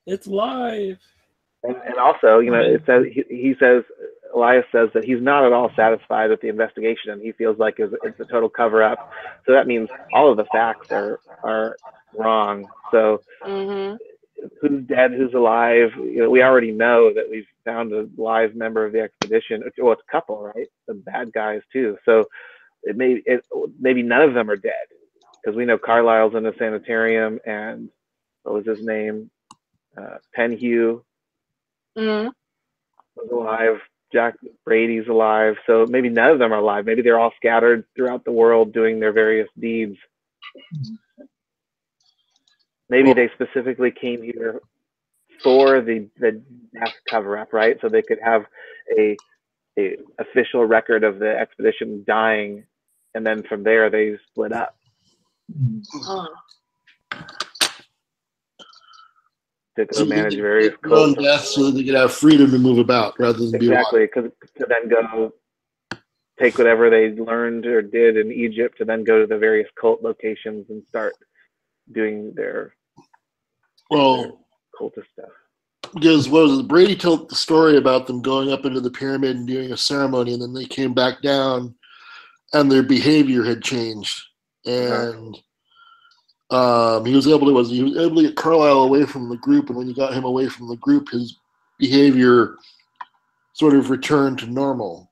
It's live. And also, you know, it says he says Elias says that he's not at all satisfied with the investigation, and he feels like it's a total cover up. So that means all of the facts are wrong. So Mm-hmm. who's dead, who's alive? You know, we already know that we've found a live member of the expedition. Well, it's a couple, right? The bad guys too. So maybe none of them are dead because we know Carlisle's in the sanitarium, and what was his name? Penhew Mm-hmm. was alive. Jack Brady's alive. So maybe none of them are alive. Maybe they're all scattered throughout the world doing their various deeds. Maybe they specifically came here for the death cover up, right? So they could have a official record of the expedition dying, and then from there they split up Huh. to So go manage they various get their own cults. death so that they could have freedom to move about rather than be alive. Exactly, because to then go take whatever they learned or did in Egypt to then go to the various cult locations and start doing their Well, cultist stuff. because what was it? Brady told the story about them going up into the pyramid and doing a ceremony, and then they came back down, and their behavior had changed, and he was able to get Carlisle away from the group, and when you got him away from the group, his behavior sort of returned to normal,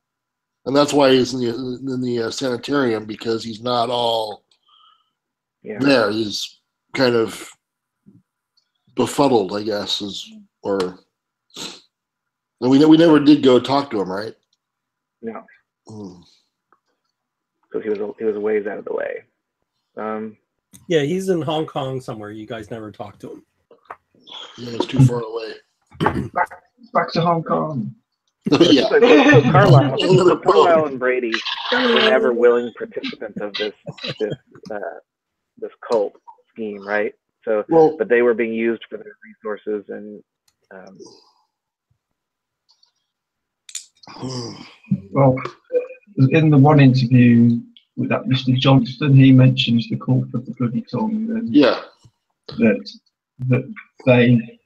and that's why he's in the sanitarium, because he's not all there. He's kind of befuddled, I guess, and we never did go talk to him, right? No, Mm. because he was a ways out of the way. Yeah, he's in Hong Kong somewhere. You guys never talked to him. Yeah, it's too far away. Back to Hong Kong. Yeah. So Carlisle and Brady were never willing participants of this cult scheme, right? So, but they were being used for their resources and. Well, in the one interview with that Mr. Johnston, he mentions the cult of the bloody tongue, and that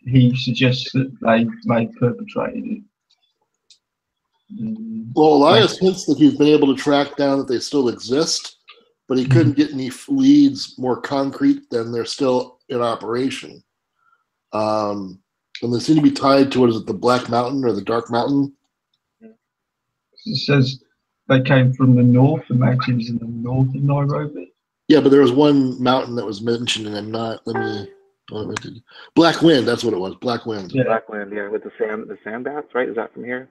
he suggests that they perpetrated it. Well, Elias hints that he's been able to track down that they still exist, but he couldn't get any leads more concrete than they're still in operation. And they seem to be tied to, what is it, the Black Mountain or the Dark Mountain? It says they came from the north, the mountains in the north of Nairobi. Yeah, but there was one mountain that was mentioned, and Black Wind, that's what it was, Black Wind. Yeah. Black Wind, yeah, with the sand bats, right? Is that from here?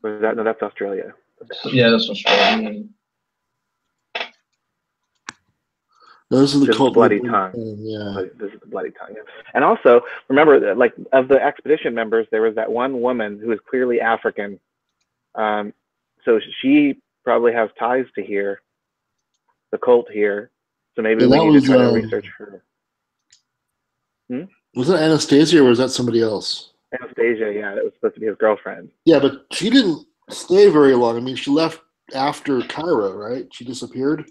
No, that's Australia. Yeah, that's Australia. No, this is the cult Bloody Tongue. Yeah. This is the Bloody Tongue. Yeah. And also, remember that, like, of the expedition members, there was that one woman who was clearly African. So she probably has ties to here, the cult here. So maybe we need to try to research her. Was that Anastasia or was that somebody else? Anastasia, yeah, that was supposed to be his girlfriend. Yeah, but she didn't stay very long. I mean, she left after Cairo, right? She disappeared.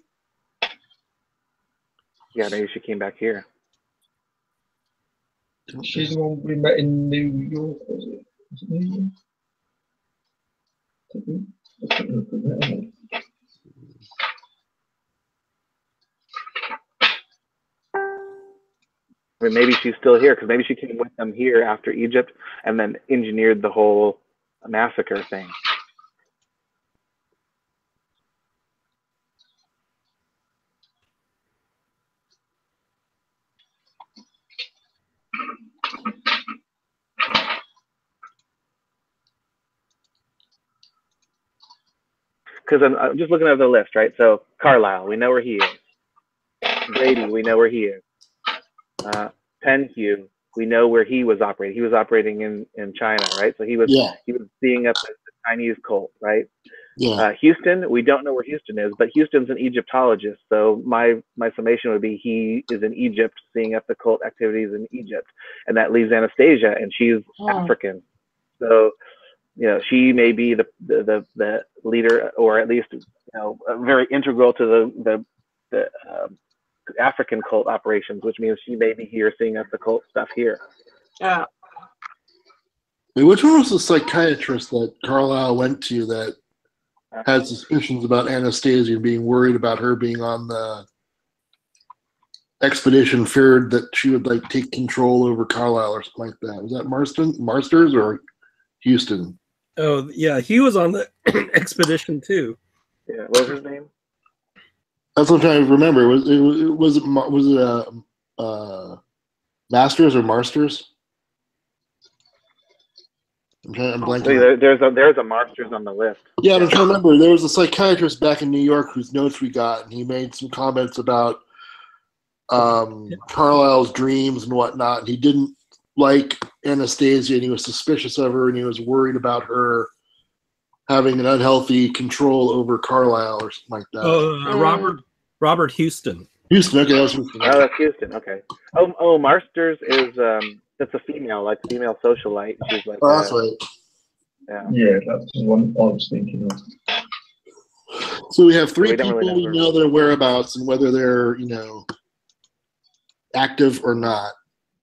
Yeah, maybe she came back here. She's the one we met in New York, was it? Was it New York? I mean, maybe she's still here because maybe she came with them here after Egypt and then engineered the whole massacre thing. Because I'm just looking at the list, right? So Carlisle, we know where he is. Brady, we know where he is. Penhew, we know where he was operating. He was operating in China, right? So he was seeing up the Chinese cult, right? Yeah. Houston, we don't know where Houston is, but Houston's an Egyptologist. So my summation would be he is in Egypt, seeing up the cult activities in Egypt, and that leaves Anastasia, and she's African. So she may be the leader, or at least very integral to the African cult operations, which means she may be here seeing up the cult stuff here. Yeah. Wait, which one was the psychiatrist that Carlisle went to that had suspicions about Anastasia and being worried about her being on the expedition, feared that she would like take control over Carlisle or something like that? Was that Marsters or Houston? Oh yeah, he was on the expedition too. Yeah, what was his name? That's what I'm trying to remember. Was it Masters or Marsters? I'm blanking. There's a Marsters on the list. Yeah, I'm trying to remember. There was a psychiatrist back in New York whose notes we got, and he made some comments about Carlisle's dreams and whatnot. And he didn't like Anastasia, and he was suspicious of her, and he was worried about her having an unhealthy control over Carlisle or something like that. Robert Houston. Houston, okay, that was Houston. Oh, that's Houston. Okay. Oh, Marsters is that's a female, like female socialite. She's like. Oh, that's right. Yeah, that's the one I was thinking of. So we have three We don't people really we know their whereabouts and whether they're active or not.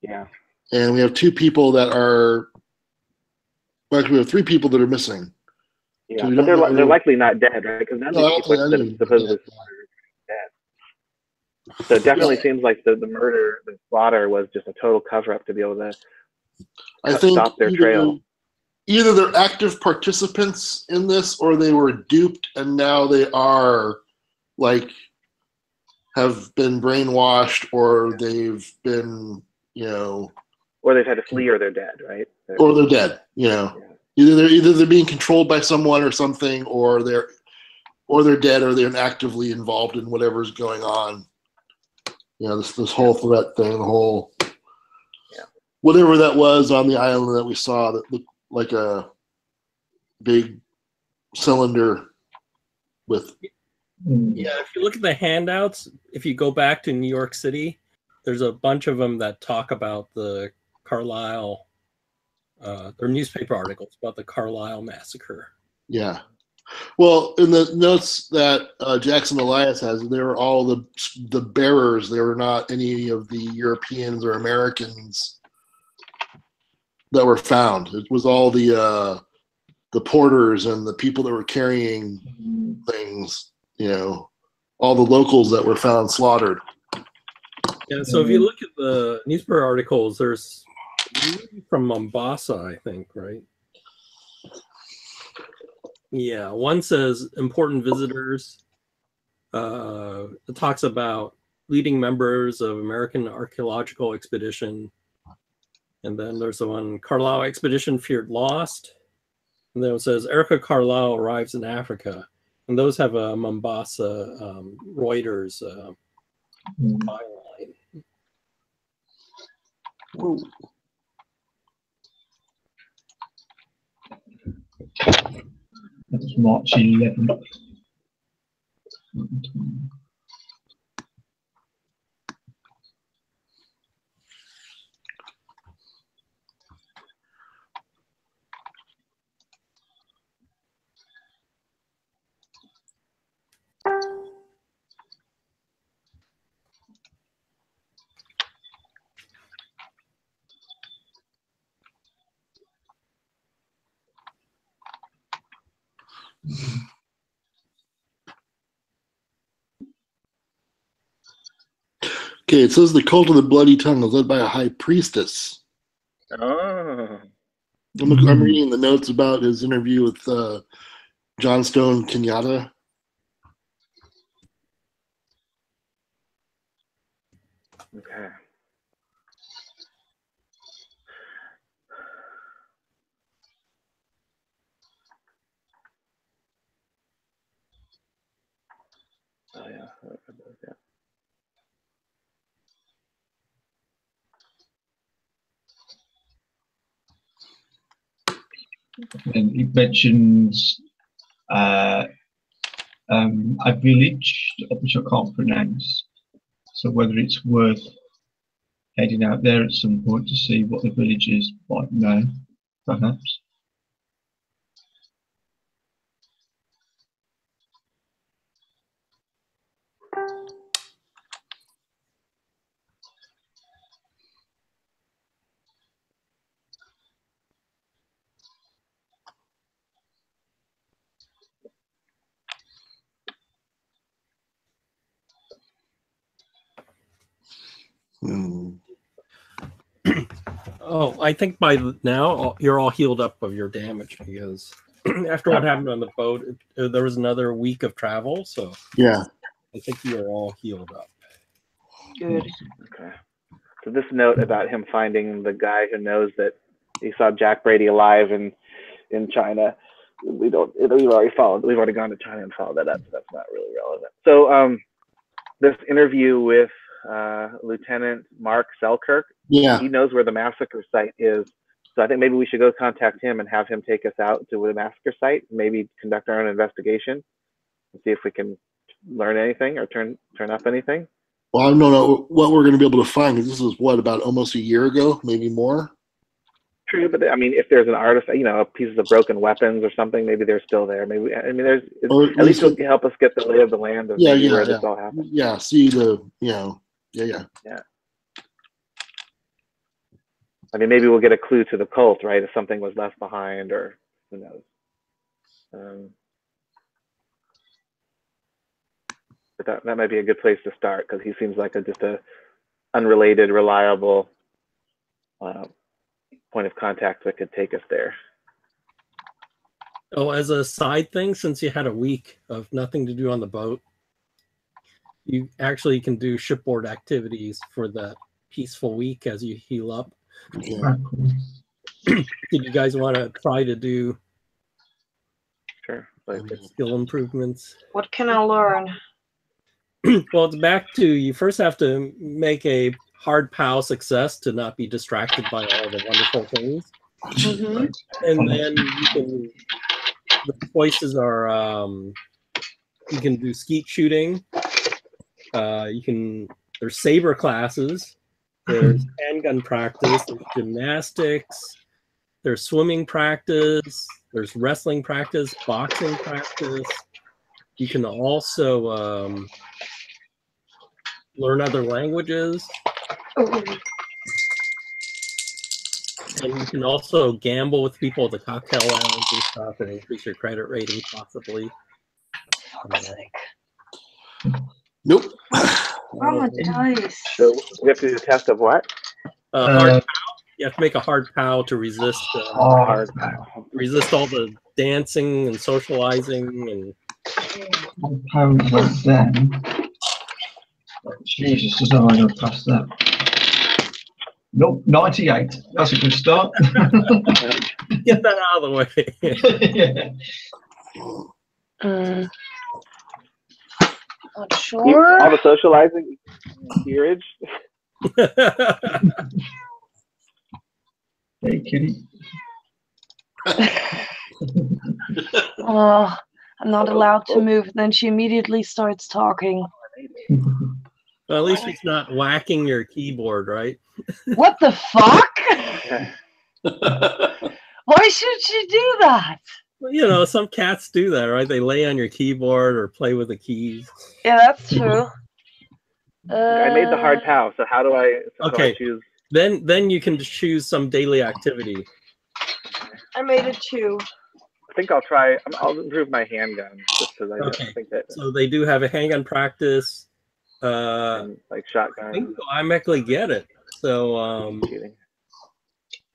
Yeah. And we have two people that are. Well, actually, we have three people that are missing. Yeah, So but they're likely not dead, right? Because none of these people are supposedly dead. So it definitely seems like the murder, the slaughter, was just a total cover up to be able to stop their trail. Either they're active participants in this, or they were duped and now they are have been brainwashed, or they've been or they've had to flee, or they're dead, right? Or they're dead. Yeah. Either they're being controlled by someone or something, or they're dead, or they're actively involved in whatever's going on. This whole threat thing, the whole whatever that was on the island that we saw that looked like a big cylinder with. Yeah, if you look at the handouts, if you go back to New York City, there's a bunch of them that talk about the Carlisle. They're newspaper articles about the Carlisle massacre. Yeah. Well, in the notes that Jackson Elias has, they were all the bearers. They were not any of the Europeans or Americans that were found. It was all the porters and the people that were carrying things. All the locals that were found slaughtered. Yeah. So if you look at the newspaper articles, there's from Mombasa, I think, right? Yeah, one says important visitors. It talks about leading members of American Archaeological Expedition. And then there's the one, Carlisle Expedition feared lost. And then it says Erica Carlisle arrives in Africa. And those have a Mombasa Reuters byline. That was March 11th. Okay, it says the cult of the bloody tongue was led by a high priestess. Oh. I'm reading the notes about his interview with John Stone Kenyatta. Okay. Oh yeah. And he mentions a village which I can't pronounce. So whether it's worth heading out there at some point to see what the village is like now, perhaps. Hmm. Oh, I think by now you're all healed up of your damage because after what happened on the boat, there was another week of travel, so Yeah. I think you are all healed up. Good. Okay. So this note about him finding the guy who knows that he saw Jack Brady alive in China, we've already gone to China and followed that up, so that's not really relevant. So this interview with Lieutenant Mark Selkirk, Yeah. he knows where the massacre site is. So I think maybe we should go contact him and have him take us out to the massacre site, maybe conduct our own investigation and see if we can learn anything or turn up anything. Well, I don't know what we're going to be able to find because this was what, about almost a year ago, maybe more. True, but I mean, if there's an artifact, pieces of broken weapons or something, maybe they're still there. Maybe there's Or at least it'll help us get the lay of the land of where this all happened. Yeah. See the yeah. I mean, maybe we'll get a clue to the cult, right? If something was left behind, or who knows. But that might be a good place to start because he seems like just a unrelated, reliable point of contact that could take us there. Oh, as a side thing, since you had a week of nothing to do on the boat, you actually can do shipboard activities for the peaceful week as you heal up. Yeah. Did you guys want to try to do Sure. Like, skill improvements? What can I learn? Well, it's back to you first have to make a hard POW success to not be distracted by all the wonderful things. Mm-hmm. And then you can, the choices are you can do skeet shooting, there's saber classes, there's handgun practice, there's gymnastics, there's swimming practice, there's wrestling practice, boxing practice. You can also learn other languages. And you can also gamble with people at the cocktail lounge and stuff and increase your credit rating possibly. Fuck's sake. Nope. Oh, my dice. so we have to do a test of what? Hard POW. You have to make a hard POW to resist Hard. resist all the dancing and socializing and My pound went down. Oh, Jesus, there's no way to pass that. Nope, 98. That's a good start. get that out of the way. Yeah. Not sure. All the socializing, steerage. Hey, kitty. Oh, I'm not allowed to move. Then she immediately starts talking. Well, at least she's not whacking your keyboard, right? What the fuck? Why should she do that? Well, some cats do that, right? They lay on your keyboard or play with the keys. Yeah, that's true. I made the hard POW, so how do I choose? Then you can choose some daily activity. I made it 2. I think I'll try. I'll improve my handgun just because I think that So they do have a handgun practice. like shotgun. I think you'll automatically get it. So Shooting.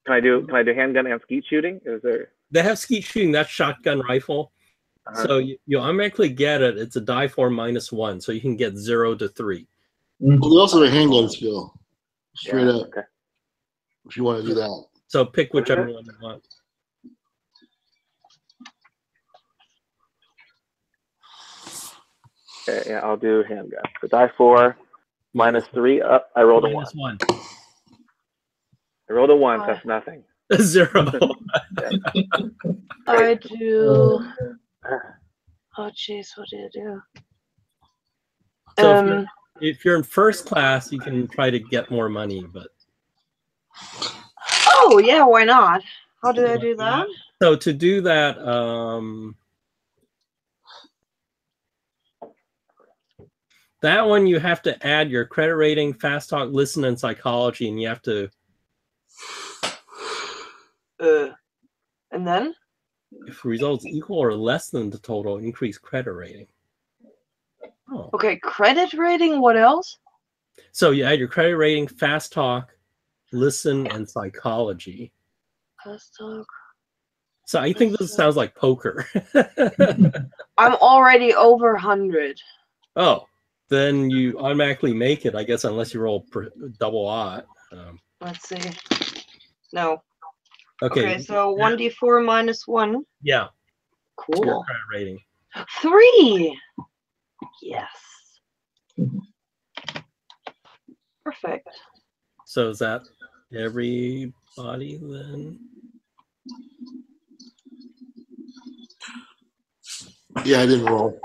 Can I do handgun and skeet shooting? Is there? they have skeet shooting. That's shotgun rifle. So you automatically get it. It's a die for -1, so you can get 0 to 3. Well, they also have a handgun skill. Straight up. Okay. If you want to do that. So pick whichever one you want. Okay, yeah, I'll do handgun. So die 4, -3. Up. I rolled a 1. -1. I rolled a 1. So that's nothing. 0. I do. Oh, jeez, what do you do? So if you're in first class, you can try to get more money, but Oh, yeah, why not? How do I do that? so to do that, that one you have to add your credit rating, fast talk, listen, and psychology, and you have to. And then? If results equal or less than the total, increase credit rating. Oh. Okay, credit rating, what else? So you had your credit rating, fast talk, listen, and psychology. Fast talk. So I think this sounds like poker. I'm already over 100. Oh, then you automatically make it, I guess, unless you roll double odd. Let's see. No. Okay. Okay, so 1d4 minus 1. Yeah. Your Cool. credit rating. 3. Yes. Perfect. So is that everybody then? Yeah, I didn't roll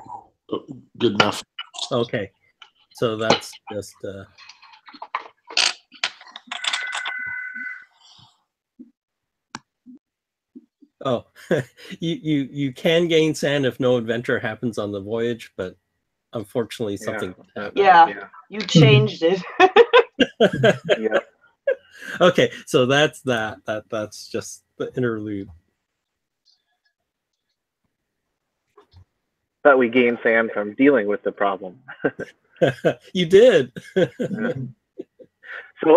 good enough. Okay. So that's just oh, you can gain sand if no adventure happens on the voyage, but unfortunately something happened. Yeah. You changed it. Yeah. Okay, so that's that's just the interlude. But we gain sand from dealing with the problem. You did. So,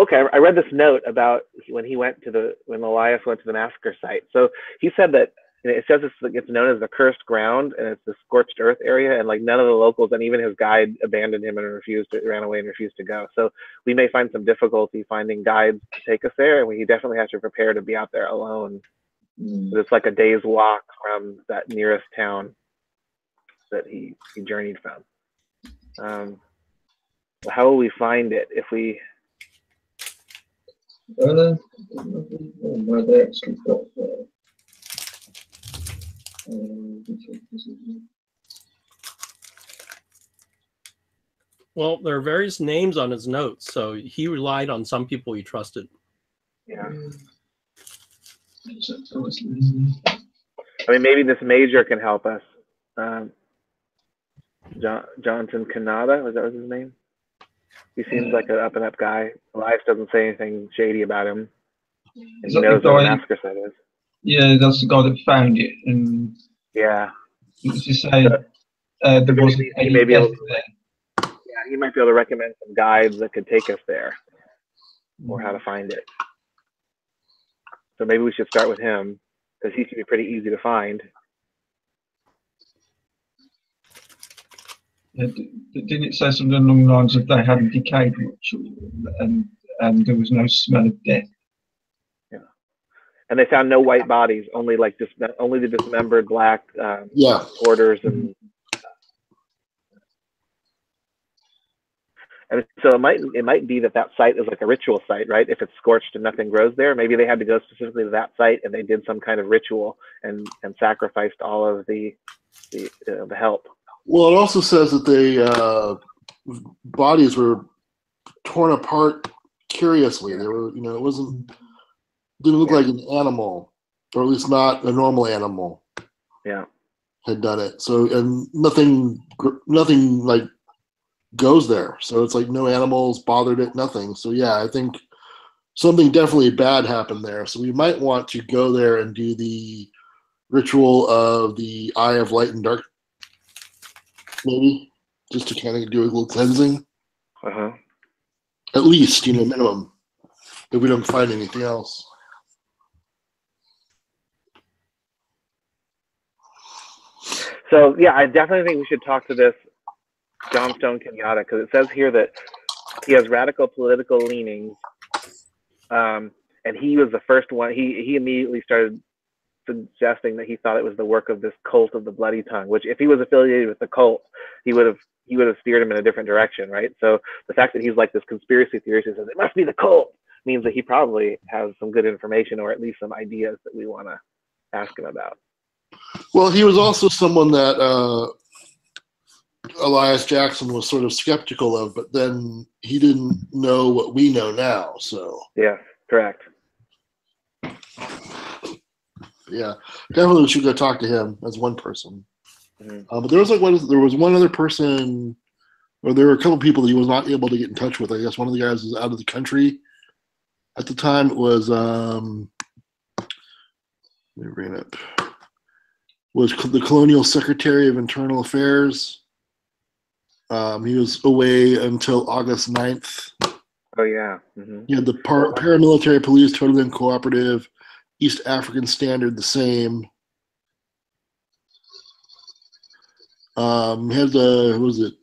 okay, I read this note about when Elias went to the massacre site. So he said that it says it's known as the cursed ground, and it's the scorched earth area, and like none of the locals and even his guide abandoned him and ran away and refused to go. So we may find some difficulty finding guides to take us there, and we definitely have to prepare to be out there alone. So it's like a day's walk from that nearest town that he journeyed from. How will we find it if we? Where they actually got there. Well, there are various names on his notes, so he relied on some people he trusted. Yeah. I mean, maybe this major can help us. Jonathan Kanata, was that his name? He seems like an up and up guy. Elias doesn't say anything shady about him. And he knows where the massacre site is. Yeah, that's the guy that found it. And yeah. To say there wasn't any death there. Yeah, he might be able to recommend some guides that could take us there, or how to find it. So maybe we should start with him, because he should be pretty easy to find. Didn't it say something along the lines of they hadn't decayed much, and there was no smell of death? Yeah, and they found no white bodies, only the dismembered black porters and so it might be that site is like a ritual site, right? If it's scorched and nothing grows there, maybe they had to go specifically to that site and they did some kind of ritual and sacrificed all of the help. Well, it also says that they bodies were torn apart curiously. They were, didn't look like an animal, or at least not a normal animal. Yeah, had done it. So and nothing like goes there. So it's like no animals bothered it, nothing. So yeah, I think something definitely bad happened there. So we might want to go there and do the ritual of the Eye of Light and Dark. Maybe just to kind of do a little cleansing. At least, minimum. If we don't find anything else. So yeah, I definitely think we should talk to this John Stone Kenyatta, because it says here that he has radical political leanings, and he was the first one. He immediately started suggesting that he thought it was the work of this cult of the Bloody Tongue, which if he was affiliated with the cult, he would have steered him in a different direction, right? So the fact that he's like this conspiracy theorist who says it must be the cult means that he probably has some good information, or at least some ideas that we want to ask him about. Well, he was also someone that Elias Jackson was sort of skeptical of, but then he didn't know what we know now. So yeah, correct. Yeah, definitely we should go talk to him as one person. But there was one other person, or there were a couple people that he was not able to get in touch with. I guess one of the guys was out of the country at the time. It was let me bring it up. Was the Colonial Secretary of Internal Affairs. He was away until August 9th. Oh yeah. Mm-hmm. You had the paramilitary police, totally uncooperative. East African Standard, the same. We had the, what was it?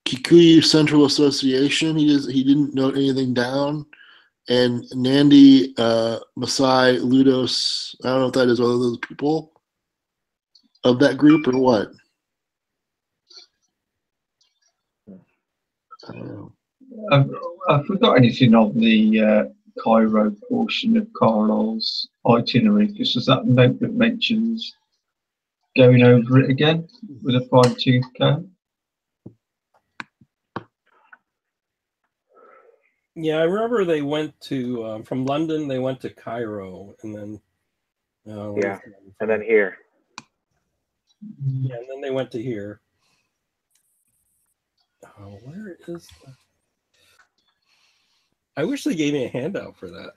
Kikuyu Central Association. He didn't note anything down. And Nandi, Masai, Ludos. I don't know if that is one of those people of that group or what. I don't know. I forgot anything of the Cairo portion of Carlisle's itinerary. This was that note that mentions going over it again with a fine-tooth comb. Yeah, I remember they went to from London. They went to Cairo, and then Yeah, and then here. Yeah, and then they went to here. Oh, where is the... I wish they gave me a handout for that.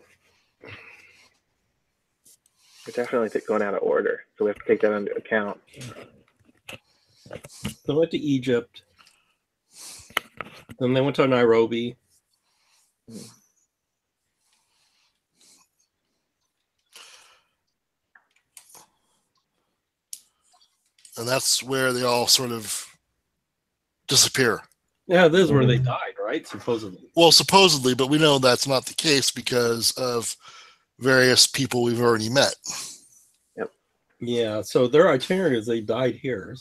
We're definitely going out of order, so we have to take that into account. They went to Egypt. Then they went to Nairobi. And that's where they all sort of disappear. Yeah, this is where they died, right? Supposedly. Well, supposedly, but we know that's not the case because of various people we've already met. Yep. Yeah, so their itinerary is they died here.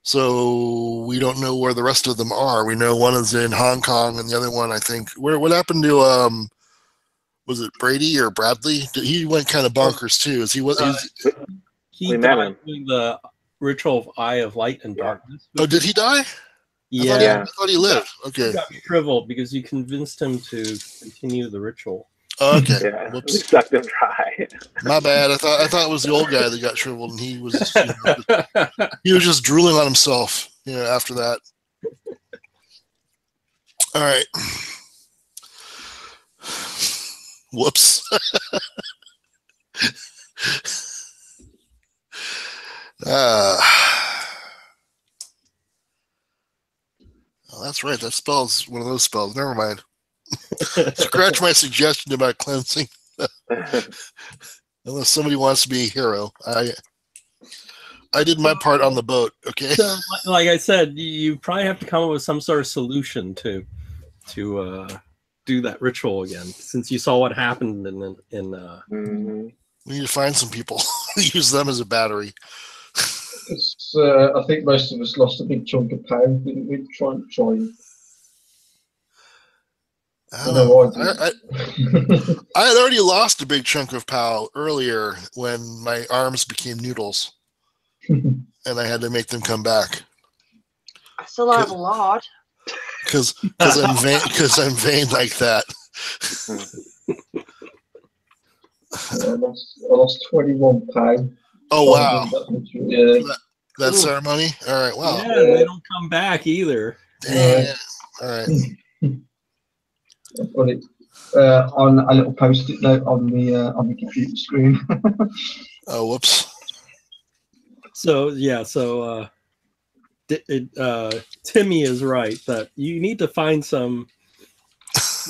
So we don't know where the rest of them are. We know one is in Hong Kong, and the other one, I think, what happened to was it Brady or Bradley? He went kind of bonkers too. He died doing the ritual of Eye of Light and Darkness. Oh, did he die? Yeah, I thought he lived. Okay. He got shriveled because you convinced him to continue the ritual. Okay. Yeah, Whoops. we sucked him dry. My bad. I thought it was the old guy that got shriveled, and he was just drooling on himself. After that. All right. Whoops. Oh, that's right. That spell's one of those spells. Never mind. Scratch my suggestion about cleansing. Unless somebody wants to be a hero. I did my part on the boat, okay? So, like I said, you probably have to come up with some sort of solution to do that ritual again, since you saw what happened Mm-hmm. We need to find some people. Use them as a battery. I think most of us lost a big chunk of pound, didn't we? Try. I don't know. I had already lost a big chunk of POW earlier when my arms became noodles, and I had to make them come back. I still have a lot. Because I'm vain like that. I lost 21 pounds. Oh wow! Yeah. That ceremony. All right. Wow. Yeah, they don't come back either. Damn. All right. I put it on a little post-it note on the computer screen. Oh, whoops. So Timmy is right that you need to find some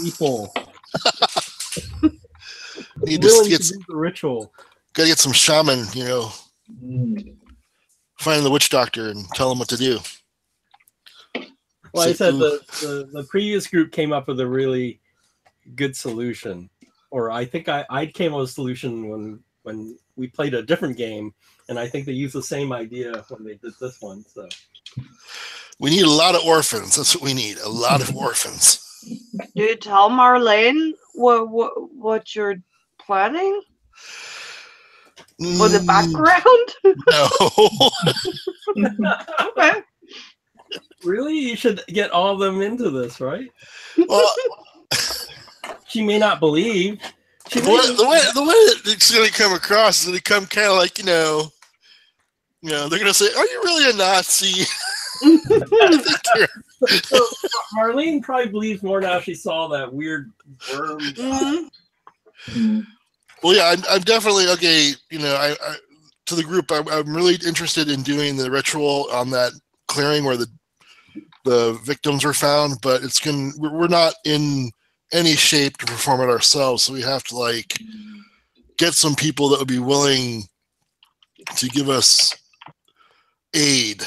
people Need willing to to do the ritual. Gotta get some shaman, find the witch doctor and tell him what to do. Well, I said the previous group came up with a really good solution, or I think I came up with a solution when we played a different game, and I think they used the same idea when they did this one. So we need a lot of orphans. That's what we need. A lot of orphans. Do you tell Marlene what you're planning? For the background? No. Okay. Really, you should get all of them into this, right? Well, she may not believe. the way it's going to come across is going to come kind of like they're going to say, "Are you really a Nazi?" So Marlene probably believes more now she saw that weird worm. Mm-hmm. Well, yeah, I'm definitely okay. I to the group, I'm really interested in doing the ritual on that clearing where the victims were found, but we're not in any shape to perform it ourselves. So we have to like get some people that would be willing to give us aid.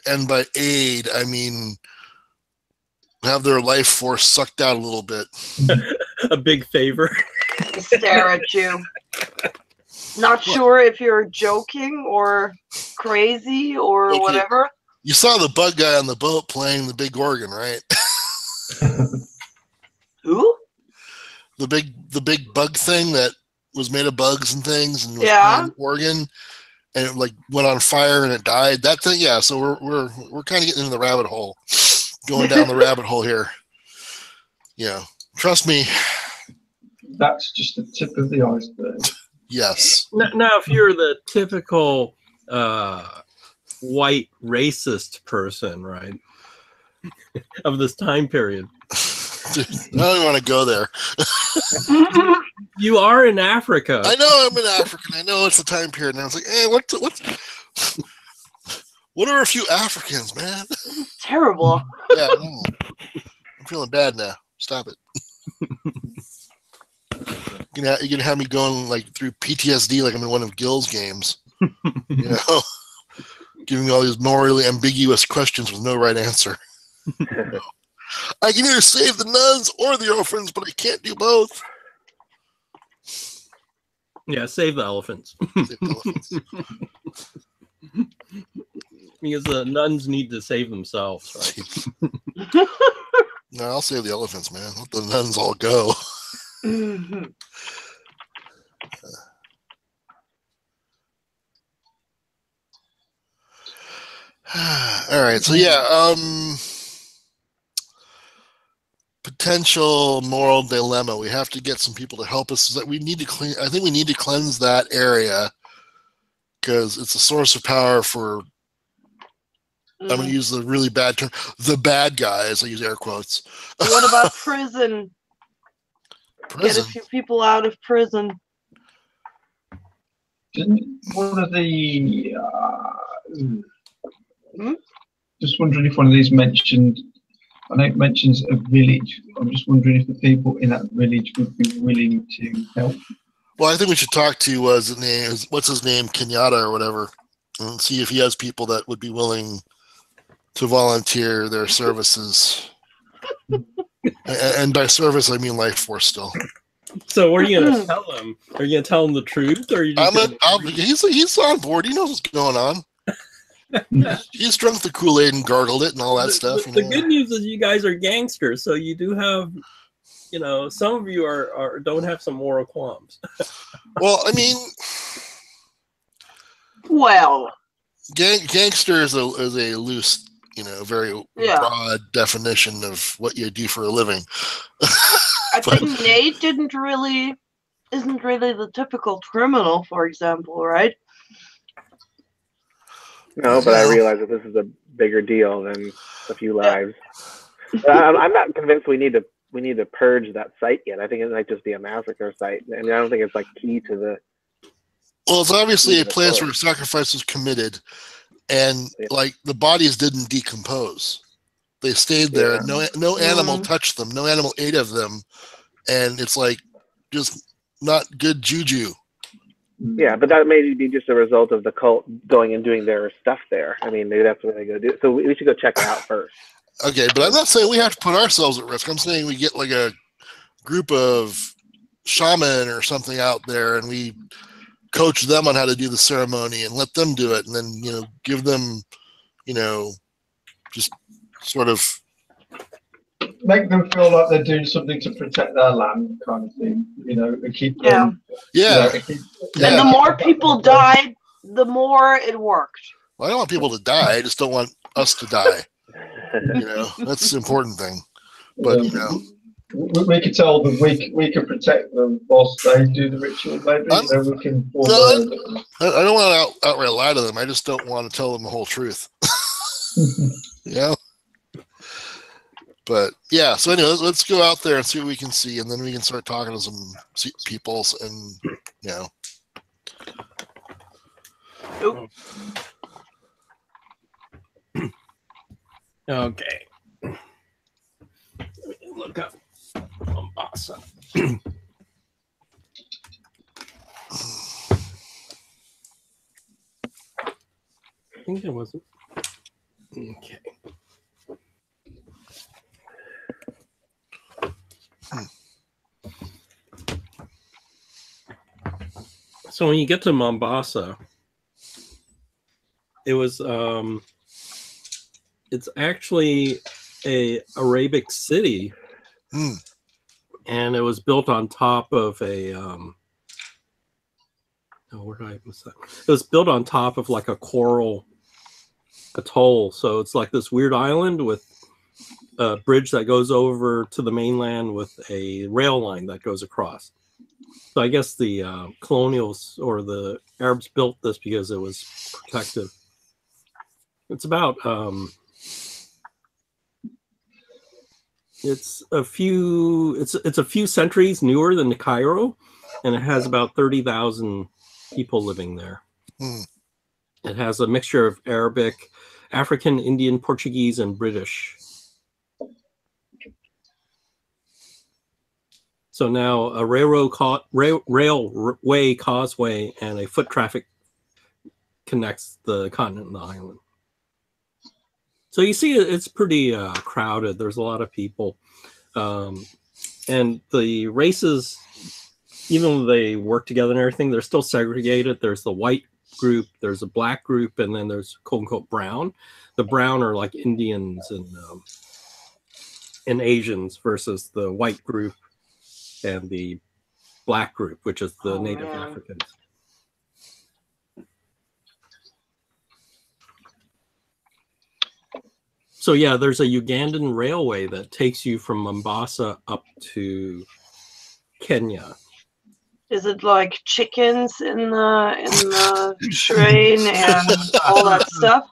And by aid, I mean have their life force sucked out a little bit. A big favor. Stare at you. Not sure if you're joking or crazy or Okay. whatever. You saw the bug guy on the boat playing the big organ, right? Who? The big bug thing that was made of bugs and things, and was Yeah. playing the organ, and it like went on fire and it died. That thing, yeah. So we're kind of getting into the rabbit hole, going down the rabbit hole here. Yeah, trust me. That's just the tip of the iceberg. Yes. Now, if you're the typical white racist person, right, of this time period, I don't even want to go there. you are in Africa. I know I'm an African. I know it's the time period. And I was like, hey, what are a few Africans, man? Terrible. Yeah, I know. I'm feeling bad now. Stop it. You're gonna have me going like through PTSD like I'm in one of Gil's games. You know, giving me all these morally ambiguous questions with no right answer. I can either save the nuns or the orphans, but I can't do both. Yeah, save the elephants. Save the elephants. Because the nuns need to save themselves, right? No, I'll save the elephants, man. Let the nuns all go. Mhm. All right, so yeah, potential moral dilemma. We have to get some people to help us. That we need to clean. I think we need to cleanse that area because it's a source of power for. I'm going to use the really bad term. The bad guys. I use air quotes. What about prison? Get a few people out of prison. Didn't one of the just wondering if one of these mentioned, I know it mentions a village. I'm just wondering if the people in that village would be willing to help. Well, I think we should talk to what's his name, Kenyatta or whatever, and see if he has people that would be willing to volunteer their services. And by service, I mean life force still. So what are you going to tell him? Are you going to tell him the truth? Or are you just he's on board. He knows what's going on. He's drunk the Kool-Aid and gargled it and all that stuff. The good news is you guys are gangsters, so you do have, some of you are don't have some moral qualms. Well, I mean, gangster is a loose, very broad definition of what you do for a living. I think Nate isn't really the typical criminal, for example, right? No, but I realize that this is a bigger deal than a few lives. I'm not convinced we need to purge that site yet. I think it might just be a massacre site, and I don't think it's like key to the. Well, it's obviously a place where sacrifice was committed, and like the bodies didn't decompose; they stayed there. Yeah. No animal touched them. No animal ate of them, and it's like just not good juju. Yeah, but that may be just a result of the cult going and doing their stuff there. I mean, maybe that's what they go do. So we should go check it out first. Okay, but I'm not saying we have to put ourselves at risk. I'm saying we get like a group of shaman or something out there, and we coach them on how to do the ceremony and let them do it, and then give them, just sort of make them feel like they're doing something to protect their land, kind of thing. And keep them. Yeah. And the more people died, the more it worked. Well, I don't want people to die. I just don't want us to die. That's the important thing. But we could tell them we can protect them whilst they do the ritual. Maybe we can. I don't want to outright lie to them. I just don't want to tell them the whole truth. But yeah. So anyway, let's go out there and see what we can see, and then we can start talking to some people and Okay. Look up. Mombasa. I think it wasn't. Okay. So when you get to Mombasa, it was it's actually a Arabic city, and it was built on top of a where did I miss that? It was built on top of like a coral atoll, so it's like this weird island with a bridge that goes over to the mainland with a rail line that goes across. So I guess the colonials or the Arabs built this because it was protective. It's about it's a few centuries newer than Cairo, and it has about 30,000 people living there. It has a mixture of Arabic, African, Indian, Portuguese, and British. So now a railway causeway and a foot traffic connects the continent and the island. So you see it's pretty crowded. There's a lot of people. And the races, even though they work together and everything, they're still segregated. There's the white group, there's a black group, and then there's quote unquote brown. The brown are like Indians and Asians versus the white group and the black group, which is the Native Africans. So yeah, there's a Ugandan railway that takes you from Mombasa up to Kenya. Is it like chickens in the train and all that stuff?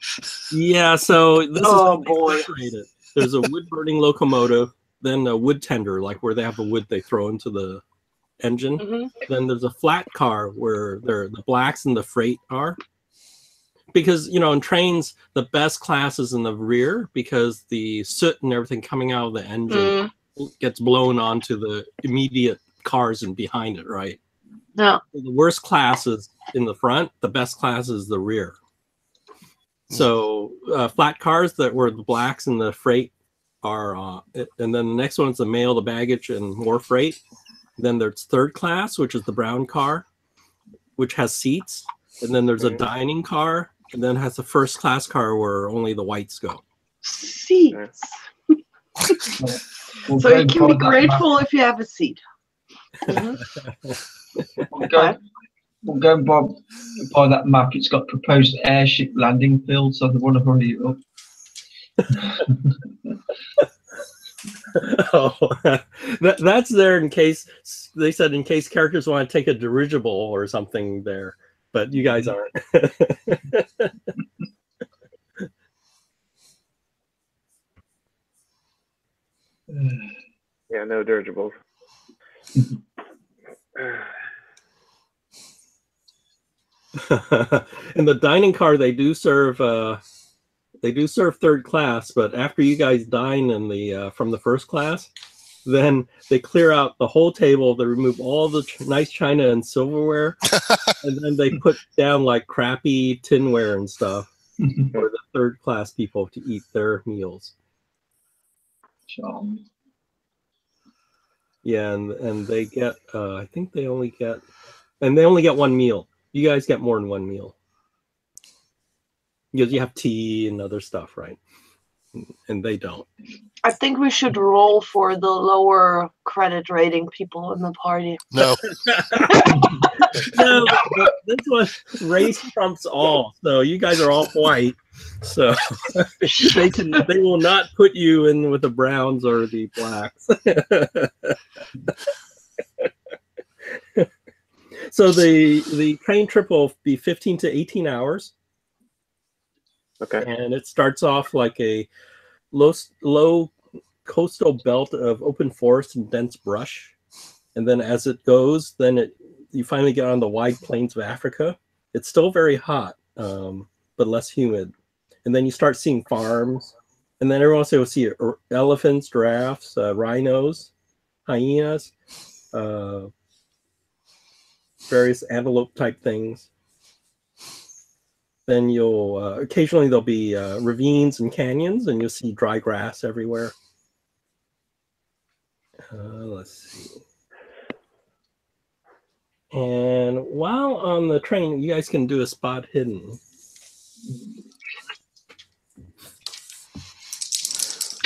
Yeah, so this is how boy. they separate it. There's a wood-burning locomotive, then a wood tender, like where they have the wood they throw into the engine. Mm-hmm. Then there's a flat car where the blacks and the freight are. Because, you know, in trains, the best class is in the rear because the soot and everything coming out of the engine gets blown onto the immediate cars and behind it, right? No. The worst class is in the front. The best class is the rear. So flat cars that were the blacks and the freight are, and then the next one's the mail, the baggage, and more freight. Then there's third class, which is the brown car, which has seats. And then there's a dining car, and then has a first class car where only the whites go. Seats. So you can be grateful if you have a seat. We'll go and by that map. It's got proposed airship landing fields, so they want to hurry it up. That's there in case they said in case characters want to take a dirigible or something there, but you guys aren't. Yeah, no dirigibles. In the dining car, they do serve third class, but after you guys dine in the from the first class, then they clear out the whole table. They remove all the nice china and silverware, and then they put down like crappy tinware and stuff for the third class people to eat their meals. Yeah, and they get I think they only get one meal. You guys get more than one meal because you have tea and other stuff, right? And they don't. I think we should roll for the lower credit rating people in the party. No. No, this one race trumps all. So you guys are all white. So they will not put you in with the browns or the blacks. So the train trip will be 15 to 18 hours. Okay. And it starts off like a low coastal belt of open forest and dense brush. And then as it goes, then you finally get on the wide plains of Africa. It's still very hot, but less humid. And then you start seeing farms. And then every once in a while you'll see elephants, giraffes, rhinos, hyenas, various antelope type things. Then you'll occasionally there'll be ravines and canyons, and you'll see dry grass everywhere. Let's see. And while on the train, you guys can do a spot hidden.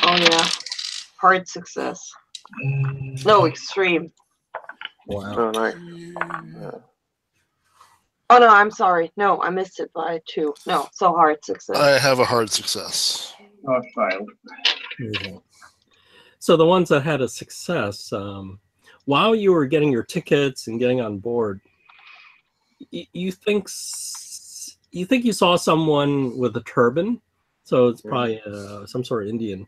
Oh yeah, hard success. No, extreme. Wow. Oh, nice. Oh no, I'm sorry. No, I missed it by 2. No, so hard success. I have a hard success. I failed. Mhm. So the ones that had a success, while you were getting your tickets and getting on board, you think you saw someone with a turban, so it's probably some sort of Indian.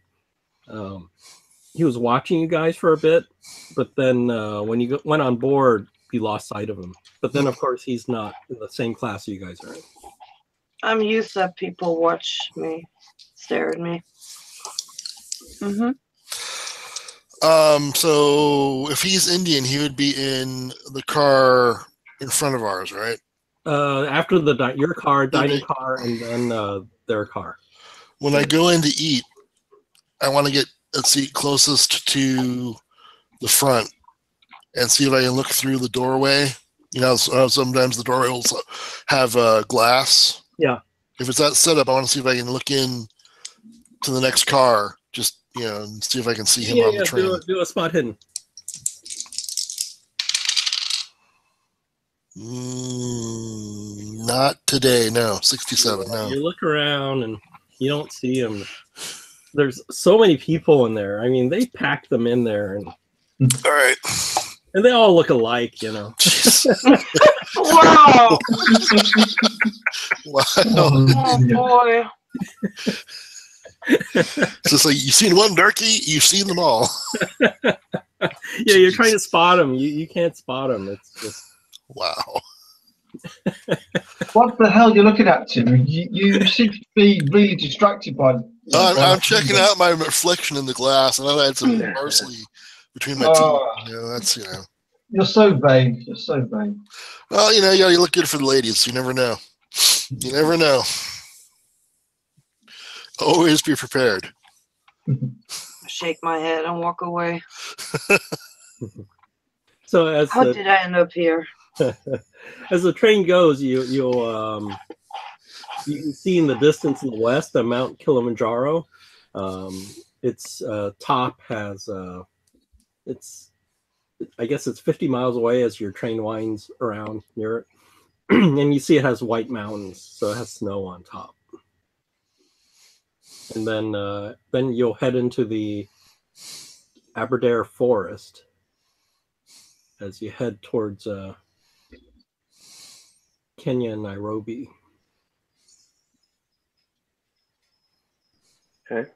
He was watching you guys for a bit, but then when you went on board, you lost sight of him. But then, of course, he's not in the same class you guys are in. I'm used to people watch me, stare at me. Mm-hmm. So if he's Indian, he would be in the car in front of ours, right? After your car, dining car, and then their car. When I go in to eat, I want to get a seat closest to the front and see if I can look through the doorway. You know, sometimes the doorway will have glass. Yeah. If it's that setup, I want to see if I can look in to the next car, just, you know, and see if I can see him on the train. Do a spot hidden. Not today, no. 67, no. You look around and you don't see him. There's so many people in there. I mean, they packed them in there, and All right. and they all look alike, you know. Wow! Wow. Oh boy! It's just like, you've seen one darky, you've seen them all. Yeah, you're trying to spot them. You can't spot them. It's just Wow. What the hell are you looking at, Tim? You seem to be really distracted by. I'm checking out my reflection in the glass, and I had some parsley between my teeth. You know, that's, you know. You're so vain. You're so vain. Well, you know, you look good for the ladies. You never know. You never know. Always be prepared. Shake my head and walk away. so as How did I end up here? as the train goes, you can see in the distance in the west Mount Kilimanjaro. Its top has I guess it's 50 miles away as your train winds around near it, and you see it has white mountains, so it has snow on top. And then you'll head into the Aberdare Forest as you head towards Kenya and Nairobi. Okay.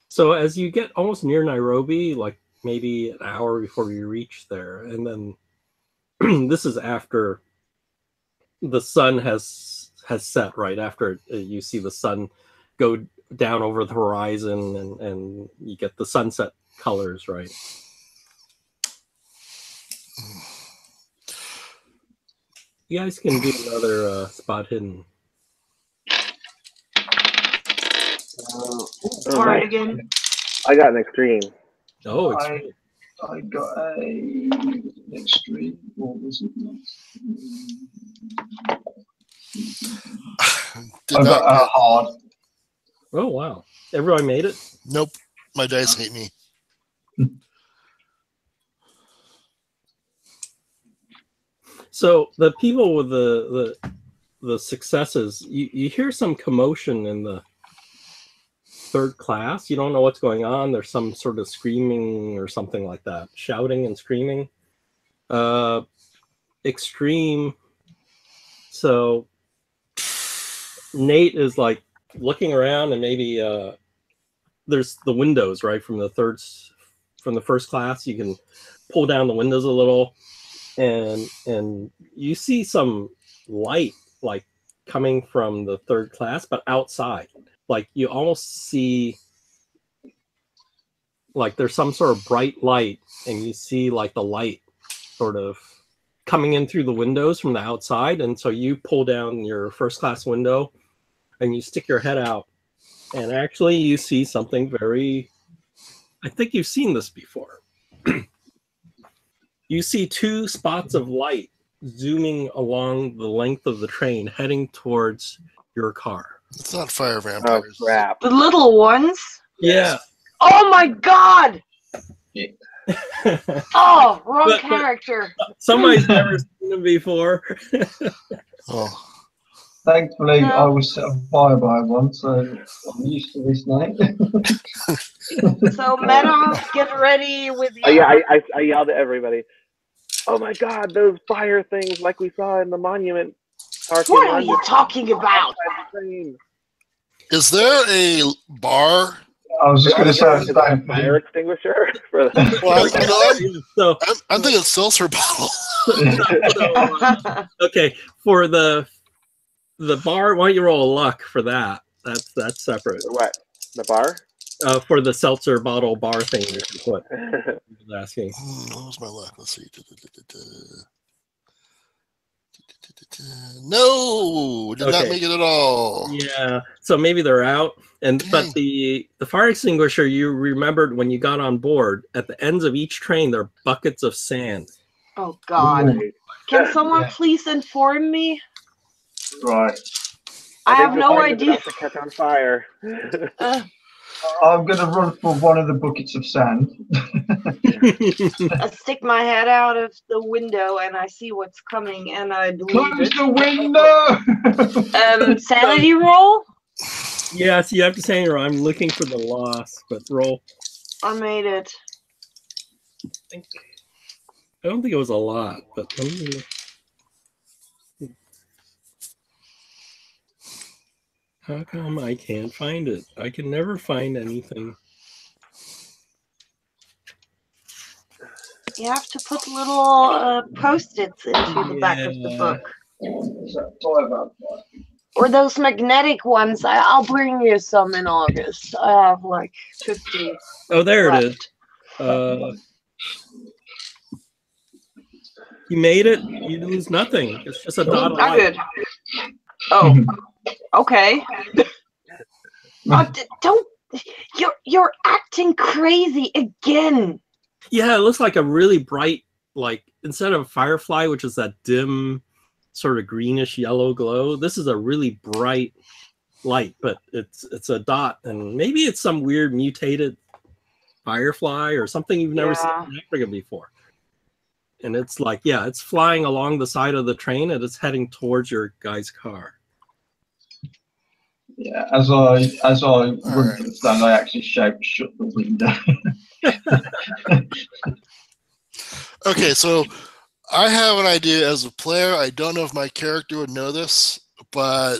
So as you get almost near Nairobi, like maybe an hour before you reach there, and then this is after the sun has set, right after you see the sun go down over the horizon, and you get the sunset colors, right? You guys can do another spot hidden. Alright again. I got an extreme. Oh, I got a extreme. What was it? Did I got not a hard. oh wow! Everyone made it. Nope. My dice hate me. So the people with the successes, you hear some commotion in the third class. You don't know what's going on. There's some sort of screaming or something like that, shouting and screaming. Extreme. So Nate is like looking around, and maybe there's the windows, right, from the first class. You can pull down the windows a little, and you see some light like coming from the third class, but outside. Like you almost see like there's some sort of bright light, and you see like the light sort of coming in through the windows from the outside, and so you pull down your first class window and you stick your head out, and actually you see something very, I think you've seen this before. You see two spots of light zooming along the length of the train heading towards your car. It's not fire Oh vampires. crap! The little ones. Yeah. Oh my god! Oh, wrong But- character. Somebody's never seen them before. Oh, Thankfully, No. I was set on fire by one, so I'm used to this now. So, Meadow, get ready with Oh your. yeah, I yelled at everybody. Oh my God, those fire things like we saw in the monument. Park in What are you London. talking about? Outside the train. is there a bar? I was just going to say Is the that a same fire thing. extinguisher for the? Well, So, I'm thinking seltzer bottle. okay, for the bar, why don't you roll a luck for that? That's separate. What? The bar? For the seltzer bottle bar thing you can put. I was asking. What was my luck? Let's see. No, did not Okay. make it at all. Yeah, so maybe they're out, and but Dang. the fire extinguisher, you remembered when you got on board. At the ends of each train, there are buckets of sand. Oh God! Can someone Yeah. please inform me? Right. I have think the no fire's idea. about to catch on fire. I'm going to run for one of the buckets of sand. I stick my head out of the window and I see what's coming, and I believe Close it. the window! Sanity roll. Yes, you have to say I'm looking for the loss, but roll. I made it. I don't think it was a lot, but let me look. How come I can't find it? I can never find anything. You have to put little post-its into the back of the Yeah. book. Is that fire vampire? Or those magnetic ones. I'll bring you some in August. I have like 50 Oh, there it is. left. You made it. You lose nothing. It's just a dot of Not light. good. Oh, okay. Don't. You're acting crazy again. Yeah, it looks like a really bright, like instead of firefly, which is that dim, sort of greenish yellow glow. This is a really bright light, but it's a dot, and maybe it's some weird mutated firefly or something you've never seen Yeah. in Africa before. And it's like, yeah, it's flying along the side of the train and it's heading towards your guy's car. Yeah, as I run Alright. for the stand, I actually shout, "Shut the window!" Okay, so I have an idea as a player. I don't know if my character would know this, but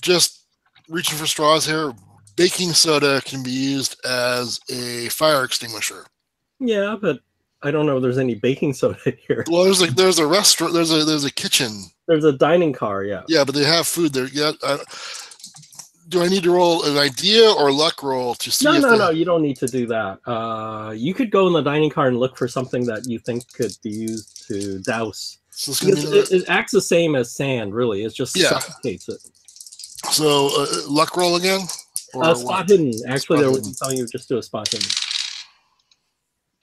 just reaching for straws here, baking soda can be used as a fire extinguisher. Yeah, but I don't know if there's any baking soda here. Well, there's a restaurant, there's a kitchen. There's a dining car, yeah. Yeah, but they have food there. Yeah. Do I need to roll an idea or luck roll to see? No, you don't need to do that. You could go in the dining car and look for something that you think could be used to douse. So, it's gonna be Because it acts the same as sand, really. It just Yeah. suffocates it. so luck roll again? Or Spot what? hidden. Actually, Spot there hidden. was telling you just do a spot hidden.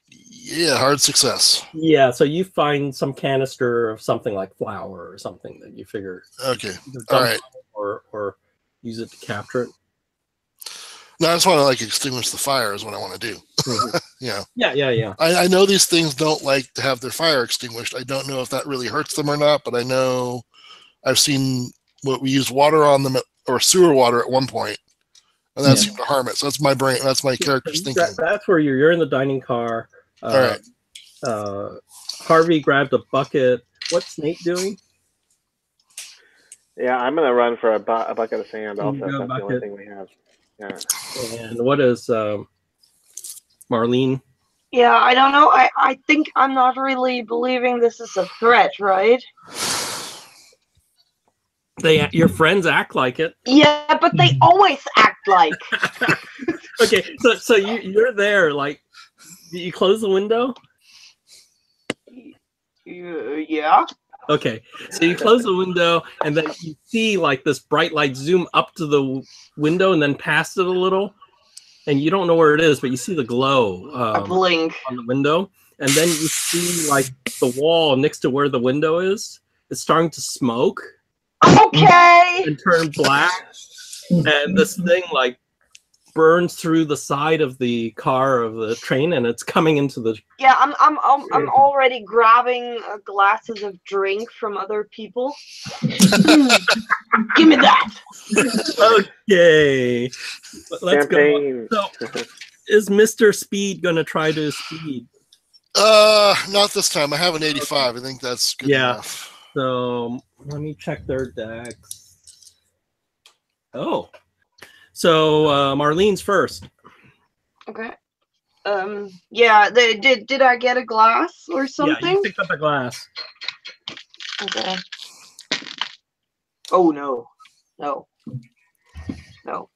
Yeah, hard success. Yeah, so you find some canister of something like flour or something that you figure Okay. either All dump right. or use it to capture it. No, I just want to like extinguish the fire is what I want to do. Mhm. Yeah. Yeah. I know these things don't like to have their fire extinguished. I don't know if that really hurts them or not, but I know I've seen what we used water on them or sewer water at one point, and that Yeah. seemed to harm it. So that's my brain. That's my character's thinking. That's where you're in the dining car. All right. Harvey grabbed a bucket. What's Nate doing? Yeah, I'm gonna run for a bucket of sand. Also, You go that's the only bucket. thing we have. Yeah. And what is Marlene? Yeah, I don't know. I think I'm not really believing this is a threat, right? Your friends act like it. Yeah, but they always act like. Okay, so you're there. Like, you close the window. Yeah. Okay, so you close the window, and then you see like this bright light zoom up to the window and then past it a little, and you don't know where it is, but you see the glow A blink. on the window, and then you see like the wall next to where the window is. It's starting to smoke Okay. and turn black, and this thing like burns through the side of the car of the train, and it's coming into the. Yeah, I'm already grabbing glasses of drink from other people. Give me that. Okay, let's Champagne. go. So, is Mr. Speed gonna try to speed? Not this time. I have an 85. I think that's good enough. So let me check their decks. Oh, so Marlene's first. Okay. Yeah. Did I get a glass or Yeah, something? you picked up a glass. Okay. Oh no. No. No.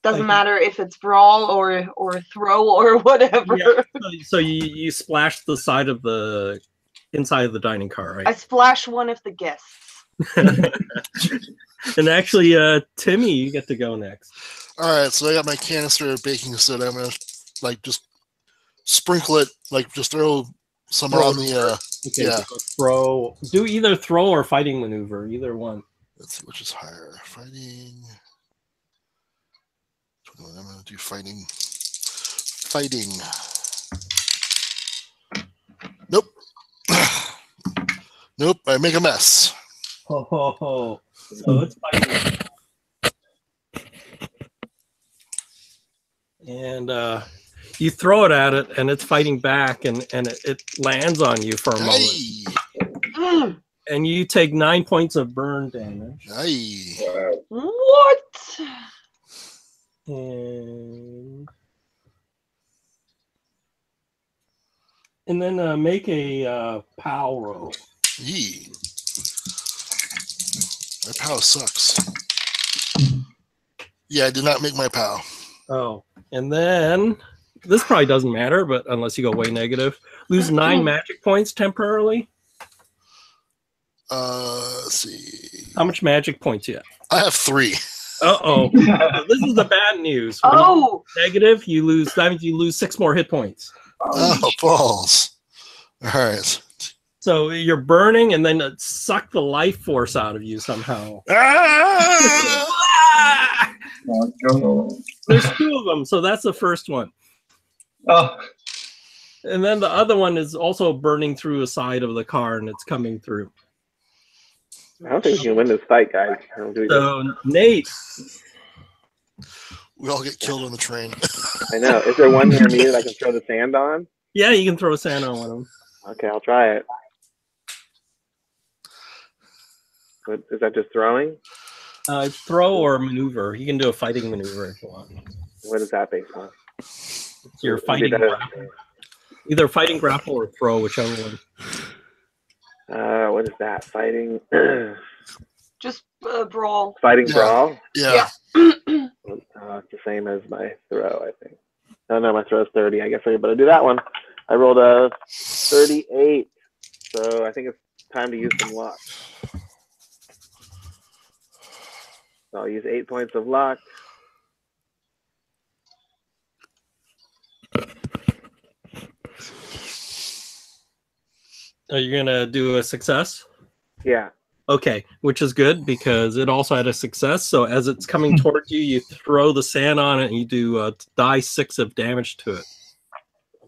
Doesn't matter if it's brawl or throw or whatever. Yeah. So you splashed the side of the inside of the dining car, I right? splash one of the guests. And actually, Timmy, you get to go next. All right, so I got my canister of baking soda. I'm gonna like just sprinkle it, like just throw some on the. Okay, yeah. so throw. Do either throw or fighting maneuver, either one. Let's see which is higher. Fighting. I'm gonna do fighting. Fighting. Nope. Nope. I make a mess. Ho ho ho! So it's fighting. And you throw it at it, and it's fighting back, and it lands on you for a moment. Hey. And you take 9 points of burn damage. Hey. What? And then make a POW roll. Yee. My POW sucks. Yeah, I did not make my POW. Oh, and then this probably doesn't matter, but unless you go way negative, lose 9 magic points temporarily. Let's see. How much magic points you have? I have 3. Uh-oh. This is the bad news. When Oh. you negative, you lose. That means you lose 6 more hit points. Oh, balls. All right. So you're burning, and then it sucked the life force out of you somehow. Ah! Oh, God. There's 2 of them, so that's the first one. Oh, And then the other one is also burning through a side of the car, and it's coming through. I don't think you can win this fight, guys. I don't do this. So Nate, We all get killed on the train. I know. Is there one near me that I can throw the sand on? yeah, you can throw sand on one of them. Okay, I'll try it. What, is that just throwing? Throw or maneuver. You can do a fighting maneuver if you want. What is that based on? It's your Would be fighting better- grapple. Either fighting grapple or throw, whichever one. What is that? Fighting. Just brawl. Fighting Yeah. brawl. Yeah. It's the same as my throw, I think. No, my throw is 30. I guess I better do that one. I rolled a 38, so I think it's time to use some luck. So I'll use 8 points of luck. Are you gonna do a success? Yeah. Okay, which is good because it also had a success. So as it's coming towards you, you throw the sand on it and you do die 6 of damage to it.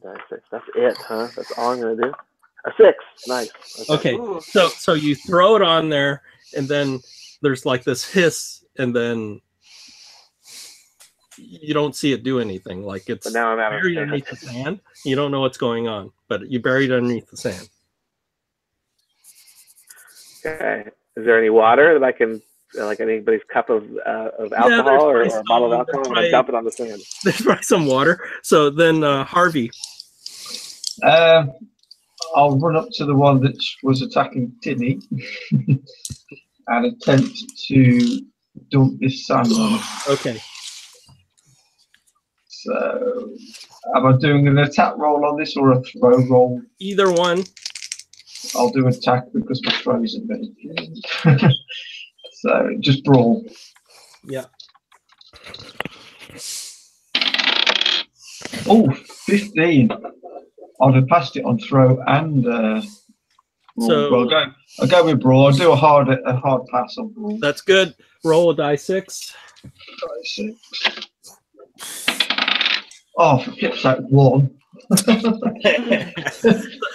Die 6. That's it, huh? That's all I'm gonna do. A 6. Nice. Okay, Ooh. so you throw it on there, and then there's like this hiss, and then you don't see it do anything. Like it's But now I'm out of buried sand. underneath the sand. You don't know what's going on, but you buried underneath the sand. Okay. Is there any water that I can, like anybody's cup of alcohol or there's a bottle of probably alcohol? some. I'm gonna dump it on the sand. There's probably some water. So then Harvey. I'll run up to the one that was attacking Tinny and attempt to dump this sand on it. Okay. So, am I doing an attack roll on this or a throw roll? Either one. I'll do attack because my throw's in very good. So, just brawl. Yeah. Oh, 15. I'd have passed it on throw and brawl. So- Well, I'll go with brawl. I'll do a hard pass on brawl. That's good. Roll a die 6. Try 6. Oh, for flip's sake, 1.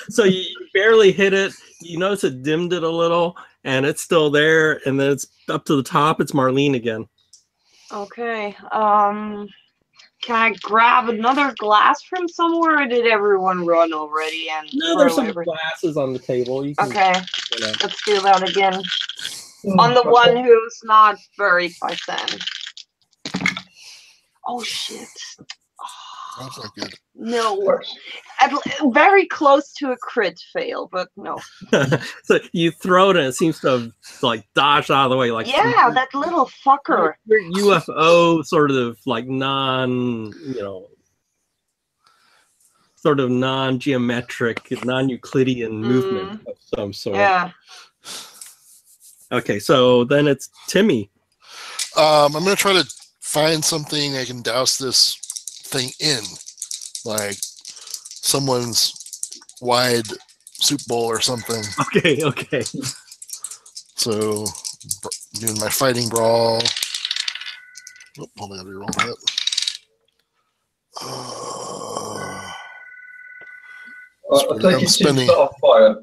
So you barely hit it. You notice it dimmed it a little, and it's still there. And then it's up to the top. It's Marlene again. Okay. Can I grab another glass from somewhere, or did everyone run already? And No, there's throw some everything? glasses on the table. You can, Okay, you know. let's do that again. On the one who's not buried by sand. Oh shit. That's not good. No. Very close to a crit fail, but no. So you throw it, and it seems to have like dodged out of the way. Like Yeah, that little fucker. your UFO sort of like sort of non-geometric, non-Euclidean movement of some sort. Yeah. Okay, so then it's Timmy. I'm gonna try to find something I can douse this thing in, like someone's wide soup bowl or something. Okay. So doing my fighting brawl. Oh, hold on, I gotta reroll that. I'll take I'm it spending- to start fire.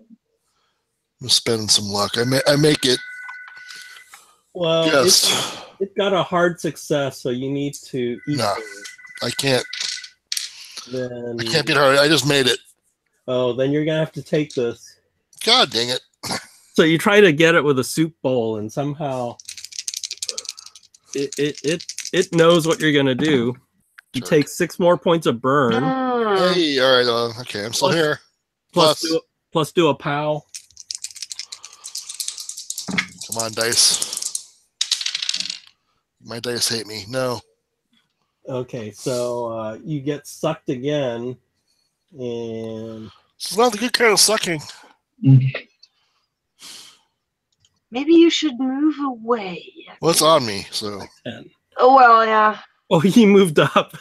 I'm spending some luck. I make it. Well, Yes, it got a hard success, so you need to eat No. it. I can't. Then I can't beat hard. I just made it. Oh, then you're gonna have to take this. God dang it! So you try to get it with a soup bowl, and somehow it knows what you're gonna do. You Sure. take 6 more points of burn, Mm. Hey, all right. Okay, I'm still Plus- here. plus do a POW. Come on, dice. My dice hate me. No. Okay, so you get sucked again, and It's not the good kind of sucking. Maybe you should move away. Well, it's on me, so. 10. Oh well, yeah. Oh, he moved up.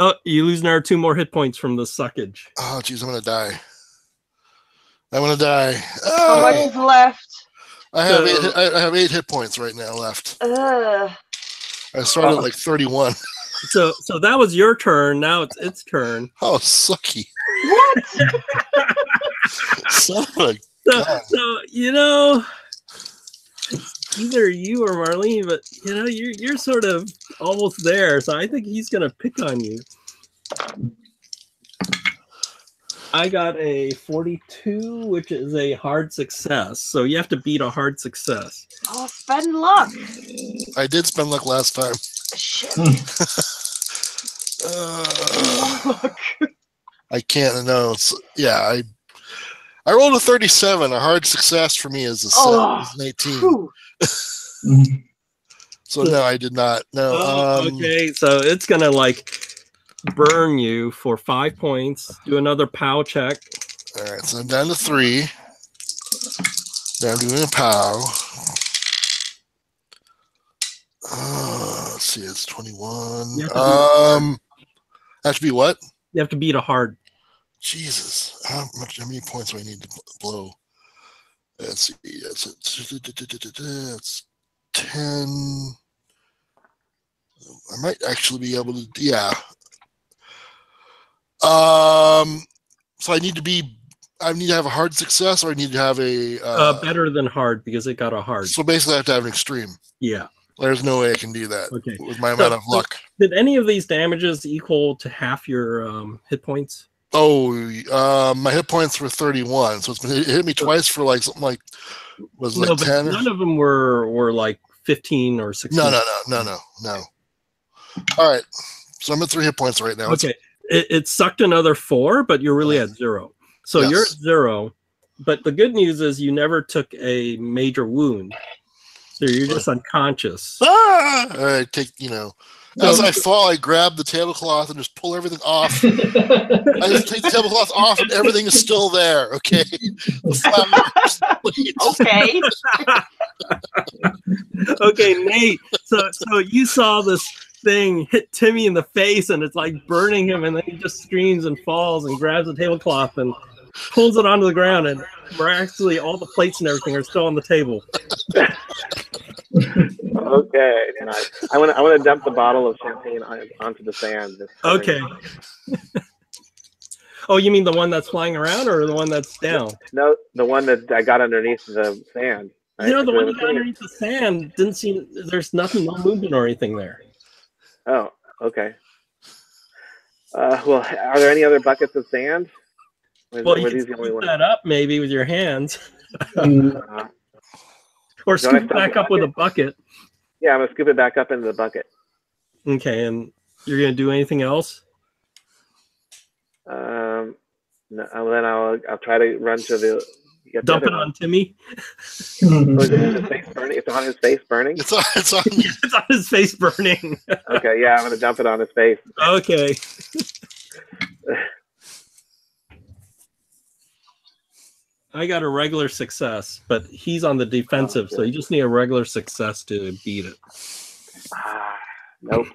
Oh, you lose another 2 more hit points from the suckage. Oh, jeez, I'm gonna die. I'm gonna die. How much Oh, is left? I have So- I have 8 hit points right now left. I started at like 31. So that was your turn. Now it's its turn. Oh, sucky. What? Son of a- So, God. so you know, either you or Marlene, but you know, you're sort of almost there. So I think he's gonna pick on you. I got a 42, which is a hard success. So you have to beat a hard success. Oh, spend luck. I did spend luck last time. Shit. Uh, I can't. No, it's yeah. I rolled a 37. A hard success for me is Oh, is an 18. Whew. So no, I did not. No. Okay, so it's gonna like burn you for 5 points. Do another POW check. All right, so I'm down to 3. Now I'm doing a POW. Let's see, it's 21. You have to Have to be what? You have to beat a hard. Jesus, how many points do I need to blow? Let's see, it's 10. I might actually be able to, yeah. So I need to have a hard success, or I need to have a Better than hard because it got a hard. So basically, I have to have an extreme. Yeah. There's no way I can do that Okay. with my amount of luck. Did any of these damages equal to half your hit points? Oh, my hit points were 31, so it hit me twice for like something like was it No, like but 10. none of them were like 15 or 16. No. All right, so I'm at 3 hit points right now. Okay. It sucked another 4, but you're really at 0. So Yes. you're at 0. But the good news is you never took a major wound. So you're just unconscious. Ah! I take, as I fall, I grab the tablecloth and just pull everything off. I just take the tablecloth off and everything is still there, okay? Okay. Okay, Nate. So you saw this thing hit Timmy in the face and it's like burning him, and then he just screams and falls and grabs the tablecloth and pulls it onto the ground, and miraculously all the plates and everything are still on the table. Okay, and I want to dump the bottle of champagne onto the sand. Okay. Oh, you mean the one that's flying around or the one that's down? No, the one that I got underneath the sand. The one you got underneath the sand didn't seem. There's nothing, no movement or anything there. Oh, okay. Well, are there any other buckets of sand? Well, you can scoop that up maybe with your hands. Or scoop it back up with a bucket. Yeah, I'm going to scoop it back up into the bucket. Okay, and you're going to do anything else? No, then I'll try to run to the... Dump it on Timmy? Is his face burning? It's on his face burning? It's on It's on his face burning. Okay, yeah, I'm going to dump it on his face. Okay. I got a regular success, but he's on the defensive, so you just need a regular success to beat it. Nope.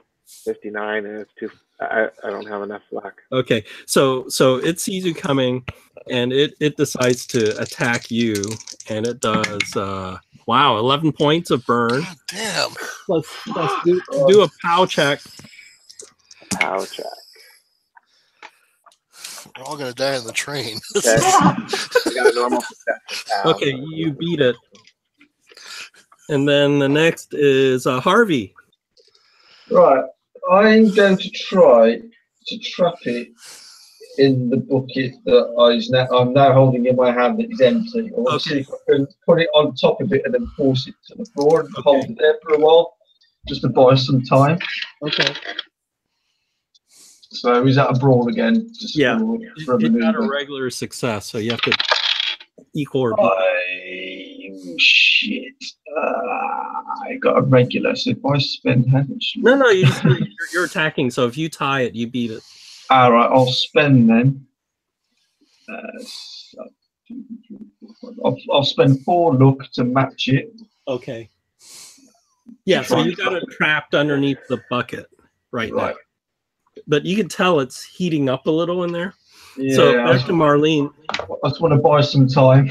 59, and it's too... I don't have enough luck. Okay, so it sees you coming, and it decides to attack you, and it does 11 points of burn. God damn. Let's do a POW check. POW check. We're all gonna die in the train. Okay. I got a normal success. Okay, you beat it. And then the next is Harvey. Right. I'm going to try to trap it in the bucket that I'm now holding in my hand that is empty. I want to see if I can put it on top of it and then force it to the floor and hold it there for a while, just to buy some time. Okay. So is that a brawl again? Just Yeah. for It's not a regular success, so you have to equal or beat. Shit. I got a regular, so if I spend how much? No, you're attacking, so if you tie it, you beat it. All right, I'll spend then. I'll spend 4 luck to match it. Okay. Yeah, so you got it trapped underneath the bucket right now. But you can tell it's heating up a little in there. Yeah, so back to Marlene. I just want to buy some time.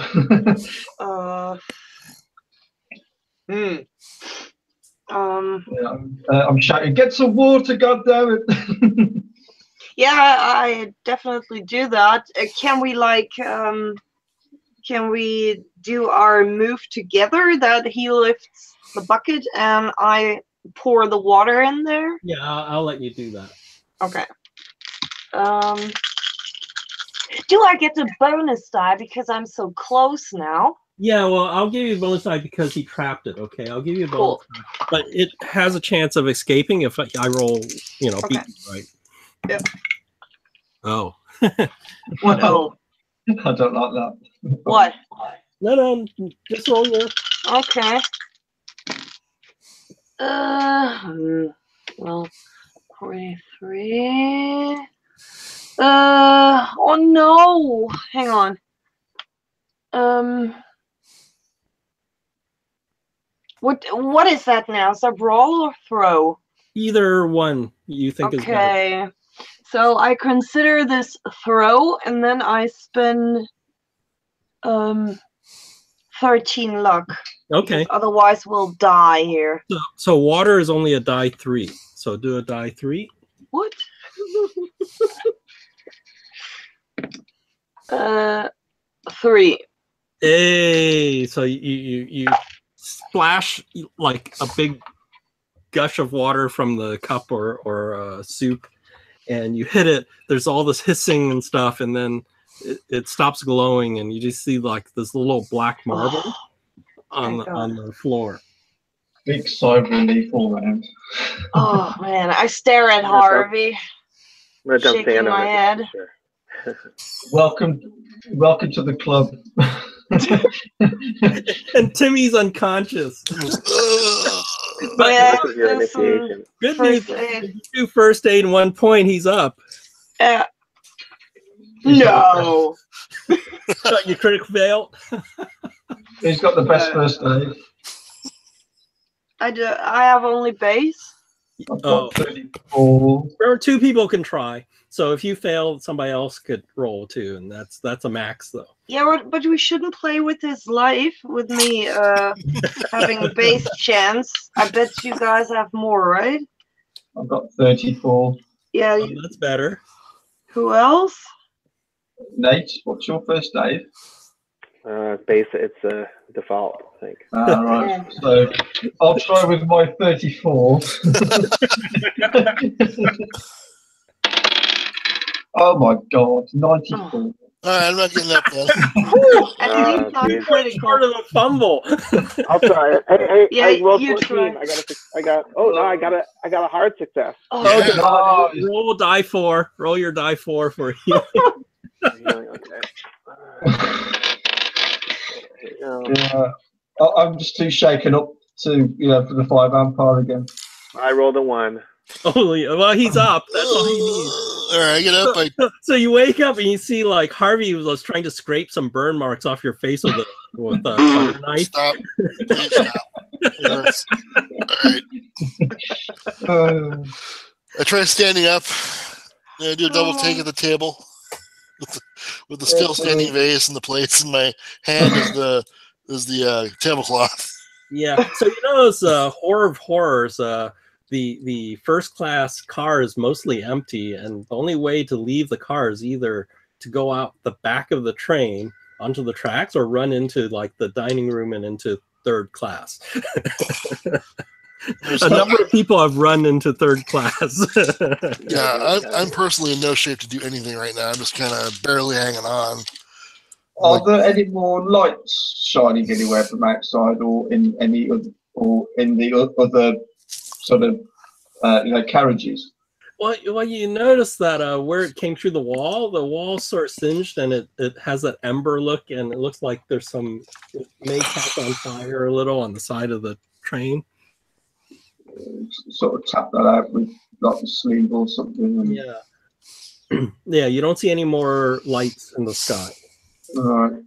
I'm shouting, get some water, goddammit. Yeah, I definitely do that. Can we do our move together that he lifts the bucket and I pour the water in there? Yeah, I'll let you do that. Okay. Do I get the bonus die because I'm so close now? Yeah, well, I'll give you a bonus die because he trapped it, okay? I'll give you a bonus die. But it has a chance of escaping if I roll, beat right. Yep. Oh. What? Oh. I don't like that. What? No, just roll your... Okay. Well, 43. Oh no! Hang on. What is that now? Is that brawl or throw? Either one you think is better. Okay. So I consider this throw, and then I spend 13 luck. Okay. Otherwise, we'll die here. So water is only a die 3. So do a die 3. What? 3. Hey, so you splash like a big gush of water from the cup or soup, and you hit it. There's all this hissing and stuff, and then it stops glowing, and you just see like this little black marble on the floor. Big sigh of relief all around. Oh man, I stare at Harvey, shaking my head. Welcome to the club. And Timmy's unconscious. But yeah, This is your there's some initiation. Good first news. aid. If you do first aid in 1 point, he's up. No. You critical fail. He's got the best first aid. I have only base. I've Oh. got 34. Or 2 people can try. So if you fail, somebody else could roll too, and that's a max though. Yeah, but we shouldn't play with his life with me having a base chance. I bet you guys have more, right? I've got 34. Yeah. Oh, that's better. Who else? Nate, what's your first aid? Base, it's a default, I think. Right. So I'll try with my 34. Oh my god, 94. All right, I'm not getting up there. And he's not geez. critical. Part of a fumble. I'll try. Hey, Yeah, I rolled you 14. try. I got a hard success. Oh, Okay. God. Roll die 4. Roll your die 4 for you. Okay. Yeah, I'm just too shaken up to, for the 5 vampire again. I rolled a 1. Holy, well, he's up. That's all he needs. All right, I get up. So you wake up and you see like Harvey was trying to scrape some burn marks off your face with a butter knife. Stop. Please stop. It hurts. All right. I try standing up. And I do a double take at the table with the still standing vase and the plates in my hand is the tablecloth. Yeah. So you know, it's horror of horrors. The first class car is mostly empty, and the only way to leave the car is either to go out the back of the train onto the tracks or run into like the dining room and into third class. A number of people have run into third class. Yeah, I'm personally in no shape to do anything right now. I'm just kind of barely hanging on. Are there any more lights shining anywhere from outside, or in any other, or in the other sort of carriages? Well, you notice that where it came through the wall's sort of singed, and it has that ember look, and it looks like there's some, it may catch on fire a little on the side of the train. Sort of tap that out with like a sleeve or something. And, Yeah. Yeah, you don't see any more lights in the sky. Right.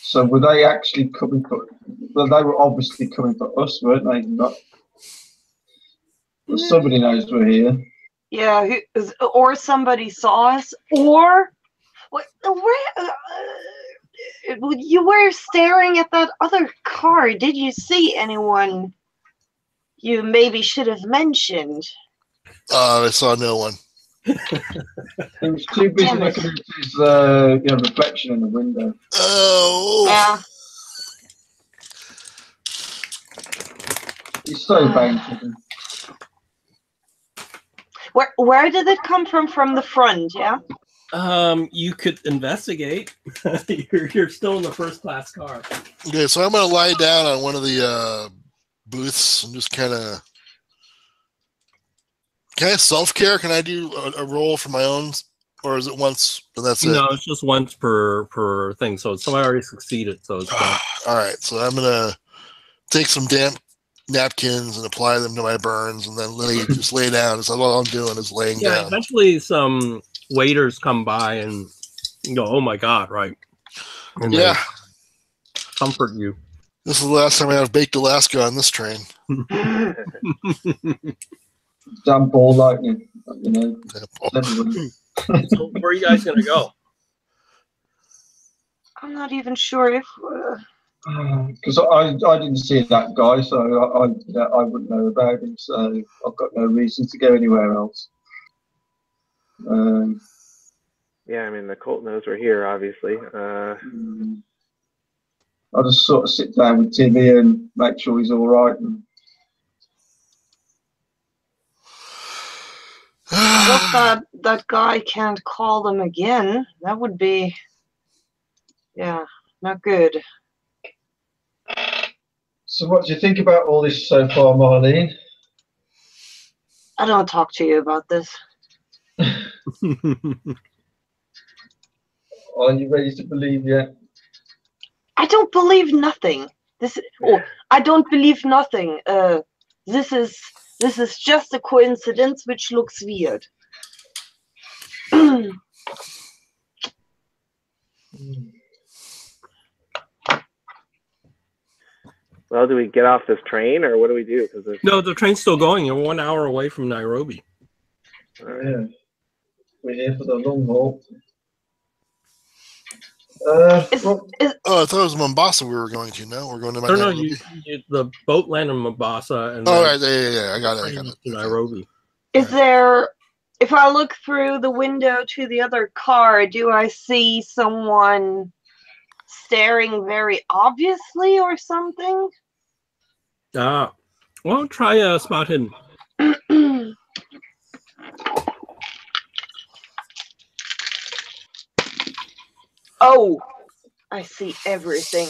So were they actually coming for? Well, they were obviously coming for us, weren't they? Not. Well, somebody knows we're here. Yeah, or somebody saw us, or you were staring at that other car. Did you see anyone you maybe should have mentioned? I saw no one. He was too busy Damn it. looking at his reflection in the window. Oh. Yeah. He's so banged. Where did it come from? From the front, yeah? You could investigate. You're still in the first class car. Okay, so I'm gonna lie down on one of the booths and just kind of. Can I self-care? Can I do a roll for my own, or is it once and that's it? No, it's just once per thing. So somebody already succeeded. So it's done. All right, so I'm gonna take some damp napkins and apply them to my burns, and then just lay down. So all I'm doing is laying Yeah, down. eventually some waiters come by and go, "Oh my God!" Right? And they Yeah, comfort you. this is the last time I have baked Alaska on this train. Damn ball lightning, everybody. So where are you guys gonna go? I'm not even sure if. Because I didn't see that guy, so I wouldn't know about him. So I've got no reason to go anywhere else. Yeah, I mean the cult knows we're here, obviously. I'll just sort of sit down with Timmy and make sure he's all right. And I hope that guy can't call them again. That would be, yeah, not good. so, what do you think about all this so far, Marlene? I don't talk to you about this. Are you ready to believe yet? I don't believe nothing. I don't believe nothing. This is just a coincidence which looks weird. Well, do we get off this train or what do we do? No, the train's still going. You're 1 hour away from Nairobi. Yeah. We're here for the long haul. Oh, I thought it was Mombasa we were going to. No, we're going to Nairobi. The boat landed in Mombasa. And right, yeah, I got it. To Nairobi. Is there, if I look through the window to the other car, do I see someone staring very obviously or something? Well, try spot hidden. Oh, I see everything.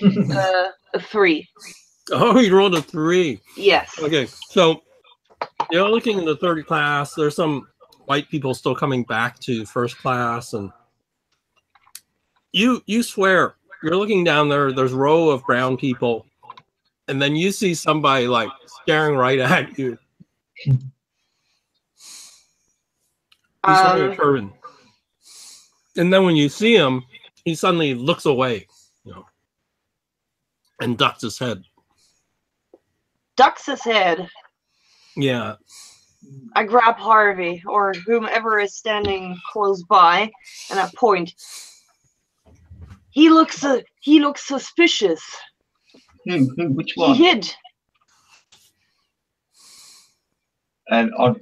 A 3. Oh, you rolled a 3. Yes. Okay, so you're looking in the third class. There's some white people still coming back to first class, and you swear you're looking down there. There's a row of brown people, and then you see somebody like staring right at you. He's wearing a turban. And then when you see him, he suddenly looks away, and ducks his head. Ducks his head. Yeah. I grab Harvey or whomever is standing close by, and I point. He looks suspicious. Which one? He hid. And I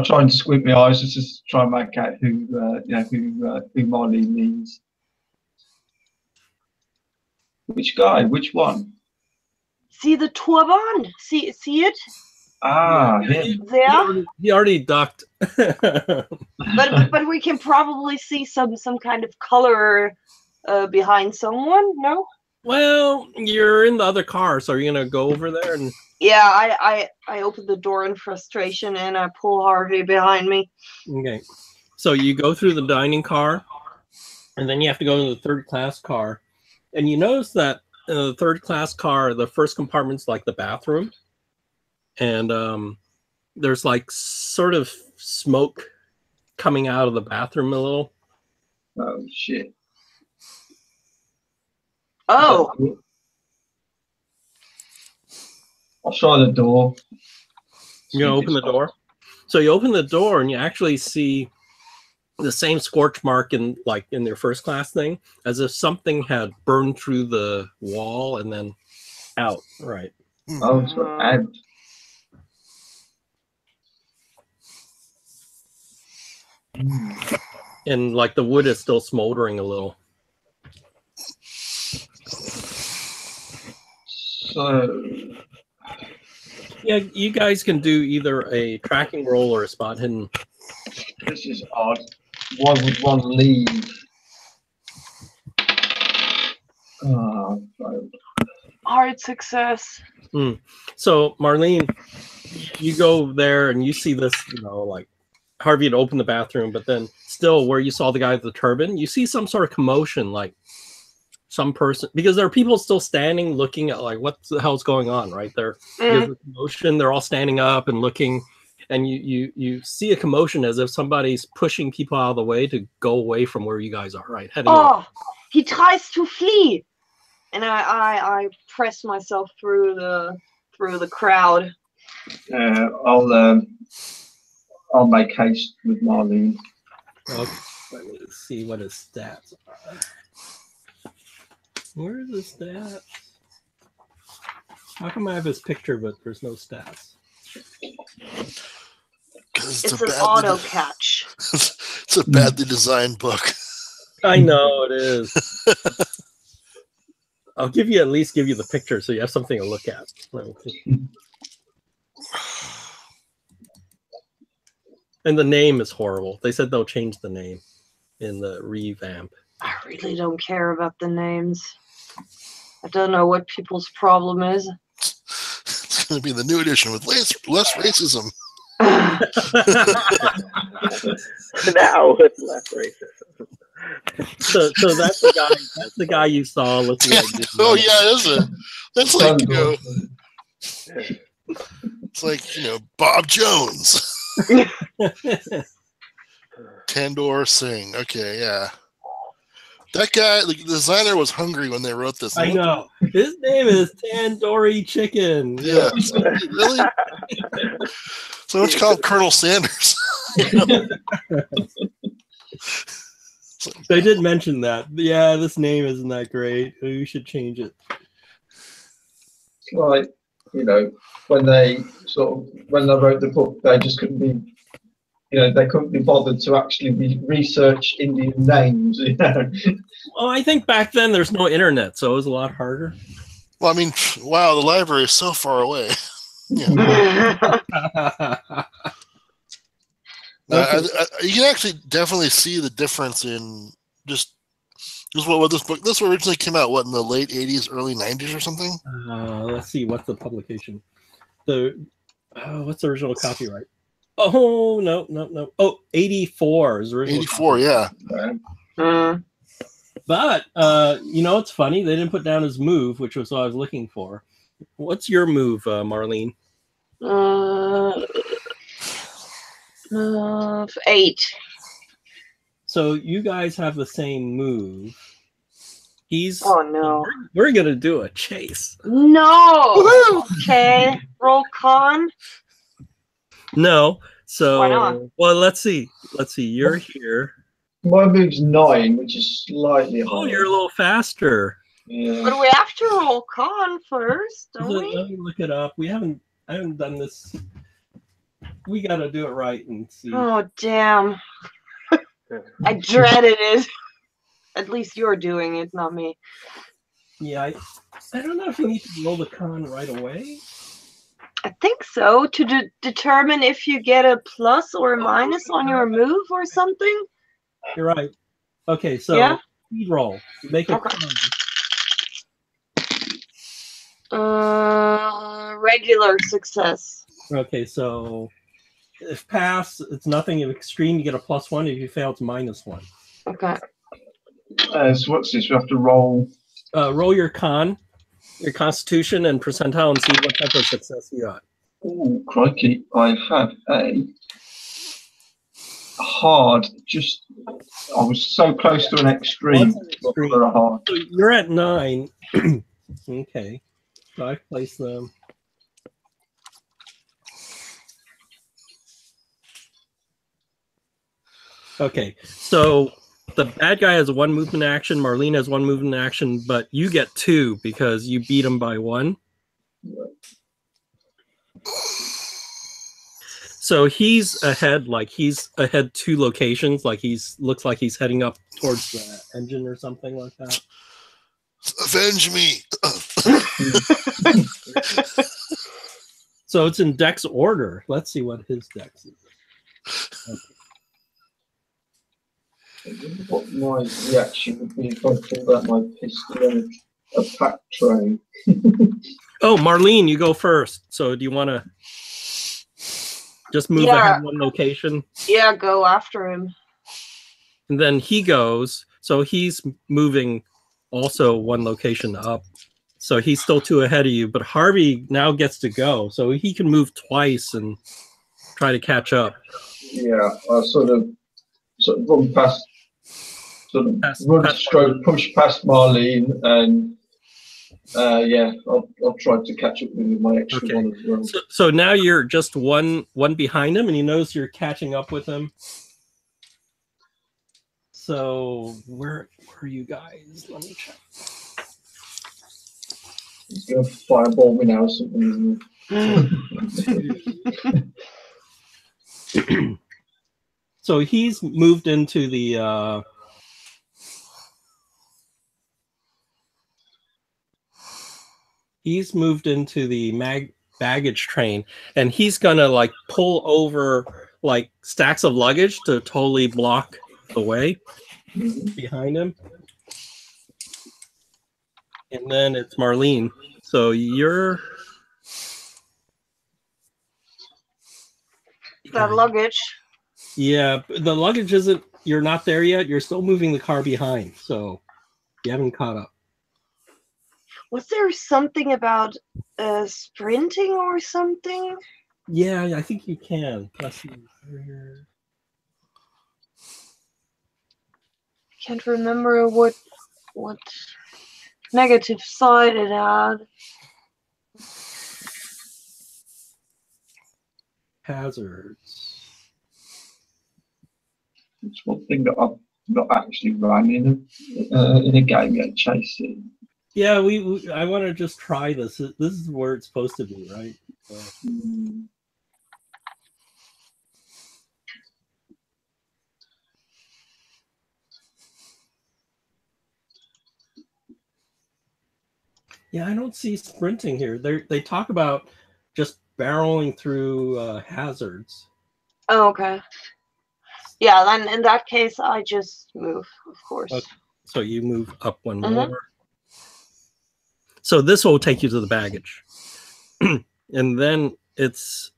try and squint my eyes just to try and make out who Marlene means. Which guy? Which one? See the turban? See it? Ah, him. There. He already ducked. But we can probably see some kind of color behind someone. No. Well, you're in the other car, so are you gonna go over there and? Yeah, I open the door in frustration and I pull Harvey behind me. Okay, so you go through the dining car, and then you have to go to the third class car, and you notice that in the third class car, the first compartment's like the bathroom, and there's like sort of smoke coming out of the bathroom a little. Oh shit! Oh. I'll try the door. You open the door. So you open the door and you actually see the same scorch mark in their first class thing, as if something had burned through the wall and then out. Right. Oh, it's got out. And like the wood is still smoldering a little. So. Yeah, you guys can do either a tracking roll or a spot hidden. This is odd. Why would one leave? Oh, Hard success. So Marlene, you go there and you see this, like Harvey had opened the bathroom, but then still where you saw the guy with the turban, you see some sort of commotion, like some person, because there are people still standing looking at like what the hell's going on right there. There's a commotion, they're all standing up and looking, and you see a commotion as if somebody's pushing people out of the way to go away from where you guys are, right? Heading over. He tries to flee, and I press myself through the crowd. I'll make haste with Marlene. Okay, let me see what his stats are. Where are the stats? How come I have his picture, but there's no stats? It's an auto catch. It's a badly designed book. I know it is. I'll at least give you the picture so you have something to look at. And the name is horrible. They said they'll change the name in the revamp. I really don't care about the names. I don't know what people's problem is. It's going to be the new edition with less racism. Now with less racism. So that's the guy. That's the guy you saw looking at you. Oh yeah, that's like it's like Bob Jones, Tandor Singh. Okay, yeah. That guy, the designer, was hungry when they wrote this. I know. His name is Tandoori Chicken. Yeah. Really? So let's call him Colonel Sanders. They did mention that. Yeah, this name isn't that great. We should change it. Like, when they wrote the book, they just couldn't be, they couldn't be bothered to actually research Indian names. Well, I think back then there's no internet, so it was a lot harder. Well, I mean, wow, the library is so far away. Yeah. You can actually definitely see the difference in just what this book. This originally came out in the late '80s, early '90s, or something. Let's see, what's the publication? What's the original copyright? Oh no. Oh, 84 is original. 84, yeah. But it's funny, they didn't put down his move, which was what I was looking for. What's your move, Marlene? 8. So you guys have the same move. Oh no. We're gonna do a chase. No. Okay. Roll con. No. So why not? Well, let's see. You're here. My move's 9, which is slightly higher. Oh, you're a little faster. Yeah. But we have to roll con first, don't we? Let me look it up. I haven't done this. We gotta do it right and see. Oh damn. I dreaded it. At least you're doing it, not me. Yeah, I don't know if you need to roll the con right away. I think so, to determine if you get a plus or a minus on your move or something. You're right. Okay, so Yeah? speed roll. Make a Okay. con. Regular success. Okay, so if pass, it's nothing. If extreme, you get a +1. If you fail, it's -1. Okay. So what's this? We have to roll. Roll your constitution and percentile, and see what type of success you got. Oh, crikey. I have a hard. I was so close to an extreme. What's an extreme? For a hard. So you're at 9. Okay. So I've placed them. Okay, so the bad guy has 1 movement action, Marlene has 1 movement action, but you get 2 because you beat him by 1. So he's ahead 2 locations, like looks like he's heading up towards the engine or something like that. Avenge me. So it's in Dex order. Let's see what his Dex is. Okay. I wonder what my reaction would be if I pulled out my pistol and a pack train. Oh, Marlene, you go first. So do you want to just move ahead 1 location? Yeah, go after him. And then he goes. So he's moving also 1 location up. So he's still 2 ahead of you. But Harvey now gets to go. So he can move twice and try to catch up. Yeah, I sort of run past, push past Marlene, and I'll try to catch up with my extra one as well. So now you're just one behind him, and he knows you're catching up with him. So where are you guys? Let me check. He's going to fireball me now or something, isn't So he's moved into the baggage train, and he's gonna like pull over like stacks of luggage to totally block the way behind him. And then it's Marlene. So you're That luggage. Yeah, the luggage isn't you're not there yet. You're still moving the car behind, so you haven't caught up. Was there something about sprinting or something? Yeah, I think you can. Let's see. Can't remember what negative side it had. Hazards. It's one thing that I've not actually run in a game yet, chasing. Yeah, I want to just try this. This is where it's supposed to be, right? So. Yeah, I don't see sprinting here. They talk about just barreling through hazards. Oh, okay. Yeah, then in that case, I just move, of course. Okay. So you move up one more. So this will take you to the baggage. And then it's...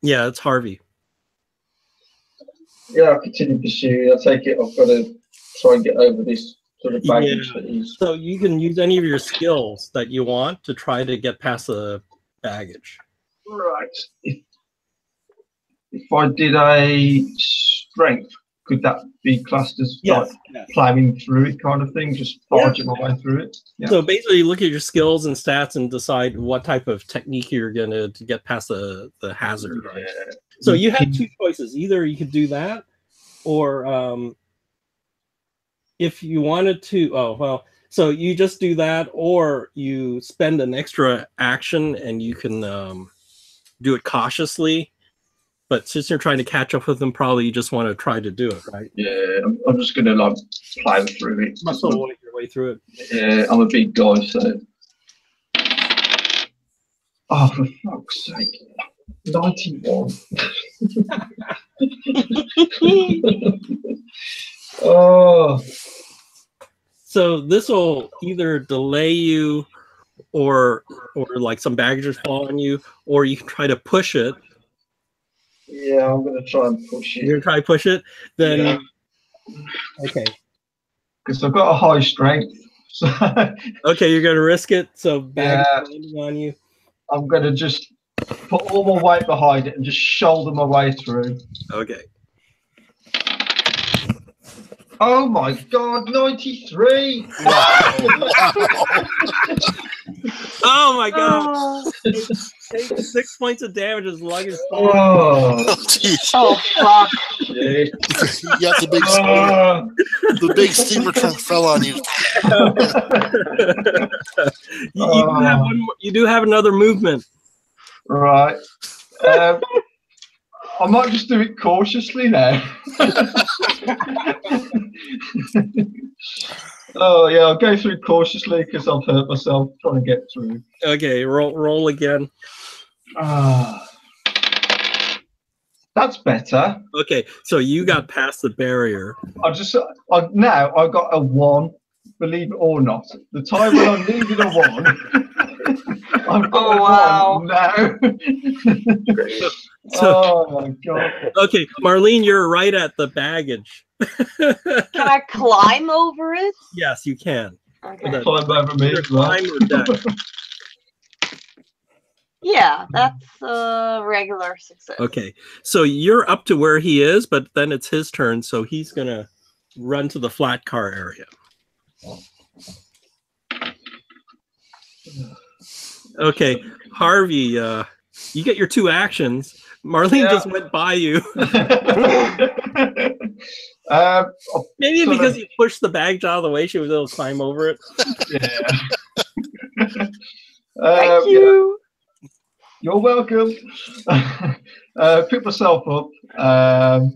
Yeah, it's Harvey. Yeah, I'll continue pursuing. I take it I've got to try and get over this sort of baggage that is. So you can use any of your skills that you want to try to get past the baggage. Right. If I did a strength, could that be classed as like plowing through it kind of thing, just forging my way through it? Yeah. So basically, you look at your skills and stats and decide what type of technique you're going to get past the hazard. Right? Yeah. So you have two choices. Either you could do that, or if you wanted to, so you just do that, or you spend an extra action and you can do it cautiously. But since you're trying to catch up with them, probably you just want to try to do it, right? Yeah, I'm just going to like plow through it. Muscle your way through it. Yeah, I'm a big guy, so. Oh, for fuck's sake. 91. Oh. So this will either delay you or like some baggage will fall on you, or you can try to push it. Yeah, I'm going to try and push it. You're going to try to push it? Then, okay. Because I've got a high strength. So okay, you're going to risk it, so baggage landing on you. I'm going to just put all my weight behind it and just shoulder my way through. Okay. Oh my God, 93! Oh my God! Take 6 points of damage as luggage falls. Oh fuck! You got the big steamer trunk fell on you. You do have another movement. Right. I might just do it cautiously now. Oh yeah, I'll go through cautiously because I've hurt myself trying to get through. Okay, roll again. That's better. Okay, so you got past the barrier. Now I got a 1. Believe it or not, the time when I needed a 1, I've got a 1 now. Oh my God. Okay, Marlene, you're right at the baggage. Can I climb over it? Yes, you can. Okay. Climb over me. Climb or deck. Yeah, that's a regular success. Okay, so you're up to where he is, but then it's his turn, so he's gonna run to the flat car area. Okay, Harvey, you get your 2 actions. Marlene just went by you. Maybe because you pushed the baggage out of the way, she was able to climb over it. Yeah. Thank you. You're welcome. Pick myself up, and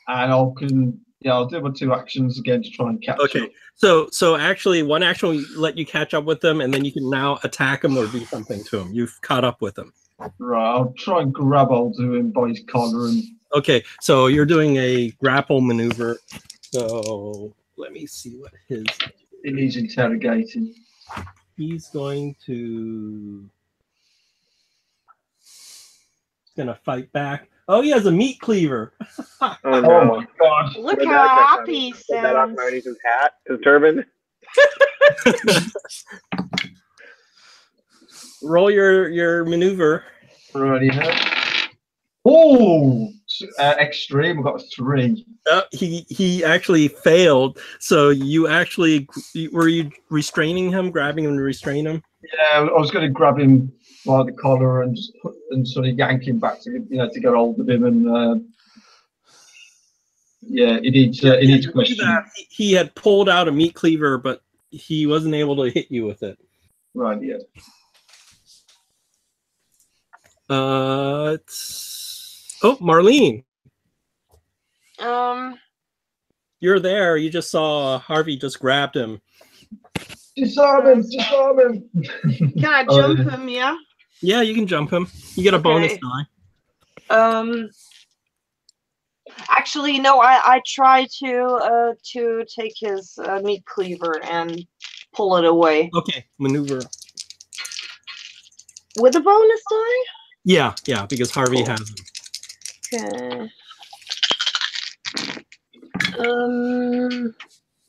I'll do my 2 actions again to try and catch up. So actually, one action will let you catch up with them, and then you can now attack them or do something to them. You've caught up with them. Right, I'll try and grab hold of him by his collar and. Okay, so you're doing a grapple maneuver. So let me see what his. It needs interrogating. He's going to fight back. Oh, he has a meat cleaver. Oh Oh no! my god. Look Where'd how that come happy he from? Pulled that off sounds. underneath his hat, his turban. Roll your maneuver. Already now. Oh, extreme. I've got a 3. He actually failed. So you actually were you restraining him, grabbing him to restrain him? Yeah, I was going to grab him by the collar and sort of yank him back to to get hold of him and yeah, he needs questioning. He had pulled out a meat cleaver, but he wasn't able to hit you with it. Right, yeah. Marlene, Um, you're there. You just saw Harvey just grabbed him. Disarm him! Disarm him! can I Oh, jump yeah. him? Yeah. Yeah, you can jump him. You get a bonus Okay. die. Actually, no. I try to take his meat cleaver and pull it away Okay, maneuver. with a bonus die. Yeah, because Harvey has him. Okay.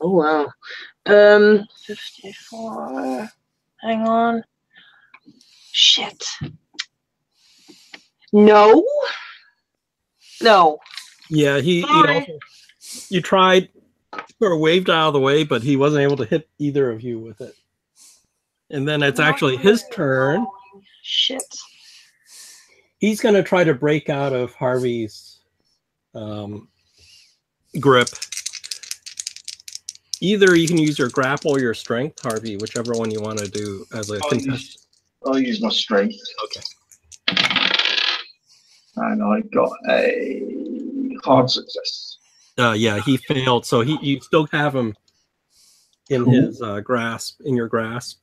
Oh wow. 54. Hang on. Shit. No. No. Yeah, he Sorry. also, you tried, sort of waved out of the way, but he wasn't able to hit either of you with it. And then it's actually his turn. Shit. He's going to try to break out of Harvey's grip. Either you can use your grapple or your strength, Harvey, whichever one you want to do as a contestant. I'll use my strength. Okay. And I got a hard success. Yeah, he failed, so you still have him in Cool. his grasp, in your grasp.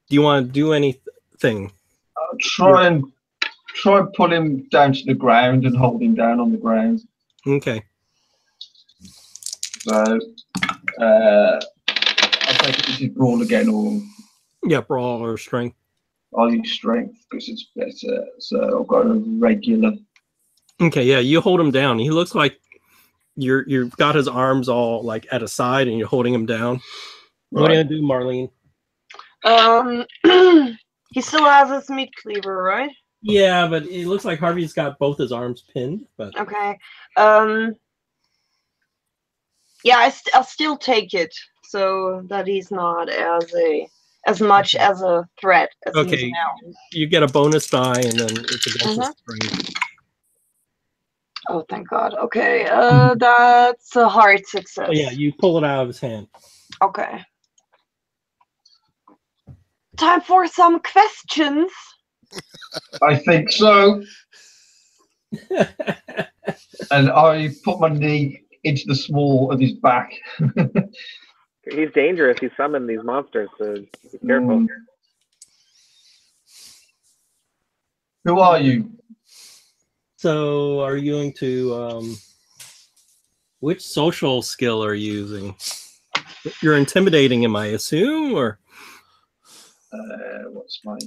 Do you want to do anything? I'll try and pull him down to the ground and hold him down on the ground. Okay. So I'll take it. This is brawl again, or Yeah, brawl or strength. I'll use strength because it's better. So I've got a regular. Okay, yeah, you hold him down. He looks like you've got his arms all like at a side and you're holding him down. What are you gonna do, Marlene? He still has his meat cleaver, right? Yeah, but it looks like Harvey's got both his arms pinned. But Okay. Yeah, I'll still take it so that he's not as much as a threat as Okay. he's now. you get a bonus die, and then it's against his Mhm. strength. Oh, thank God. Okay. That's a hard success. Oh, yeah, you pull it out of his hand. Okay. Time for some questions. I think so. And I put my knee into the small of his back. He's dangerous. He summoned these monsters, so be careful. Mm. Who are you? So, are you going to which social skill are you using? You're intimidating him, I assume, or What's my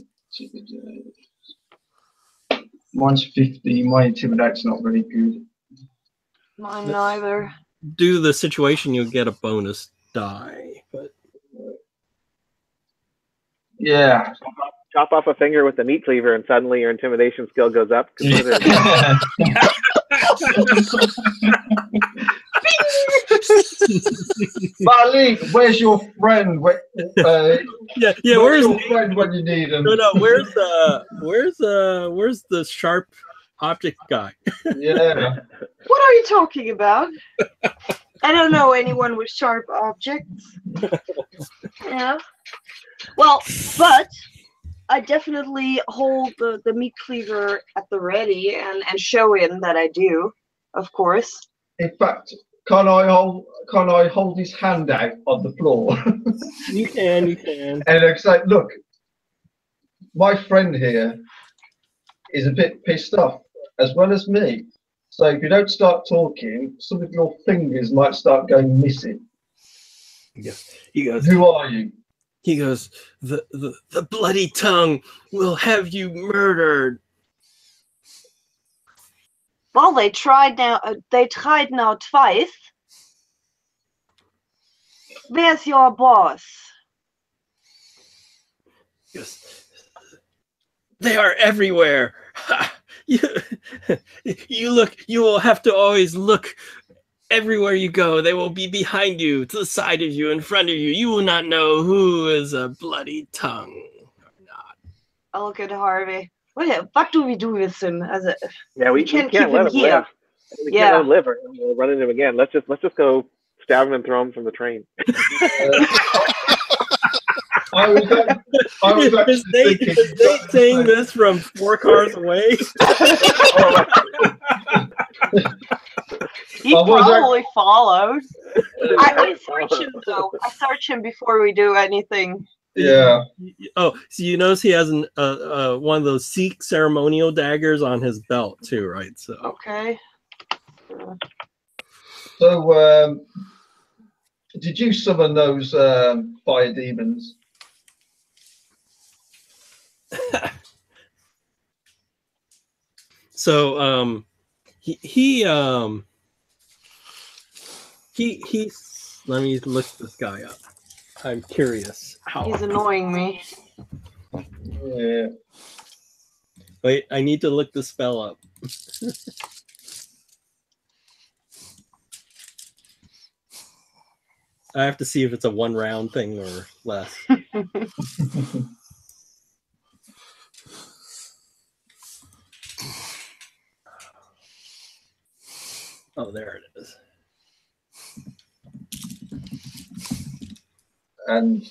mine's 50. My intimidate's not very good. Mine neither. due to the situation, you'll get a bonus die. But Yeah. Chop off a finger with a meat cleaver, and suddenly your intimidation skill goes up considerably. Marlene, where's your friend? yeah, Where's where's your friend when you need him? no, where's the sharp object guy? Yeah. What are you talking about? I don't know anyone with sharp objects. Yeah. Well, but I definitely hold the meat cleaver at the ready and show him that I do, of course. In fact, can I hold his hand out on the floor? You can. And I say, look, my friend here is a bit pissed off, as well as me. So if you don't start talking, some of your fingers might start going missing. Yeah. He goes, Who are you? he goes, the bloody tongue will have you murdered. Well, they tried now. They tried now twice. Where's your boss? Yes. They are everywhere. You will have to always look everywhere you go. They will be behind you, to the side of you, in front of you. You will not know who is a bloody tongue or not. I look at Harvey. What do we do with him? We can't keep keep him let him here. live. We can't let him live, or we'll run into him again. Let's just go stab him and throw him from the train. I was Is Nate saying this from 4 cars away? He probably followed. I search him though. I search him before we do anything. Yeah. Oh, so you notice he has one of those Sikh ceremonial daggers on his belt too, right? So okay. So, did you summon those fire demons? So he let me look this guy up. I'm curious. He's annoying me. Yeah. Wait, I need to look the spell up. I have to see if it's a 1 round thing or less. Oh, there it is. And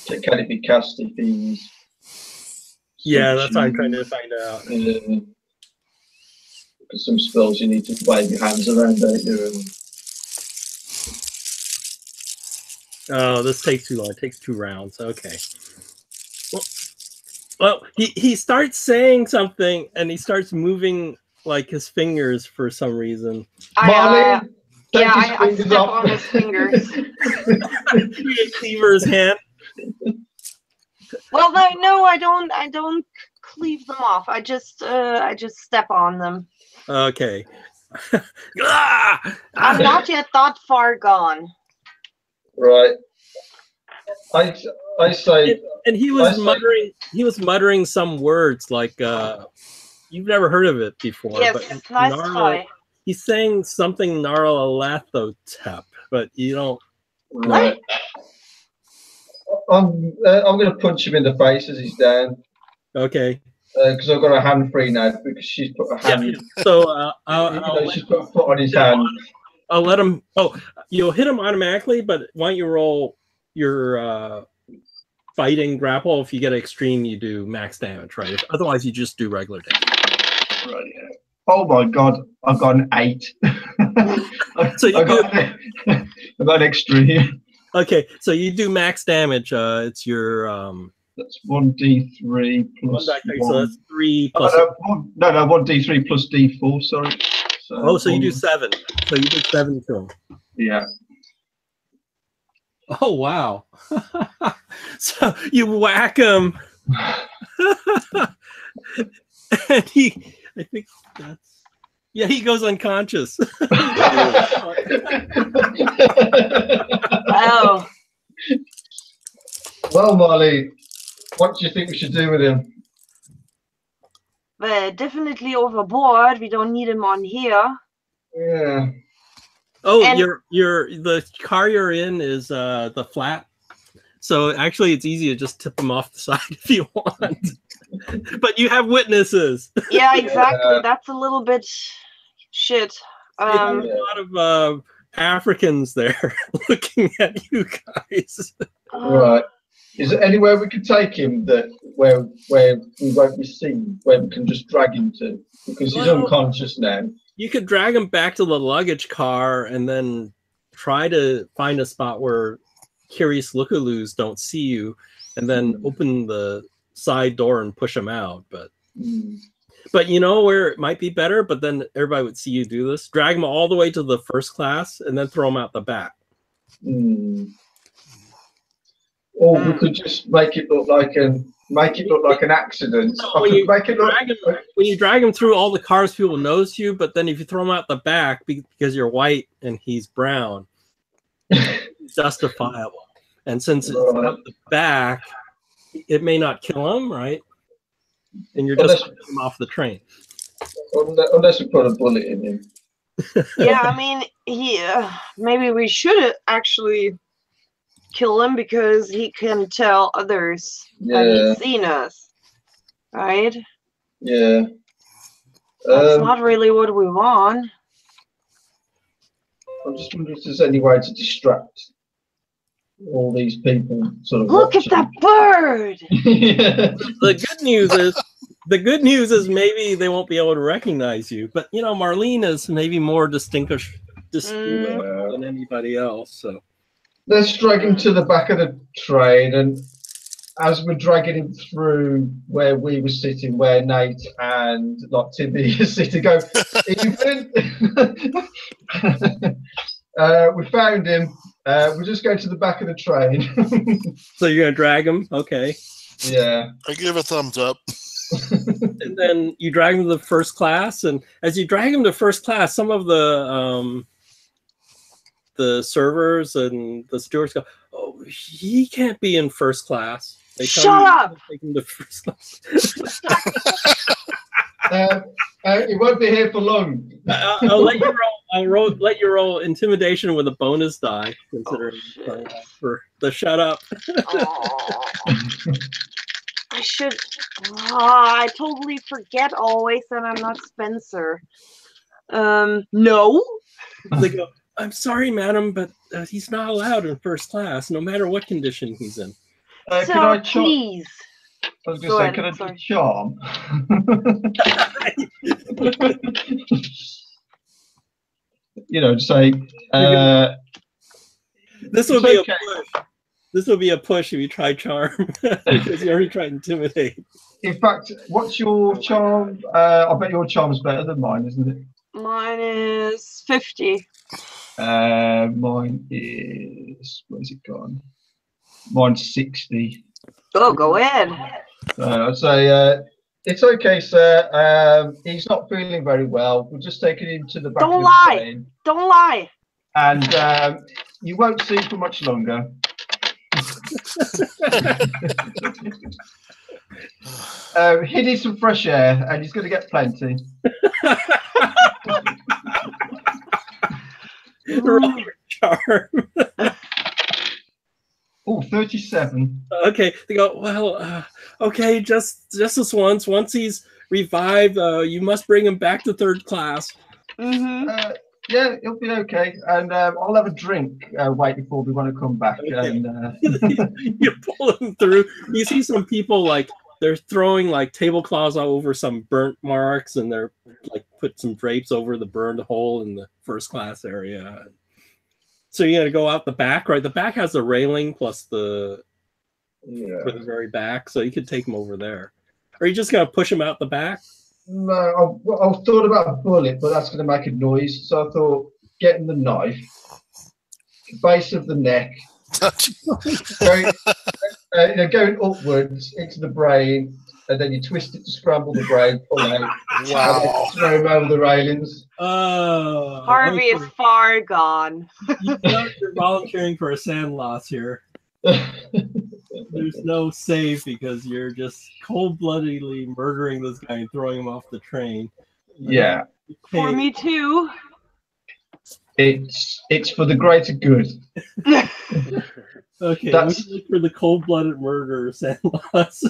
can it be cast if he's... Yeah, that's what I'm trying to find out. Because some spells you need to wave your hands around, don't you? And... Oh, this takes too long. It takes 2 rounds. Okay. Well, he starts saying something and he starts moving like his fingers for some reason. I step on his fingers. You cleaver his hand. Well, no, I don't cleave them off. I just step on them. Okay. I'm not yet that far gone. Right. I say. And he was muttering. He was muttering some words like you've never heard of it before. Yes, but nice try. He's saying something Narlathotep, but you don't. Right. I'm going to punch him in the face as he's down. Okay. Because I've got a hand free now because she's put a hand. Yeah, so she's put a foot on his hand. I'll let him. Oh, you'll hit him automatically, but why don't you roll your fighting grapple? If you get extreme, you do max damage, right? Otherwise, you just do regular damage. Right. Yeah. Oh my god, I've got an 8. So you I got an extreme. Okay, so you do max damage. It's your that's 1d3 plus 1. So that's 3 plus. No, 1d3 plus d4. Sorry. So you do 7. So you do 7 to him. Yeah. Oh wow! So you whack him, and I think that's. Yeah, he goes unconscious. Oh. Well, Marley, what do you think we should do with him? Well, definitely overboard. We don't need him on here. Yeah. Oh, and the car you're in is the flat. So actually, it's easy to just tip him off the side if you want. But you have witnesses. Yeah, exactly. That's a little bit shit. A lot of Africans there looking at you guys. Right. Is there anywhere we could take him where we won't be seen, where we can just drag him to? Because he's unconscious now. You could drag him back to the luggage car and then try to find a spot where curious lookaloos don't see you, and then open the side door and push him out. But you know where it might be better, but then everybody would see you do this? Drag him all the way to the first class and then throw him out the back. Or we could just make it look like an accident. I When could you, make it look. when you drag him through all the cars, people notice you. But then if you throw him out the back because you're white and he's brown, it's justifiable. And since it's out the back, it may not kill him, right? And you're just getting him off the train. Unless we put a bullet in him. Yeah, I mean, maybe we should actually kill him because he can tell others that he's seen us, right? Yeah. That's not really what we want. I'm just wondering if there's any way to distract all these people. Sort of Look at that bird! Yeah. The good news is maybe they won't be able to recognize you. But you know, Marlene is maybe more distinguished than anybody else. So Let's drag him to the back of the train, and as we're dragging him through where we were sitting, where Nate and like Timmy are sitting, go, Ethan. We found him. We're just going to the back of the train. so you're gonna drag him, okay? Yeah. I give a thumbs up. And then you drag him to the first class, and as you drag him to first class, some of the servers and the stewards go, "Oh, he can't be in first class." They tell Shut you up! to take him to first class. He won't be here for long. I'll let you roll. Let you roll intimidation with a bonus die, considering for the shut up. I should. I totally forget always that I'm not Spencer. No. They go, "I'm sorry, madam, but he's not allowed in first class, no matter what condition he's in." So please. I was going to say, can I do charm? You know, say. This will be a push. This will be a push if you try charm because you already tried intimidate. In fact, what's your charm? I bet your charm's better than mine, isn't it? Mine is 50. Mine is. Where's it gone? Mine's 60. Oh, go ahead. I'd say it's okay, sir. He's not feeling very well. We're just taking him to the back. Don't of lie. the train, Don't lie. and you won't see him for much longer. He needs some fresh air, and he's going to get plenty. Roll your charm. Oh, 37. Okay, they go, well, okay, just this once. Once he's revived, you must bring him back to third class. Mm-hmm. Yeah, it'll be okay, and I'll have a drink waiting for me when I come back. Okay. And You pull him through. You see some people like they're throwing like tablecloths all over some burnt marks, and they're like put some drapes over the burned hole in the first class area. So you got to go out the back, right? The back has a railing plus the for the very back, so you could take him over there. Or you just gonna push him out the back? No, I thought about a bullet, but that's going to make a noise. So I thought getting the knife, base of the neck, going upwards into the brain, and then you twist it to scramble the brain, pull out, Wow. and then throw him over the railings. Oh, Harvey is far gone. You're volunteering for a sand loss here. There's no save because you're just cold-bloodedly murdering this guy and throwing him off the train. Yeah, For me too. it's for the greater good. Okay, That's- we look for the cold-blooded murderer, sand loss.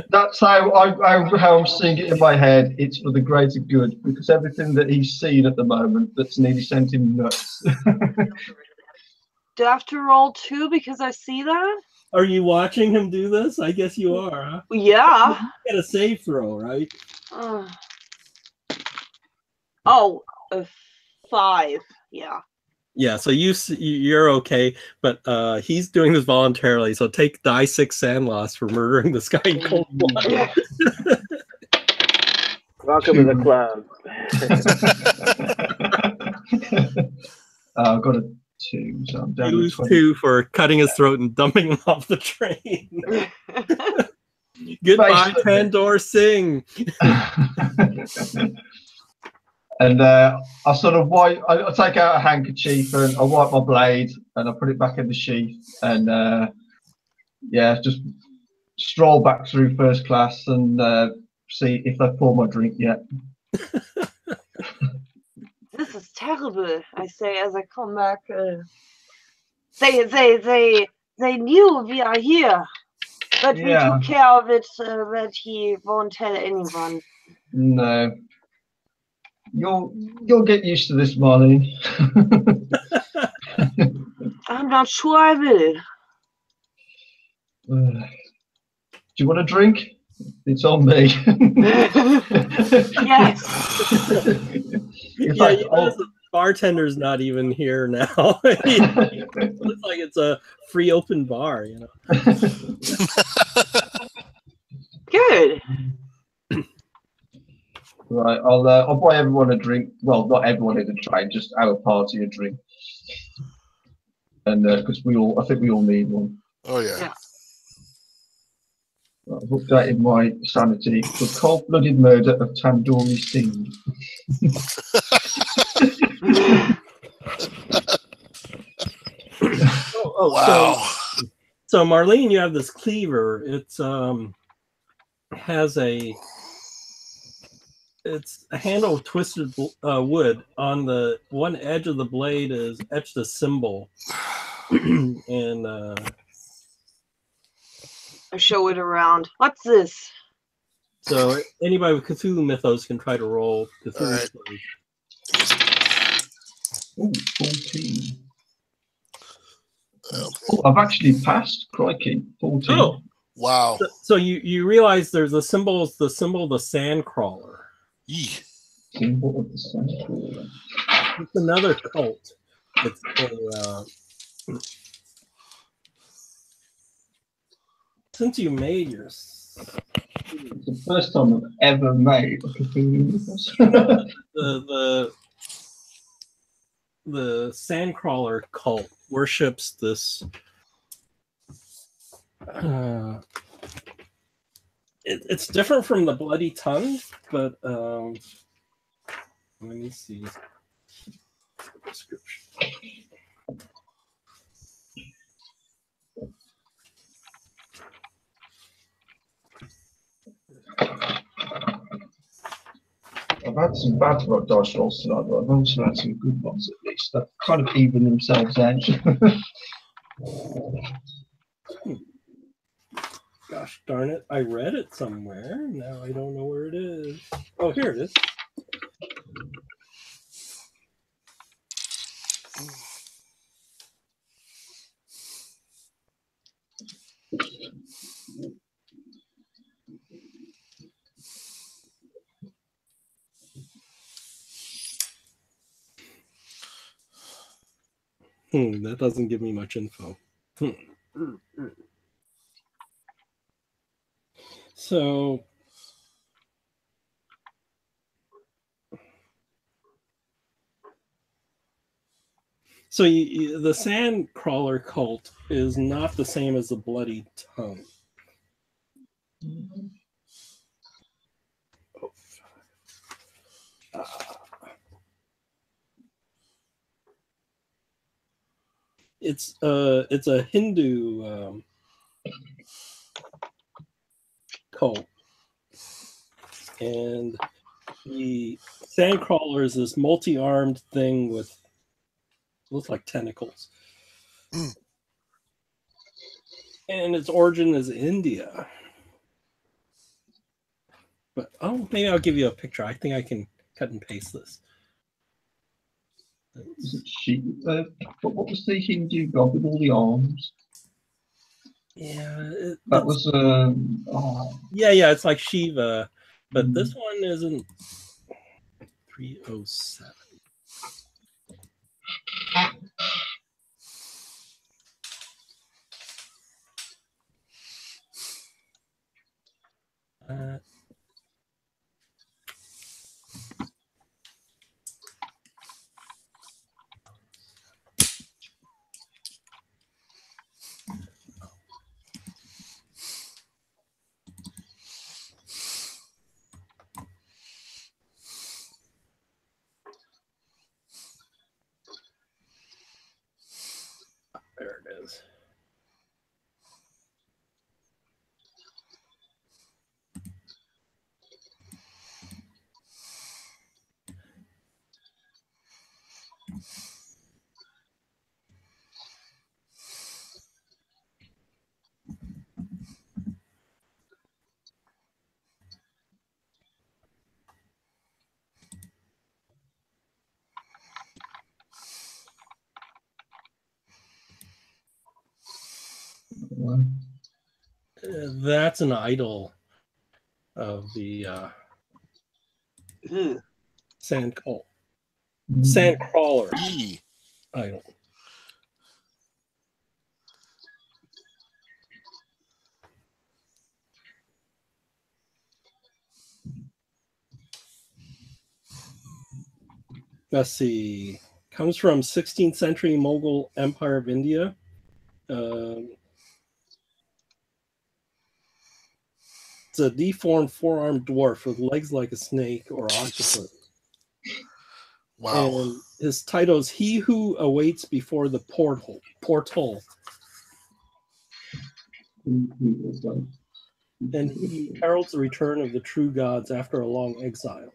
That's how I'm seeing it in my head. It's for the greater good, because everything that he's seen at the moment that's nearly sent him nuts. Do I have to roll 2 because I see that? Are you watching him do this? I guess you are, huh? Yeah. You get a save throw, right? Oh, 5. Yeah. Yeah, so you're okay, but he's doing this voluntarily. So take die 6 sand loss for murdering this guy in cold blood. Welcome to the club. I've got a 2, so I'm You down to lose 20. 2 for cutting his throat and dumping him off the train. Goodbye, Basically. Tandor Singh. And I sort of wipe. I take out a handkerchief and I wipe my blade and I put it back in the sheath and yeah, just stroll back through first class and see if they pour my drink yet. This is terrible, I say as I come back. They knew we are here, but we Yeah. took care of it that he won't tell anyone. No, you'll get used to this, Marlene. I'm not sure I will. Do you want a drink? It's on me. Yes. In Yeah, fact, you notice the bartender's not even here now. It looks like it's a free open bar, you know. Good. Right, I'll buy everyone a drink. Well, not everyone in the train, just our party a drink. And because I think we all need one. Oh yeah. Yeah. Right, I've updated my sanity for cold-blooded murder of Tandoori Singh. Wow. So Marlene, you have this cleaver. It's has it's a handle of twisted wood. On the one edge of the blade is etched a symbol, and I show it around. What's this? so anybody with Cthulhu Mythos can try to roll Cthulhu All right. Mythos. Ooh, 14. Oh, I've actually passed. Crikey, 14. Oh, Wow. so you realize there's the symbol of the sand crawler. Yee. Symbol of the Sandcrawler. It's another cult. It's since you made yours, It's the first time I've ever made a Cthulhu Mythos. the Sandcrawler cult worships this. It's different from the Bloody Tongue, but let me see the description. I've had some bad dice rolls tonight, but I've also had some good ones at least. They've kind of even themselves out. Gosh darn it, I read it somewhere. Now I don't know where it is. Oh, here it is. That doesn't give me much info. So the Sandcrawler cult is not the same as the Bloody Tongue. It's a Hindu cult, and the Sandcrawler is this multi-armed thing with looks like tentacles, and its origin is India. But maybe I'll give you a picture. I think I can cut and paste this. What was the Hindu god with all the arms? Yeah, That was yeah. It's like Shiva, but this one isn't 307. There it is. That's an idol of the sand crawler E. idol. Let's see. Comes from 16th century Mughal Empire of India. It's a deformed four-armed dwarf with legs like a snake or octopus. Wow. And his title is He Who Awaits Before the Portal. And he heralds the return of the true gods after a long exile.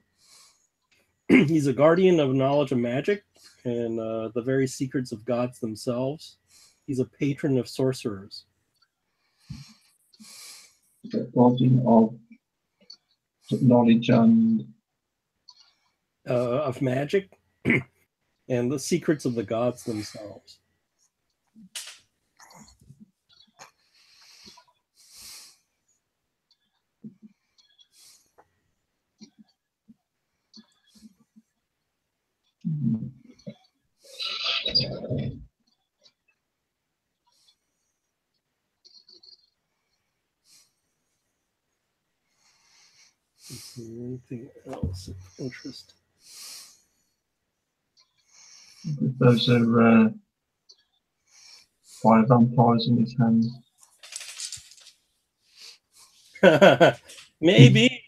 He's a guardian of knowledge of magic and the very secrets of gods themselves. He's a patron of sorcerers. Guardian of knowledge and Of magic and the secrets of the gods themselves. Anything else of interest? those are fire vampires in his hands. Maybe.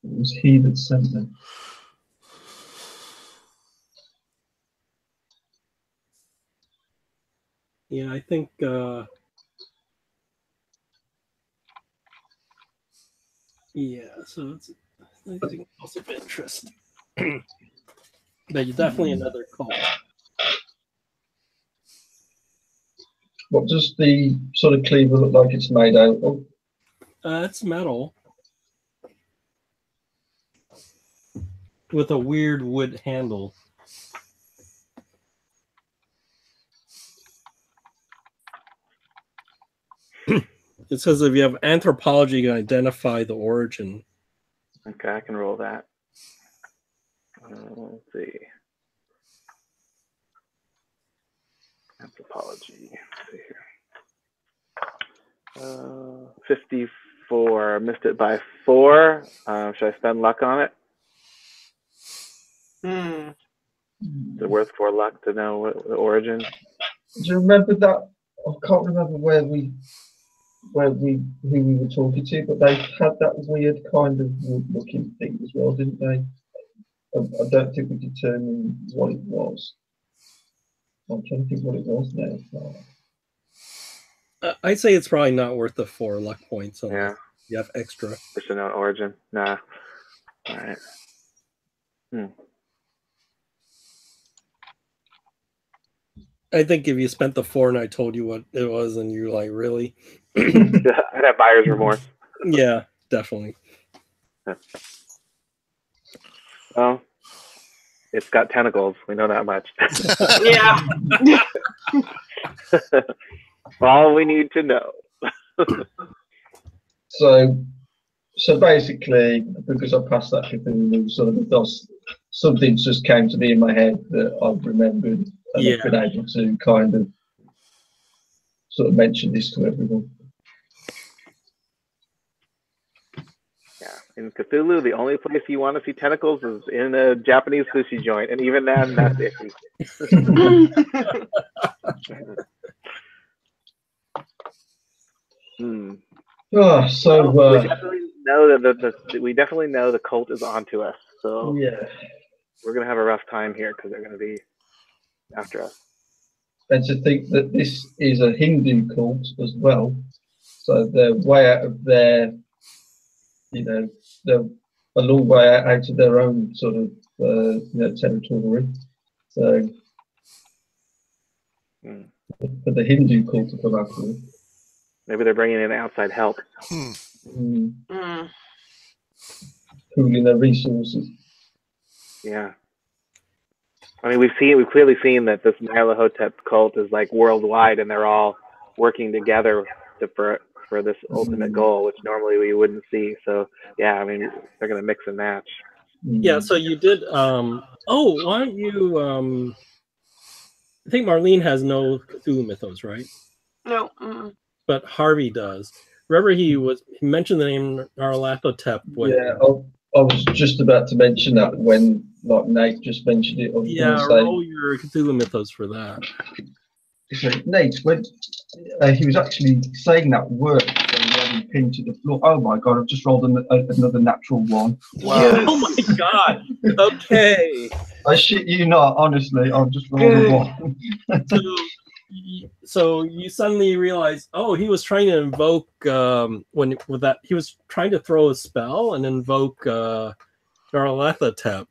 It was he that sent them. Yeah, I think yeah, so it's anything else of interest. But you're definitely another cult. What does the sort of cleaver look like it's made out of? It's metal with a weird wood handle. It says if you have anthropology, you can identify the origin. Okay, I can roll that. Let's see. Anthropology. Let's see here. 54. Missed it by 4. Should I spend luck on it? Is it worth 4 luck to know what the origin? Do you remember that? I can't remember who we were talking to, but they had that weird kind of wood-looking thing as well, didn't they? I don't think we determined what it was. I'm trying to think what it was now. I'd say it's probably not worth the 4 luck points. Yeah. You have extra. Just to know origin. Nah. All right. I think if you spent the 4 and I told you what it was, and you're like, really? I'd have buyer's remorse. Yeah, definitely. Well, it's got tentacles. We know that much. Yeah. All we need to know. So basically, because I passed that Cthulhu sort of something just came to me in my head that I've remembered, and I've been able to kind of sort of mention this to everyone. Yeah, in Cthulhu, the only place you want to see tentacles is in a Japanese sushi joint, and even then, that's iffy. So we definitely know that we definitely know the cult is onto us. So yeah, we're gonna have a rough time here because they're gonna be after us. And to think that this is a Hindu cult as well, so they're way out of their, they're a long way out of their own sort of territory. So for the Hindu cult to come after them. Maybe they're bringing in outside help. Pooling their resources. Yeah. I mean, we've clearly seen that this Nyarlathotep cult is like worldwide, and they're all working together for this ultimate goal, which normally we wouldn't see. So yeah, I mean, they're gonna mix and match. Yeah. So you did. Why don't you? I think Marlene has no Cthulhu mythos, right? No. But Harvey does. Remember, he mentioned the name Nyarlathotep. Yeah, I was just about to mention that when Nate just mentioned it. Roll your Cthulhu mythos for that. So Nate, when he was actually saying that word when he had him pinned to the floor. Oh my god! I've just rolled another natural one. Wow. Oh my god. Okay. I shit you not. Honestly, I've just rolled a one. So you suddenly realize, he was trying to invoke he was trying to throw a spell and invoke Nyarlathotep.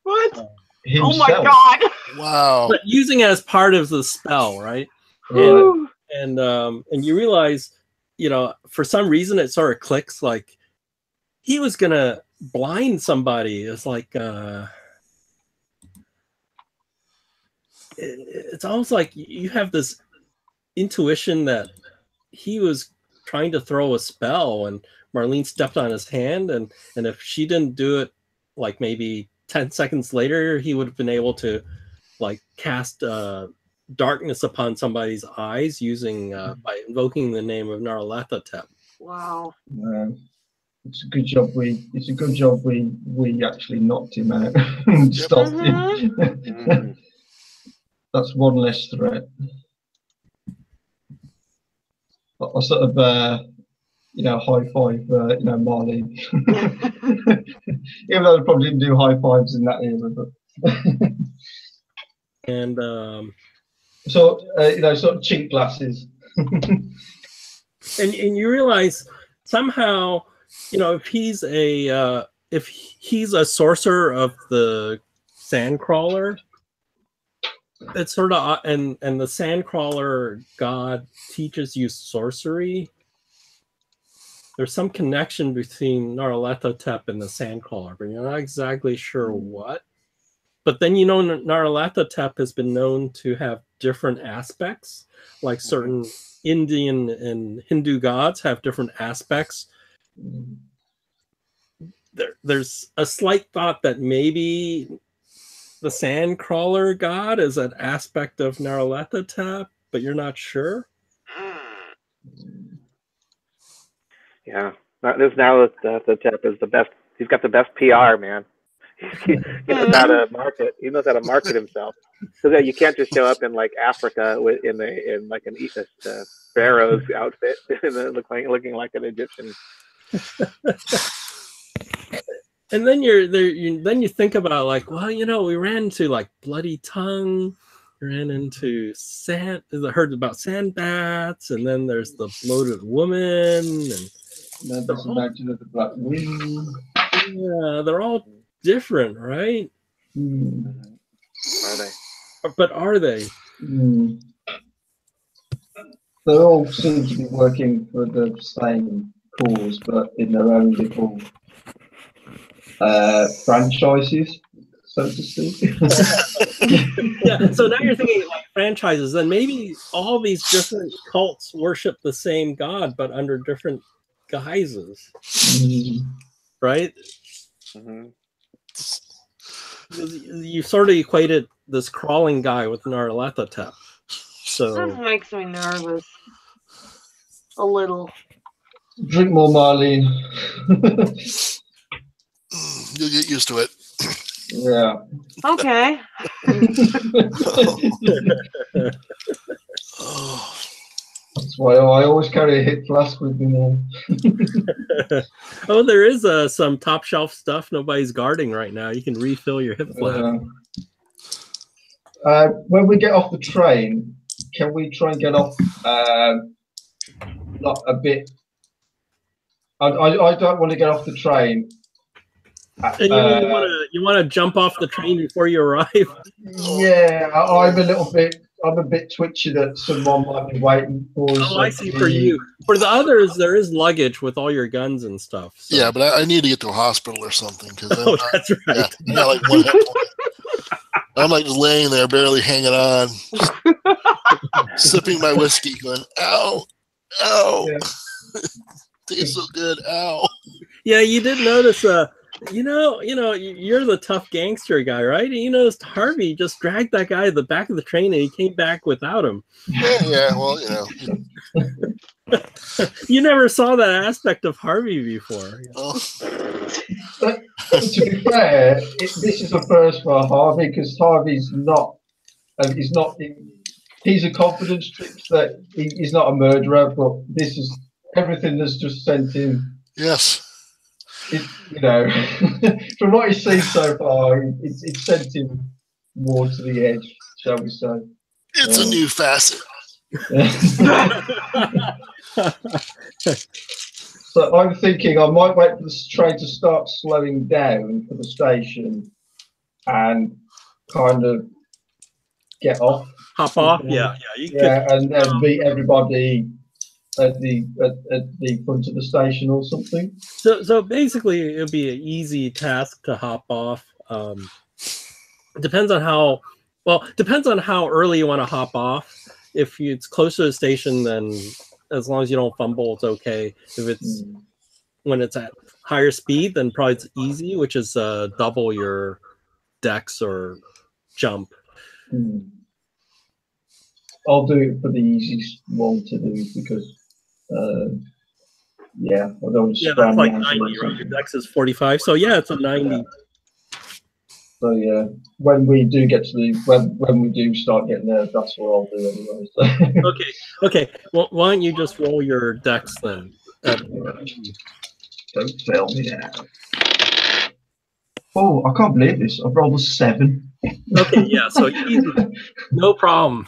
What? Himself. Oh my god! Wow. But using it as part of the spell, right? Right. And you realize, for some reason it sort of clicks, like he was gonna blind somebody. It's like it's almost like you have this intuition that he was trying to throw a spell, and Marlene stepped on his hand, and if she didn't do it, like maybe 10 seconds later, he would have been able to like cast darkness upon somebody's eyes using by invoking the name of Nyarlathotep. Wow. It's a good job we actually knocked him out and stopped him. That's one less threat. I sort of high five Marlene. Even though they probably didn't do high fives in that era, but and sort of chink glasses. and you realize somehow, if he's a sorcerer of the Sandcrawler, it's sort of and the Sandcrawler god teaches you sorcery. There's some connection between Nyarlathotep and the Sandcrawler, but you're not exactly sure what. But then Nyarlathotep has been known to have different aspects, like certain Indian and Hindu gods have different aspects. There's a slight thought that maybe the Sandcrawler god is an aspect of Nyarlathotep, but you're not sure. Yeah, this Nyarlathotep is the best. He's got the best PR, man. He knows how to market. He knows how to market himself. So that you can't just show up in like Africa in like an pharaoh's outfit and then looking like an Egyptian. And then you think about like, well, we ran into like Bloody Tongue, we ran into heard about sand bats, and then there's the bloated woman, and there's Imagine of the Black Wind. Yeah, they're all different, right? Are they? But are they? They all seem to be working for the same cause, but in their own little franchises, so to speak. Yeah, so now you're thinking like franchises, then maybe all these different cults worship the same god, but under different guises, right? You sort of equated this crawling guy with Nyarlathotep. So That makes me nervous. A little. Drink more, Marlene. You'll get used to it. Yeah. Okay. That's why I always carry a hip flask with me now. Oh, there is some top shelf stuff nobody's guarding right now. You can refill your hip flask. When we get off the train, can we try and get off not a bit? I don't want to get off the train. And you want to jump off the train before you arrive? Yeah, I'm a bit twitchy that someone might be waiting for us. Oh, I see. For you. For the others, there is luggage with all your guns and stuff. So. Yeah, but I need to get to a hospital or something. Oh, that's right. Yeah, like one hit point. I'm like just laying there, barely hanging on, sipping my whiskey, going, ow, ow. Yeah. Tastes so good, ow. Yeah, you did notice, you're the tough gangster guy, right? And you noticed Harvey just dragged that guy to the back of the train and he came back without him. Yeah, well, You never saw that aspect of Harvey before. Well, But to be fair, this is a first for Harvey because Harvey's not. He's a confidence trick that he's not a murderer, but this is everything that's just sent him. yes. From what he's seen so far, it's sent him more to the edge, shall we say? It's a new facet. So I'm thinking I might wait for the train to start slowing down for the station and kind of get off. Hop off? Yeah. You could. And then meet everybody at the front of the station or something. So basically, it'll be an easy task to hop off. Depends on how early you want to hop off. If it's close to the station, then as long as you don't fumble, it's okay. If it's when it's at higher speed, then probably it's easy, which is double your dex or jump. I'll do it for the easiest one to do because, I don't want to that's like 90, right? Your dex is 45, so yeah, it's a 90. So yeah, when we do get to when we do start getting there, that's what I'll do anyway. So. Okay. Well, why don't you just roll your dex then? Don't tell me that. Oh, I can't believe this. I've rolled a 7. Okay, yeah, so easy. No problem.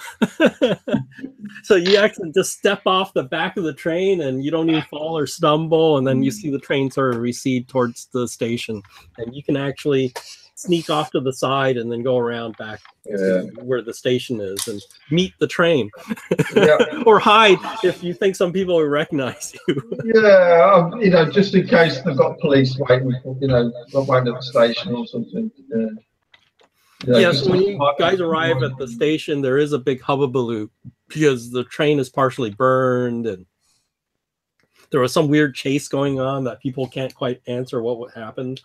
So you actually just step off the back of the train and you don't even fall or stumble, and then you see the train sort of recede towards the station, and you can actually sneak off to the side and then go around back to where the station is and meet the train. Or hide if you think some people will recognize you. Yeah, just in case they've got police waiting for, waiting at the station or something. So when you guys arrive at the station, there is a big hubbubaloo because the train is partially burned and there was some weird chase going on that people can't quite answer what happened.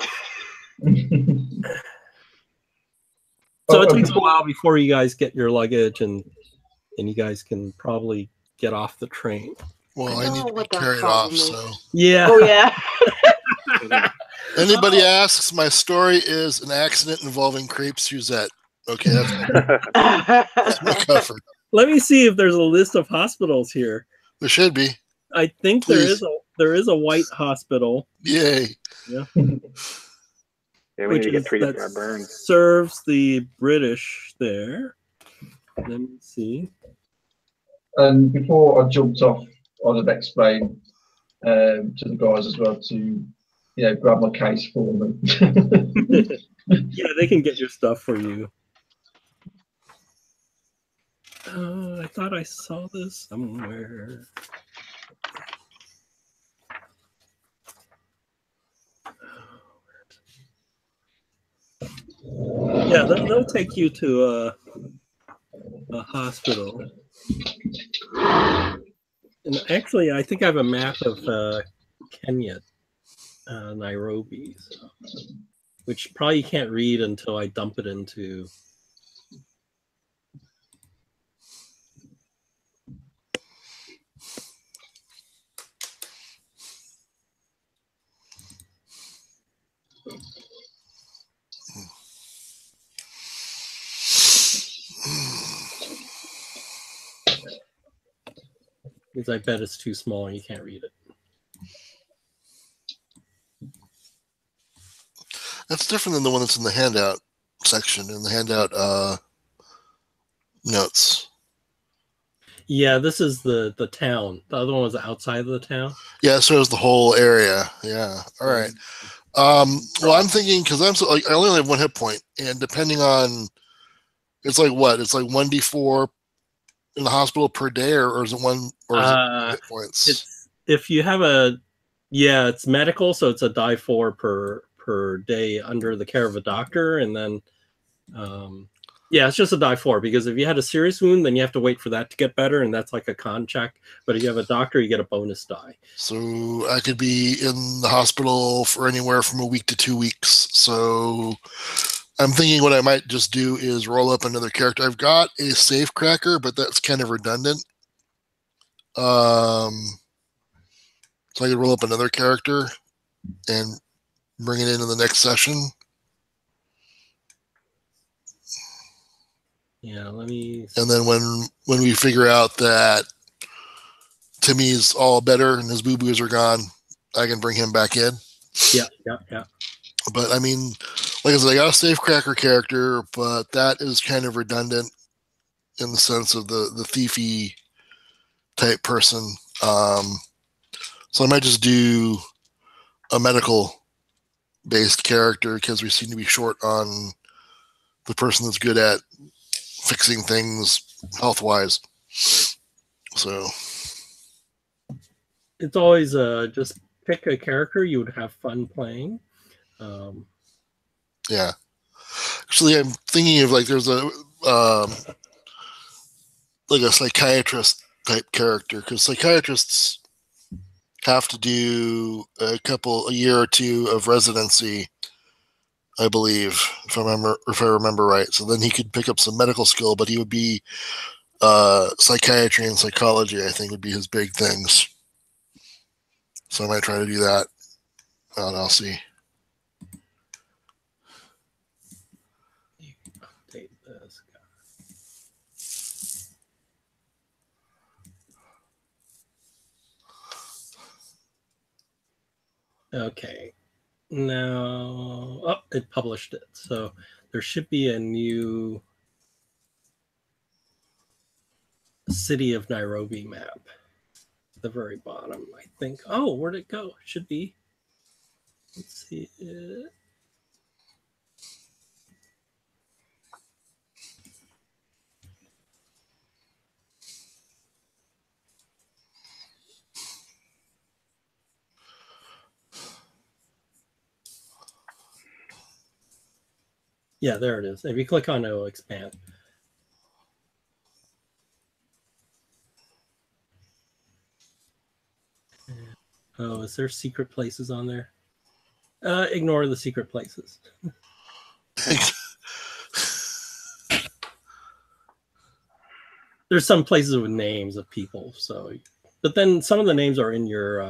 So it takes a while before you guys get your luggage and you guys can probably get off the train. Well, I need to be carried off, so. Yeah. Oh, yeah. Anybody asks, my story is an accident involving Crepe Suzette. Okay, that's my cover. Let me see if there's a list of hospitals here. There should be. I think Please. there is a white hospital. Yay. Yeah, we need to get treated for our burns. Serves the British there. Let me see. And before I jumped off, I'd have explained to the guys as well to, grab my case for them. Yeah, they can get your stuff for you. I thought I saw this somewhere. Yeah, they'll take you to a hospital. And actually, I think I have a map of Kenya, Nairobi, which probably you can't read until I dump it into. Because I bet it's too small and you can't read it. That's different than the one that's in the handout section. In the handout, notes. Yeah, this is the town. The other one was outside of the town. Yeah, so it's the whole area. Yeah. All right. Well, I'm thinking because I only have 1 hit point, and depending on, it's like what? It's like 1d4 in the hospital per day, or is it one? Or is it hit points? It's if you have it's medical, so it's a die 4 per day under the care of a doctor, and then it's just a die 4 because if you had a serious wound, then you have to wait for that to get better, and that's like a con check. But if you have a doctor, you get a bonus die. So I could be in the hospital for anywhere from a week to 2 weeks. So I'm thinking what I might just do is roll up another character. I've got a safe cracker, but that's kind of redundant. So I could roll up another character and bring it into the next session. Yeah, let me. And then when we figure out that Timmy's all better and his boo-boos are gone, I can bring him back in. Yeah. But I mean, like I said, I got a safe cracker character, but that is kind of redundant in the sense of the thiefy type person. So I might just do a medical based character because we seem to be short on the person that's good at fixing things health wise. So it's always just pick a character you would have fun playing. Yeah. Actually, I'm thinking of like there's a like a psychiatrist type character because psychiatrists have to do a year or two of residency, I believe, if I remember right. So then he could pick up some medical skill, but he would be psychiatry and psychology, I think, would be his big things. So I might try to do that. And I'll see. Update this guy. Okay. Now, it published it. So there should be a new city of Nairobi map at the very bottom, I think. Oh, where'd it go? It should be. Let's see it. Yeah, there it is. If you click on it, it'll expand. Oh, is there secret places on there? Ignore the secret places. There's some places with names of people, so but then some of the names are in your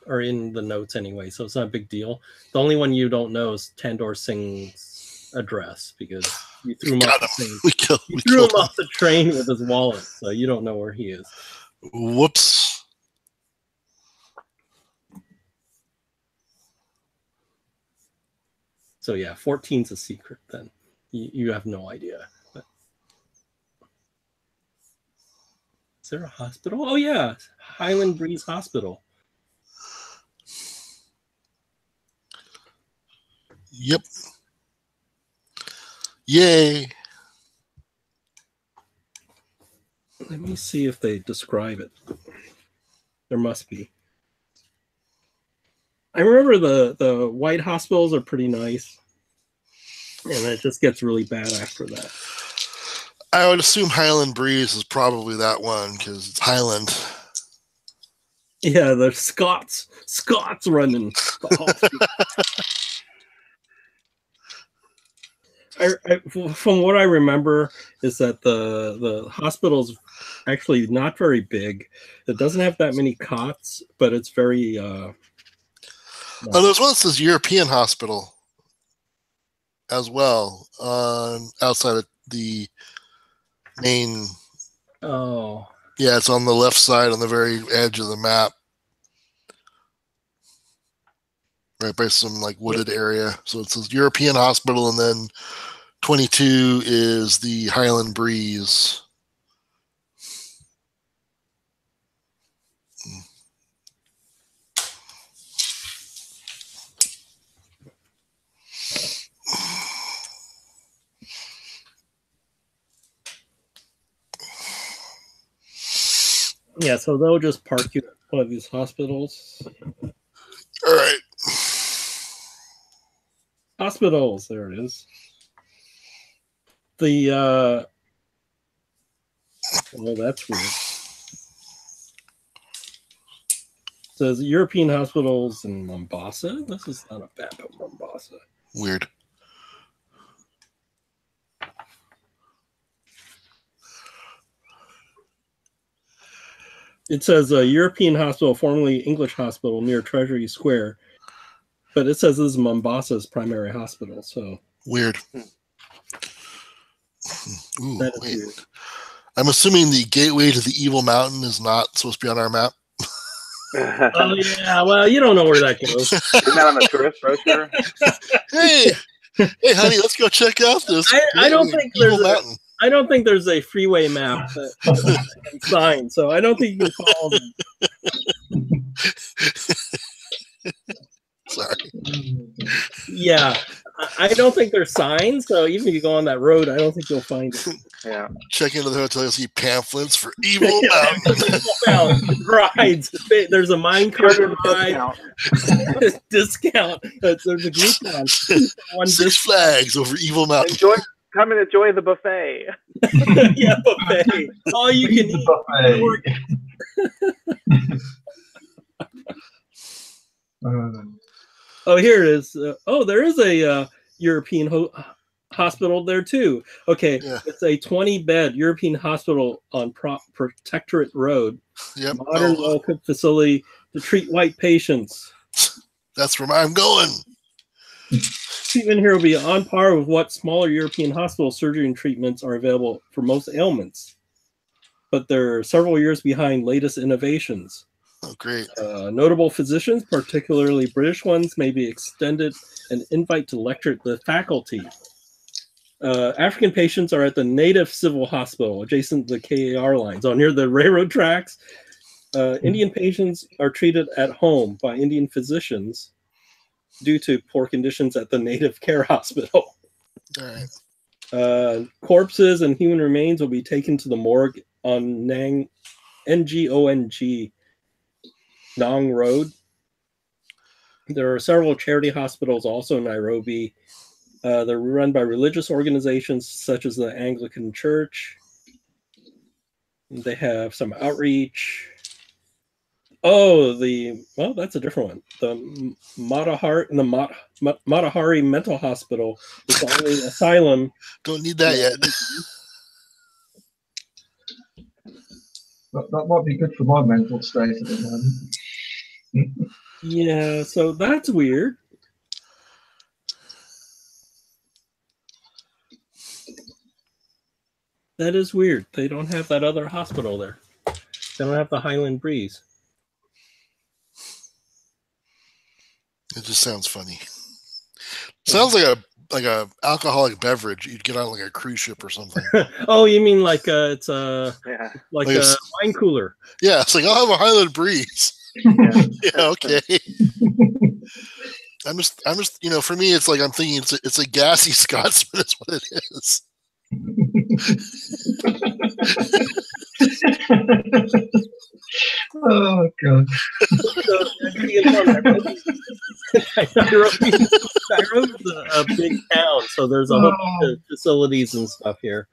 are in the notes anyway, so it's not a big deal. The only one you don't know is Tandor Singh's address because you threw him off the train. We threw him off the train with his wallet, so you don't know where he is. Whoops. So yeah, 14's a secret then. You have no idea. But... Is there a hospital? Oh yeah, Highland Breeze Hospital. Yep. Yay. Let me see if they describe it. There must be. I remember the white hospitals are pretty nice. And it just gets really bad after that. I would assume Highland Breeze is probably that one because it's Highland. Yeah, the Scots running the hospital. From what I remember is that the hospital's actually not very big. It doesn't have that many cots, but it's very there's one that says European Hospital as well, outside of the main. Oh. Yeah, it's on the left side on the very edge of the map. Right by some like wooded area. So it says European Hospital and then 22 is the Highland Breeze. Yeah, so they'll just park you at one of these hospitals. All right. Hospitals, there it is. The well, that's weird. It says European hospitals in Mombasa. This is not a map of Mombasa. Weird. It says a European hospital, formerly English hospital near Treasury Square, but it says this is Mombasa's primary hospital. So Weird. Ooh, that is wait. weird. I'm assuming the gateway to the Evil Mountain is not supposed to be on our map. Oh yeah, well you don't know where that goes. Isn't that on the tourist brochure? Hey, hey, honey, let's go check out this. I don't think Evil there's Mountain. I don't think there's a freeway map and sign, so I don't think you can follow them. Sorry. Yeah, I don't think there's signs, so even if you go on that road, I don't think you'll find it. Yeah. Check into the hotel, you'll see pamphlets for Evil Mountain. Rides. There's a mine cart ride. Discount. Discount. There's a Groupon. One Six Flags over Evil Mountain. Come and enjoy the buffet. Yeah, buffet. All you can eat. Oh, here it is. There is a European hospital there too. Okay, Yeah. It's a 20-bed European hospital on Protectorate Road. Yep. Modern, Oh, well-equipped facility to treat white patients. that's where I'm going. Treatment here will be on par with what smaller European hospital surgery and treatments are available for most ailments, but they're several years behind latest innovations. Oh, great. Notable physicians, particularly British ones, may be extended an invite to lecture the faculty. African patients are at the Native Civil Hospital, adjacent to the KAR lines, near the railroad tracks. Indian patients are treated at home by Indian physicians due to poor conditions at the Native Care Hospital. All right. Corpses and human remains will be taken to the morgue on NGONG Nong Road. There are several charity hospitals also in Nairobi. They're run by religious organizations such as the Anglican Church. They have some outreach. Oh, that's a different one. The Matahari Mental Hospital is the only asylum. Don't need that yet. That might be good for my mental state at the moment. Yeah, so that's weird. That is weird. They don't have that other hospital there. They don't have the Highland Breeze. It just sounds funny. Sounds like a alcoholic beverage you'd get on like a cruise ship or something. Oh, you mean like it's like Like a a- wine cooler? Yeah, it's like I'll have a Highland Breeze. Yeah. Yeah, okay. I'm just for me it's like I'm thinking it's a gassy Scotsman is what it is. Oh god. So, Nairobi's a big town, so there's a whole bunch of facilities and stuff here.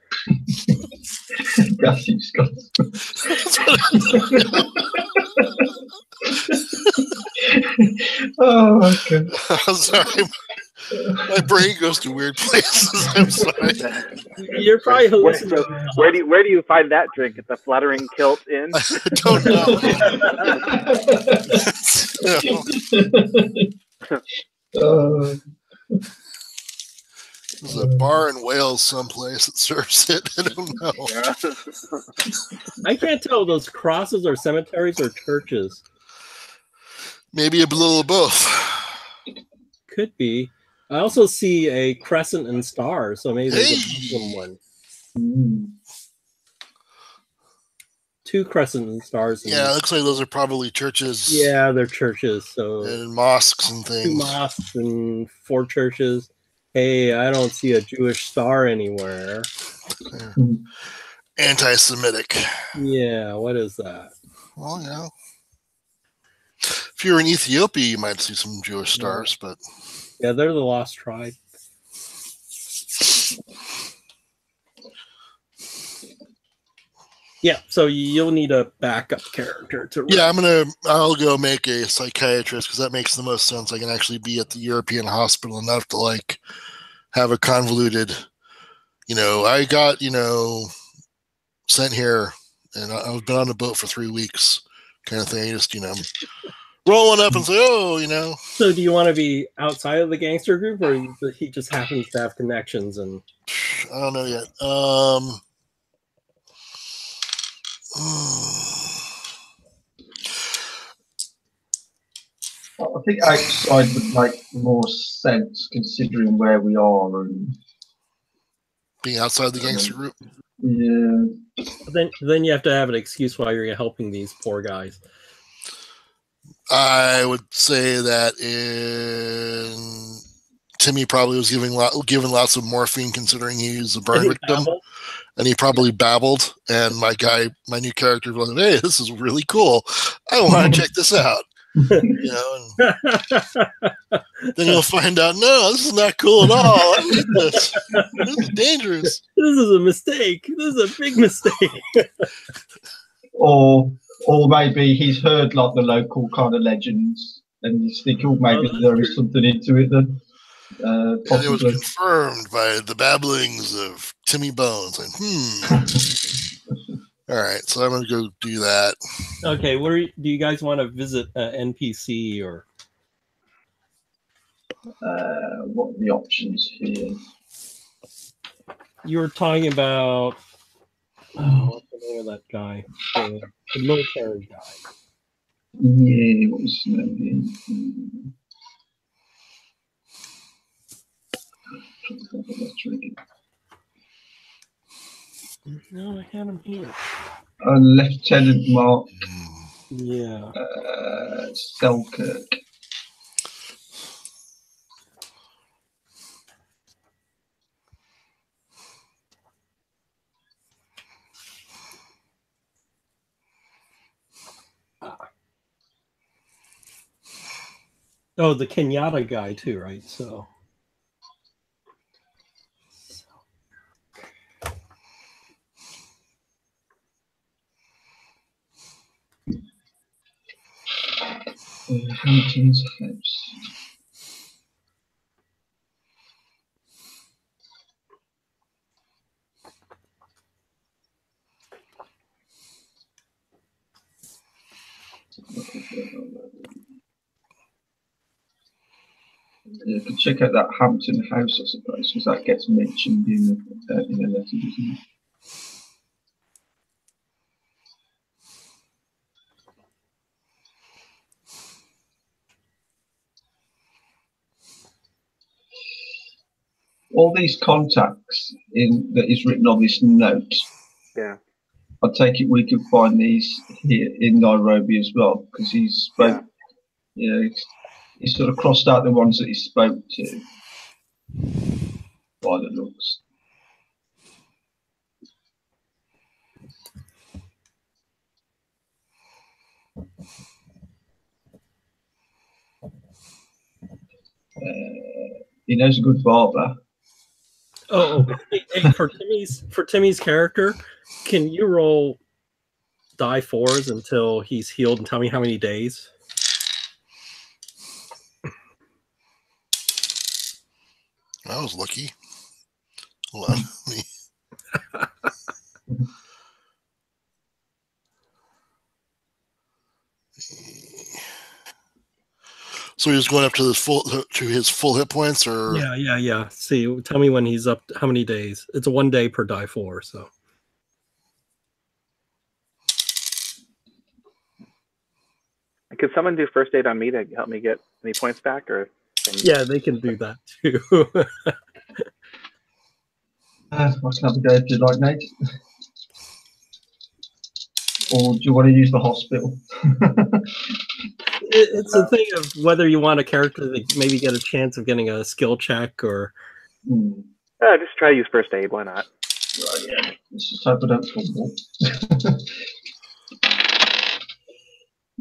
Gassy Scots. Oh my god. I'm sorry. My brain goes to weird places. I'm sorry. You're probably hallucinating. Where do you find that drink at the Fluttering Kilt Inn? I don't know. There's a bar in Wales someplace that serves it. I don't know. Yeah. I can't tell if those crosses are cemeteries or churches. Maybe a little of both. Could be. I also see a crescent and star, so maybe there's a Hey! Muslim one. Mm. 2 crescent and stars. Yeah, it looks like those are probably churches Yeah, they're churches. So and mosques and 2 things. mosques and 4 churches. Hey, I don't see a Jewish star anywhere. Anti-Semitic. Yeah, what is that? Well, you know, if you're in Ethiopia, you might see some Jewish stars, but Yeah, they're the lost tribe. Yeah, so you'll need a backup character to run. yeah, I'll go make a psychiatrist because that makes the most sense. I can actually be at the European hospital enough to like have a convoluted, I got, sent here and I've been on the boat for 3 weeks kind of thing. I just, roll one up and say, oh, So do you want to be outside of the gangster group, or he just happens to have connections? And I don't know yet. I think outside would make more sense considering where we are and Being outside the gangster group. yeah. then you have to have an excuse why you're helping these poor guys. I would say that Timmy probably was given lots of morphine considering he was a burn victim. Babble? And he probably babbled. And my new character was like, hey, this is really cool. I want to check this out. And then you'll find out, no, this is not cool at all. I hate this. This is dangerous. This is a mistake. This is a big mistake. Or maybe he's heard like the local kind of legends and he's thinking, maybe there is something into it then. And it was confirmed by the babblings of Timmy Bones. All right, so I'm going to go do that. Okay, do you guys want to visit NPC or? What are the options here? You were talking about what's the name of that guy? The military guy. Yeah, what was his name? No, I had him here. Lieutenant Mark. Yeah. Selkirk. Oh, the Kenyatta guy too, right? So. Hampton's House. You can check out that Hampton House, I suppose, because that gets mentioned in a letter, doesn't it? All these contacts that is written on this note. Yeah. I take it we could find these here in Nairobi as well, because he spoke. Yeah, he sort of crossed out the ones that he spoke to. By the looks. He knows a good barber. Oh, hey, for Timmy's character, can you roll die 4s until he's healed and tell me how many days? I was lucky. Hold on. So he's going up to his full hit points, or yeah. See, tell me when he's up. How many days? It's 1 day per die 4. So. Could someone do first aid on me to help me get any points back, or? Yeah, they can do that too. I can have a go if you'd like, Nate. Or do you want to use the hospital? It's a thing of whether you want a character that maybe get a chance of getting a skill check or. Just try to use first aid. Why not? Right, yeah. Let's just hope I don't fumble.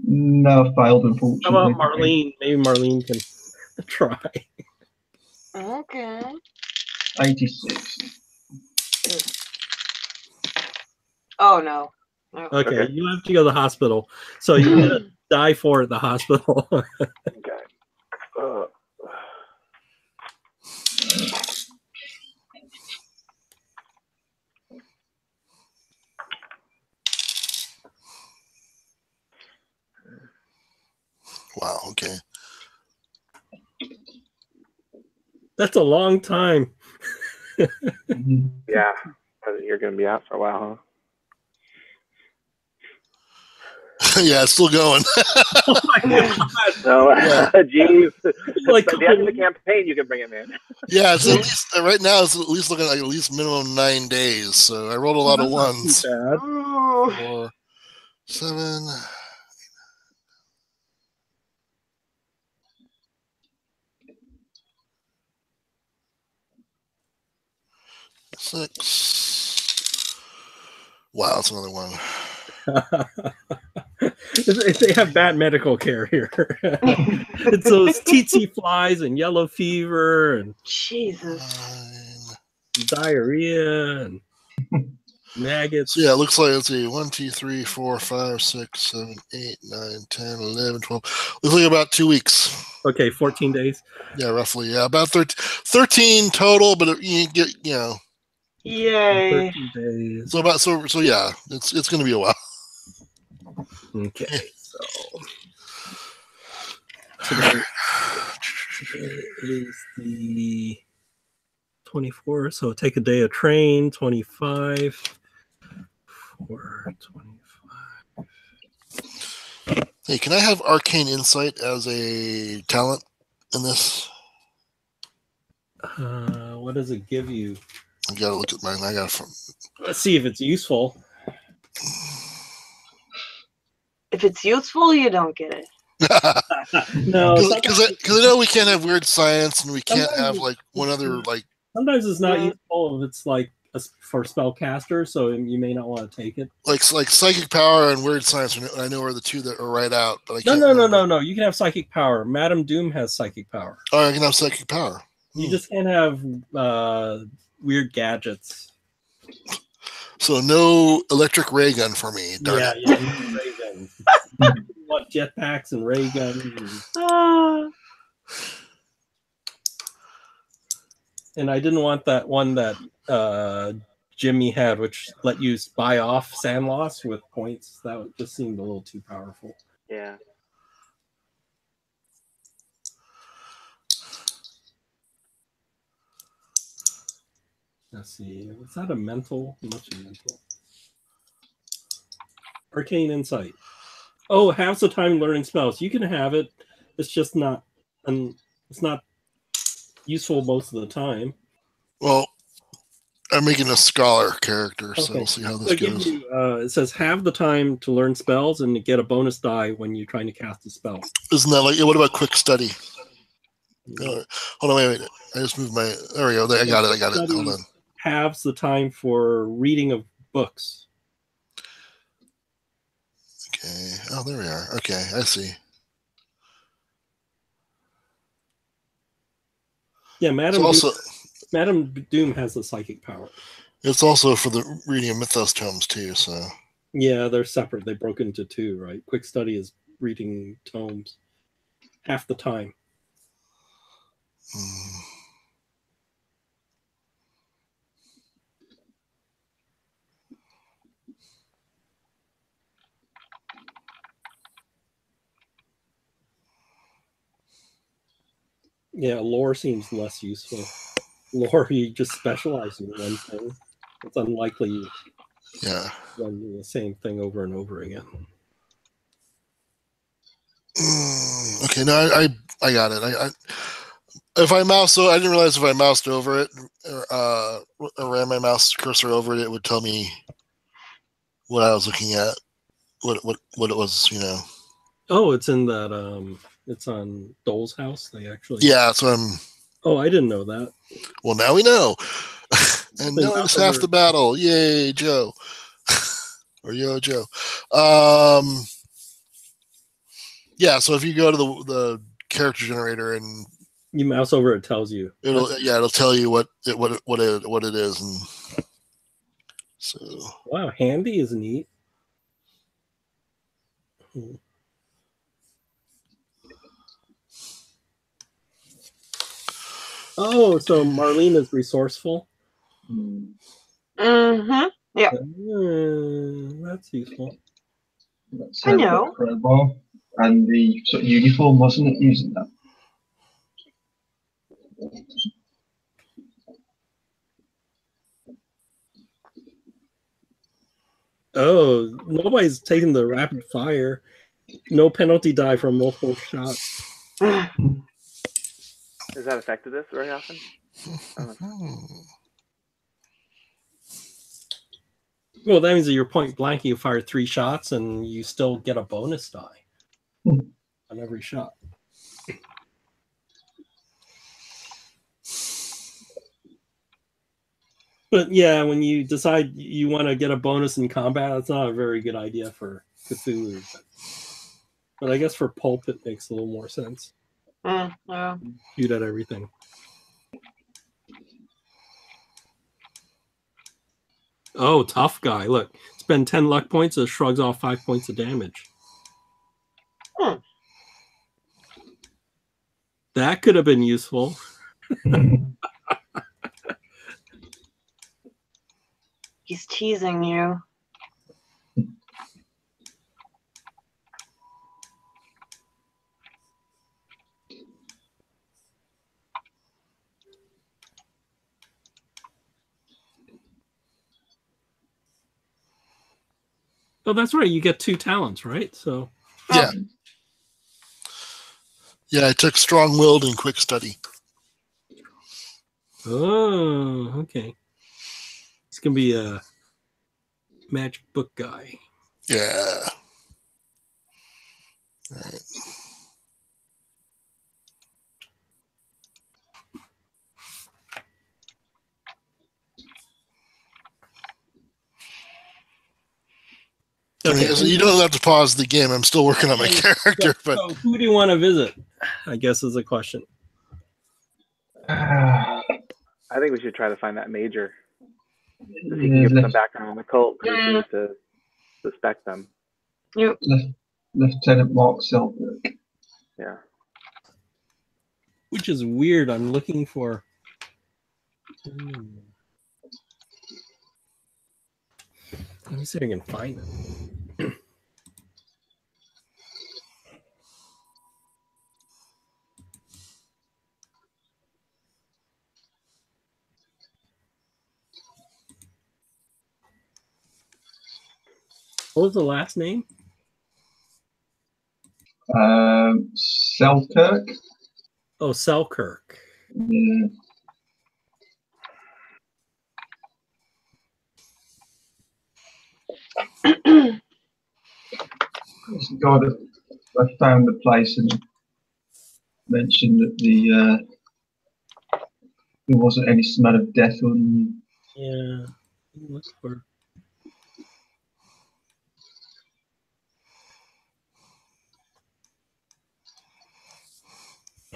No, I failed, unfortunately. How about Marlene? Maybe Marlene can try. Okay. 86. Oh no. No. Okay, you have to go to the hospital. So you're gonna die for it at the hospital. Okay. Wow. Okay. That's a long time. Yeah. You're going to be out for a while, Yeah, it's still going. Oh my god! So, geez. Like, At the end of the campaign, you can bring him in. Yeah, it's at least right now. It's at least looking like at least minimum 9 days. So I rolled a lot of ones. Bad. 4, 7. 6. Wow, that's another one. They have bad medical care here. It's those tsetse flies and yellow fever and Jesus. 9. diarrhea and maggots. So yeah, it looks like, let's see, 1, 2, 3, 4, 5, 6, 7, 8, 9, 10, 11, 12. Looks like about 2 weeks. Okay, 14 days. Yeah, roughly. Yeah, about 13 total, but you get, Yay. 13 days. so yeah, it's going to be a while. Okay, so today is the 24th, so take a day of train, 25, 4, 25. Hey, can I have Arcane Insight as a talent in this? What does it give you? I gotta look at mine. I got it from. Let's see if it's useful. If it's useful, you don't get it. No, Because I know we can't have weird science and we can't have like one other like. sometimes it's not useful if it's like for spellcaster, so you may not want to take it. Like psychic power and weird science. I know are the two that are right out, but I No, can't. no, no, remember. no, no. You can have psychic power. Madame Doom has psychic power. Oh, I can have psychic power. You just can't have weird gadgets. So no electric ray gun for me. Darn Yeah, it. yeah, you need ray guns. You want jetpacks and ray guns. And I didn't want that one that Jimmy had, which let you buy off sand loss with points. That just seemed a little too powerful. Yeah. Let's see. Was that a mental? Much a mental. Arcane Insight. Oh, halves the time learning spells. You can have it. It's just not. It's not useful most of the time. Well, I'm making a scholar character, so Okay. we'll see how So this it gives goes. you, it says have the time to learn spells and to get a bonus die when you're trying to cast a spell. Isn't that like? What about quick study? Hold on, wait. I just moved my. There we go. I got it. Hold on. Halves the time for reading of books. Okay. Oh, there we are. Okay, I see. Yeah, It's Madame Doom has the psychic power. It's also for the reading of Mythos tomes too. So Yeah, they're separate. They broke into two, right? Quick study is reading tomes half the time. Yeah, lore seems less useful. Lore, you just specialize in one thing. It's unlikely you yeah. run the same thing over and over again. Okay, no, I got it. If I mouse, so I didn't realize if I moused over it or ran my mouse cursor over it, it would tell me what I was looking at, what it was, you know. Oh, it's in that. It's on Dole's House. They actually. Yeah, so I'm. Oh, I didn't know that. Well, now we know. And Then now it's mouse half over- the battle. Yay, Joe. Or yo, Joe. Yeah, so if you go to the character generator and You mouse over, it tells you. it'll tell you what it is, and so Wow, handy is neat. Oh, so Marlene is resourceful. Mm-hmm. That's useful. That's I know. crowbar and the sort of uniform, wasn't it? Using that. Oh, nobody's taking the rapid fire. No penalty die from multiple shots. Has that affected this very often? Well, that means that you're point blank, you fire 3 shots, and you still get a bonus die on every shot. But yeah, when you decide you want to get a bonus in combat, that's not a very good idea for Cthulhu. But I guess for Pulp, it makes a little more sense. Yeah. Shoot at everything. Oh, tough guy. Look, spend 10 luck points, it shrugs off 5 points of damage. That could have been useful. He's teasing you. Oh, that's right. You get 2 talents, right? So yeah. Yeah, I took strong-willed and quick study. Oh, okay. It's gonna be a magic book guy. Yeah. All right. Okay. So you don't have to pause the game. I'm still working on my character, but So who do you want to visit? I guess is a question. I think we should try to find that major. If he can give some background on the cult, who seems to suspect them. Lieutenant Mark Selberg. Yeah. Which is weird. I'm looking for. Let me see if I can find it. What was the last name? Selkirk. Oh, Selkirk. Yeah. This guy that I found the place and mentioned that there wasn't any smell of death on. Yeah. Look for.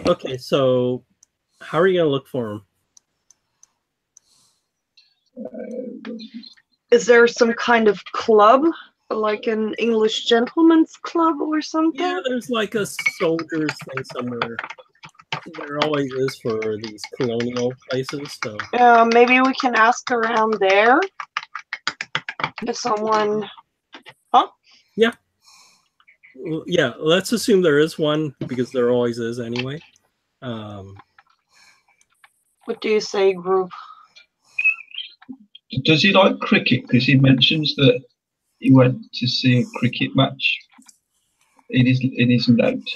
Okay, so how are you gonna look for him? Is there some kind of club, like an English gentleman's club or something? Yeah, there's like a soldiers thing somewhere. There always is for these colonial places. So Maybe we can ask around there if someone. Yeah, let's assume there is one because there always is anyway. What do you say, group? Does he like cricket? Because he mentions that he went to see a cricket match in his note.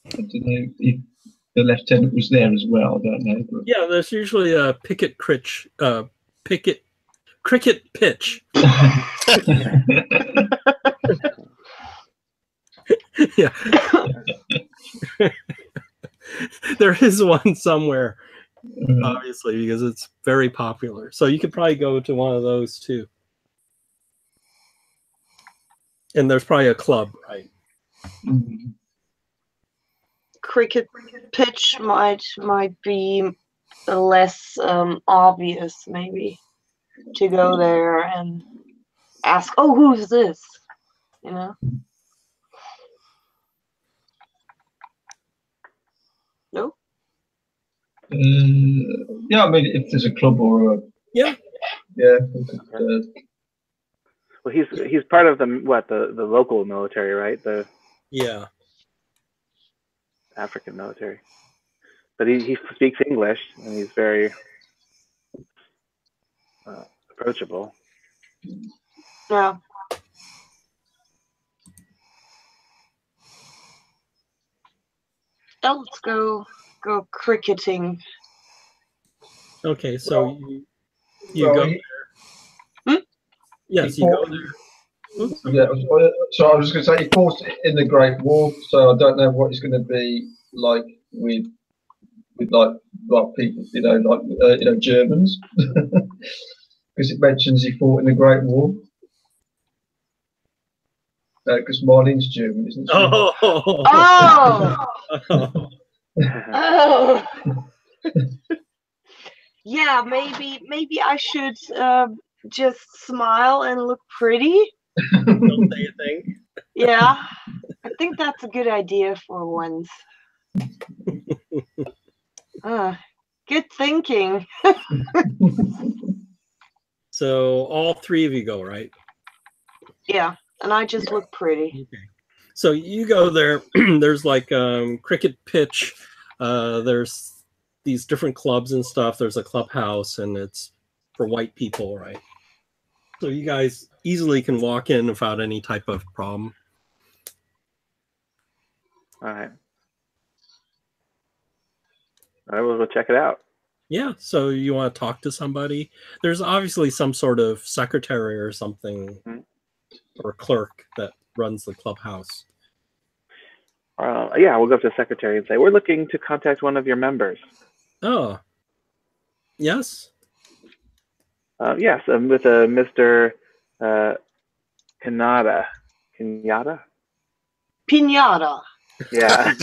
I don't know if the lieutenant was there as well. I don't know. But... Yeah, there's usually a cricket pitch. Yeah. There is one somewhere, obviously, because it's very popular. So you could probably go to one of those too. And there's probably a club, right? Cricket pitch might be less obvious, maybe, to go there and ask, "Oh, who's this?" You know. No. Yeah, I mean, if there's a club or a Yeah. Well, he's part of the local military, right? The Yeah. African military. But he speaks English and he's very approachable. Yeah. Oh, let's go cricketing. Okay, so you well, go there. Yes, you go there. Oops. Yeah, so I was going to say he fought in the Great War, so I don't know what it's going to be like with like people, Germans, because it mentions he fought in the Great War. Because Marlene's German, isn't she? Oh. Oh. Yeah, maybe I should just smile and look pretty. Don't say a thing. Yeah, I think that's a good idea for once. Good thinking. So all three of you go, right? Yeah, and I just look pretty. Okay. So you go there. There's like cricket pitch. There's these different clubs and stuff. There's a clubhouse, and it's for white people, right? So you guys easily can walk in without any type of problem. All right. All right, we'll go check it out. Yeah, so you want to talk to somebody. There's obviously some sort of secretary or something, or clerk that runs the clubhouse. Yeah, we'll go up to the secretary and say, we're looking to contact one of your members. Oh, yes? Yes, I'm with a Mr. Pinata. Pinata? Pinata. Yeah.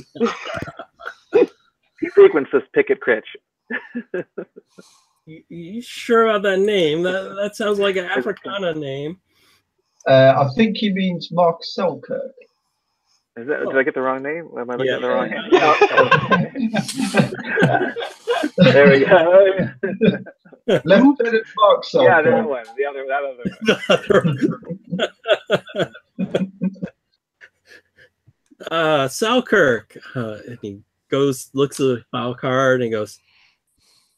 He frequents this Picket Critch. You sure about that name? That sounds like an Africana name. I think he means Mark Selkirk. Is that, Did I get the wrong name? Am I looking at the wrong name? There we go. Lieutenant Mark Selkirk. Yeah, that one. That other one. Selkirk. And he looks at the file card and goes,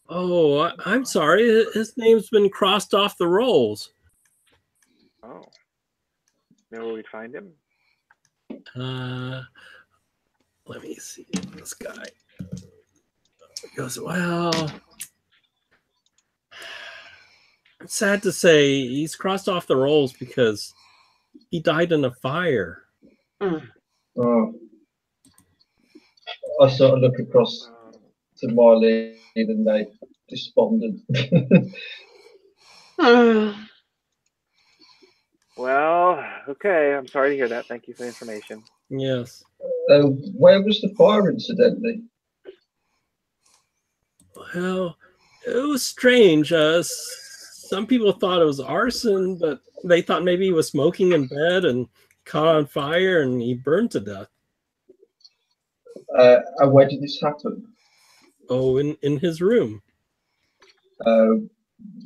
"Oh, I'm sorry. His name's been crossed off the rolls." Oh. Maybe we'd find him? Let me see this guy. He goes, "Well, it's sad to say he's crossed off the rolls because he died in a fire." Oh. I sort of look across to Marlene and they despondent. Well, okay. I'm sorry to hear that. Thank you for the information. Yes. Where was the fire, incidentally? Well, it was strange. Some people thought it was arson, but they thought maybe he was smoking in bed and caught on fire and he burned to death. And where did this happen? Oh, in his room.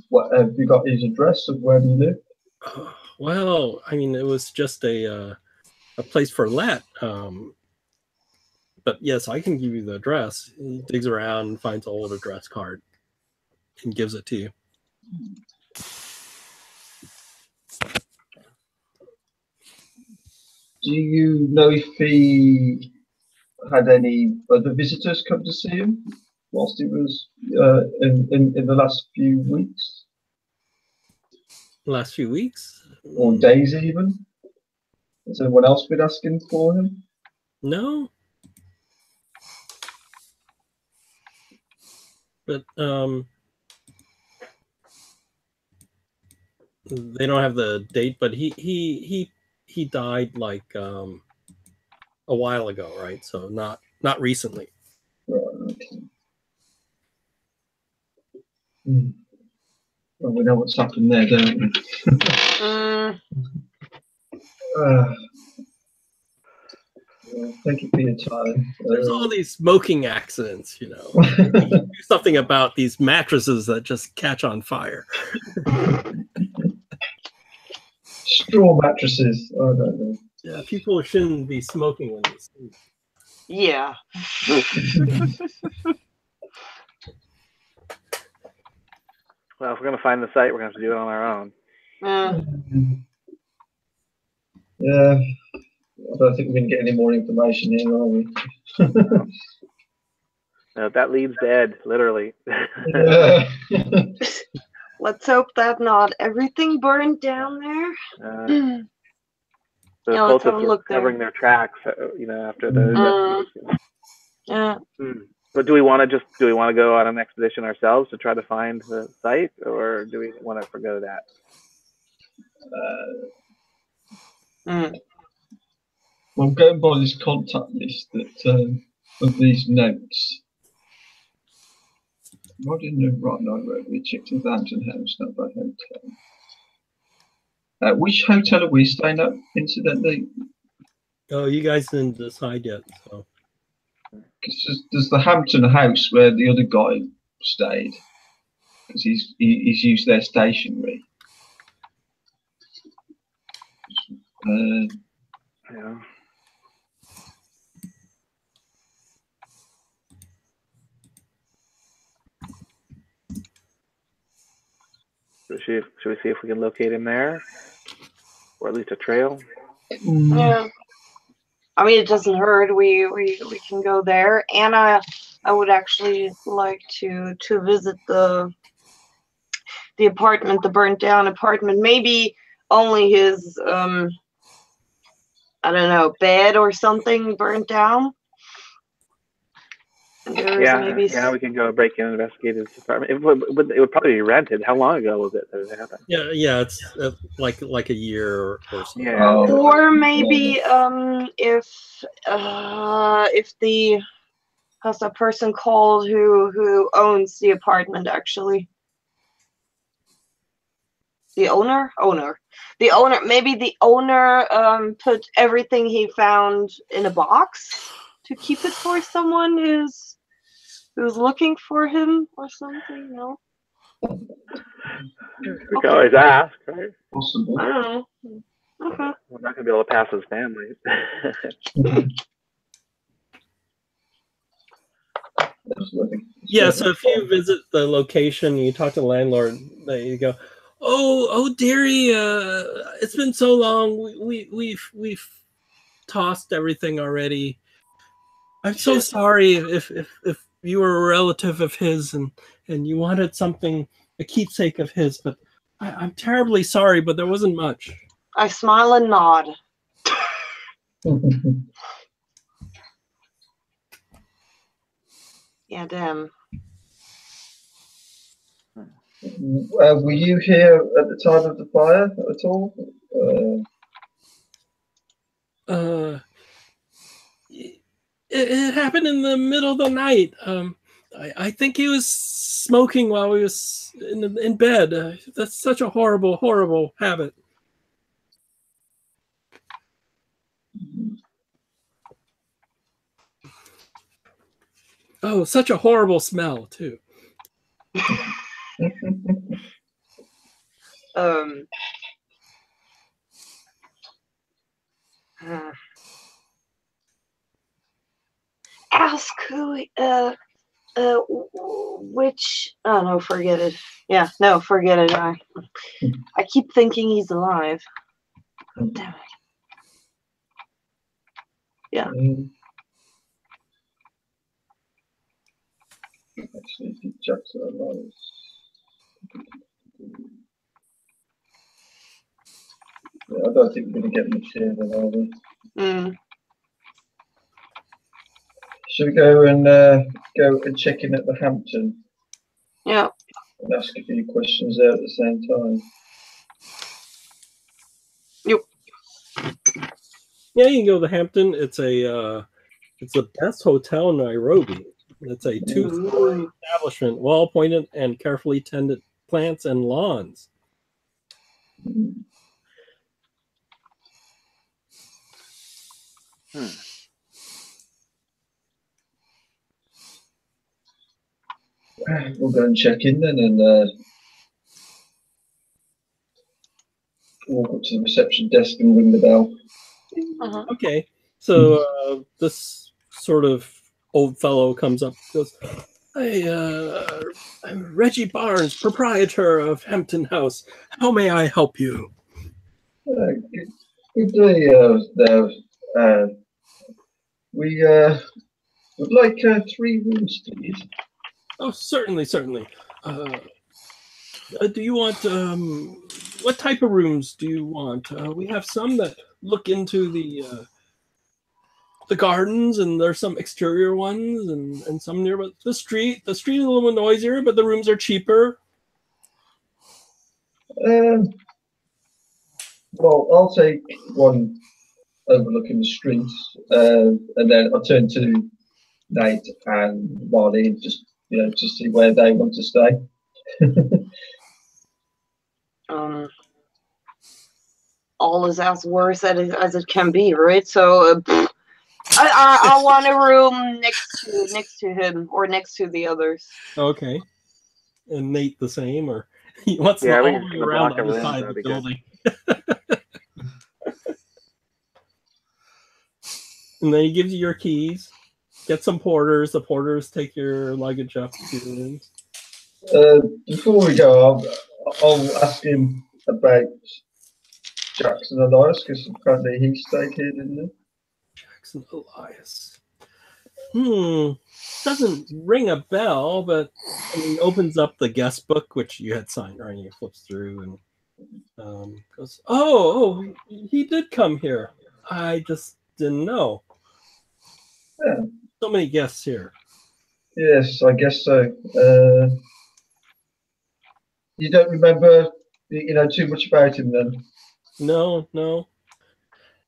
What have you got his address of where he lived? Well, I mean, it was just a place for let. But yes, I can give you the address. He digs around and finds an old address card and gives it to you. Do you know if he had any other visitors come to see him whilst he was in the last few weeks Last few weeks? or days even? Has anyone else been asking for him? No. But they don't have the date, but he died like a while ago, right? So not recently. Right, okay. Well, we know what's happened there, don't we? Thank you for your time. There's all these smoking accidents, you know. Do something about these mattresses that just catch on fire. Straw mattresses. I don't know. Yeah, people shouldn't be smoking when they sleep. Yeah. Well, if we're gonna find the site, we're gonna have to do it on our own. Yeah. I don't think we can get any more information here, are we? That leads to Ed, literally. Yeah. Let's hope that not everything burned down there. The Yeah, let's have a cultists look are covering their tracks, after the investigation. Yeah. But do we want to go on an expedition ourselves to try to find the site, or do we want to forgo that? Well, going by this contact list that of these notes, right in the right night road, we checked into Hampton House, not by hotel. Which hotel are we staying at, incidentally? Oh, you guys didn't decide yet, so. Because there's the Hampton House where the other guy stayed, because he's used their stationery. Yeah. Should we see if we can locate him there, or at least a trail? Yeah. I mean, it doesn't hurt. We can go there, and I would actually like to visit the apartment, the burnt down apartment. Maybe only his I don't know, bed or something burnt down. Yeah, we can go break in and investigate his apartment. It would probably be rented. How long ago was it that it happened? Yeah, it's like a year or so. Yeah. Or maybe if the how's that person called who owns the apartment actually? The owner. Maybe the owner put everything he found in a box to keep it for someone who's looking for him or something. No. We can always ask, right? Possible. I don't know. Okay. We're not gonna be able to pass his family. Yeah, so if you visit the location, you talk to the landlord, you go, "Oh, dearie, it's been so long. We've tossed everything already. I'm so sorry if you were a relative of his and you wanted something, a keepsake of his, but I'm terribly sorry, but there wasn't much." I smile and nod. Yeah, damn. Were you here at the time of the fire at all? It happened in the middle of the night. I think he was smoking while he was in bed. That's such a horrible, horrible habit. Oh, such a horrible smell too. Ask who which no, forget it. Yeah, no, forget it. I keep thinking he's alive. Oh, damn it. Yeah. Jackson Elias. Yeah, I don't think we're going to get much here then, are we? Mm. Should we go and check in at the Hampton Yeah. and ask a few questions there at the same time? Yeah, you can go to the Hampton. It's the best hotel in Nairobi. It's a 2-story establishment, well appointed and carefully tended plants and lawns. We'll go and check in then and walk up to the reception desk and ring the bell. Uh-huh. Okay, so this sort of old fellow comes up and goes, "Hey, I'm Reggie Barnes, proprietor of Hampton House. How may I help you?" Good day there. We would like 3 rooms, please. Oh, certainly. Do you want, what type of rooms do you want? We have some that look into the gardens, and there's some exterior ones, and some near the street. The street is a little noisier, but the rooms are cheaper. Well, I'll take one overlooking the streets, and then I'll turn to Nate and Marlene just to see where they want to stay. All is as worse as it can be, right? So I want a room next to him or next to the others. Okay. And Nate the same, or he wants Yeah, to we all can the way just around block the other everything, side of the that'd be building. And then he gives you your keys. Get some porters. The porters take your luggage up to the rooms. Before we go, I'll ask him about Jackson Elias, because apparently he stayed here, didn't he? Jackson Elias. Doesn't ring a bell, but he opens up the guest book, which you had signed, right? And he flips through and goes, oh, he did come here. I just didn't know. Yeah. So many guests here. Yes, I guess so. You don't remember, too much about him then? No.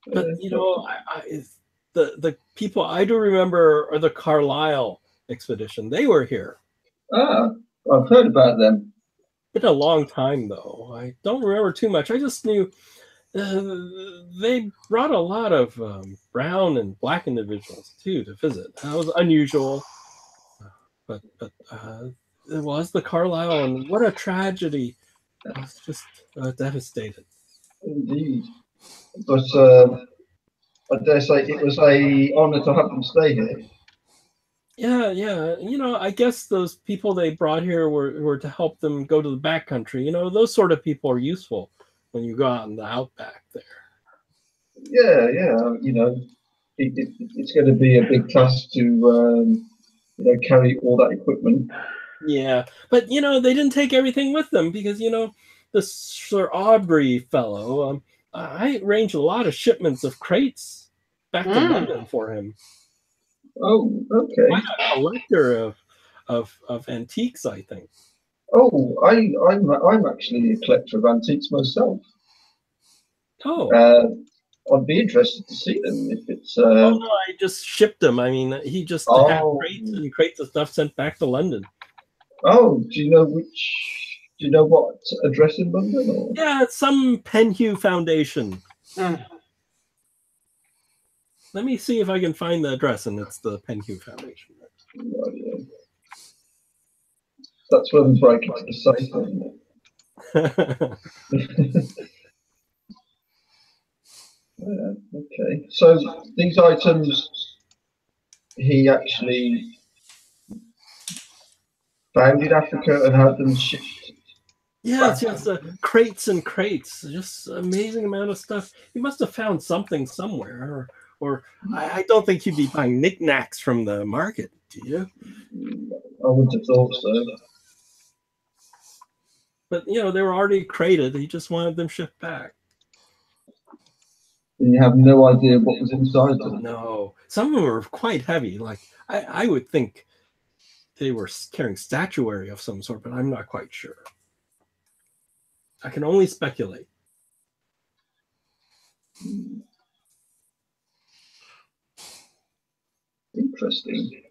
But the people I do remember are the Carlisle expedition. They were here. Ah, I've heard about them. Been a long time though. I don't remember too much. I just knew they brought a lot of brown and black individuals too to visit. That was unusual, but it was the Carlisle, and what a tragedy! I was just devastated. Indeed, but I dare say it was a honour to have them stay here. Yeah. I guess those people they brought here were to help them go to the backcountry. Those sort of people are useful when you go out in the outback there. Yeah. It's going to be a big task to carry all that equipment. Yeah, but they didn't take everything with them because the Sir Aubrey fellow. I arranged a lot of shipments of crates back to London for him. Oh, okay. I'm a collector of antiques, I think. Oh, I'm actually a collector of antiques myself. Oh. I'd be interested to see them if it's. Oh no, I just shipped them. I mean, he just had crates of stuff sent back to London. Oh, do you know what address in London? Or? Yeah, it's some Penhew Foundation. Let me see if I can find the address, and it's the Penhew Foundation. Right, yeah. That's where the break into the safe, isn't it? Okay, so these items he actually found in Africa and had them shipped. Yeah, it's just crates and crates, just amazing amount of stuff. He must have found something somewhere, Or I don't think you'd be buying knickknacks from the market, do you? I wouldn't have thought so. But you know, they were already crated. He just wanted them shipped back. And you have no idea what was inside them. No, some of them were quite heavy. Like I would think they were carrying statuary of some sort, but I'm not quite sure. I can only speculate. Interesting.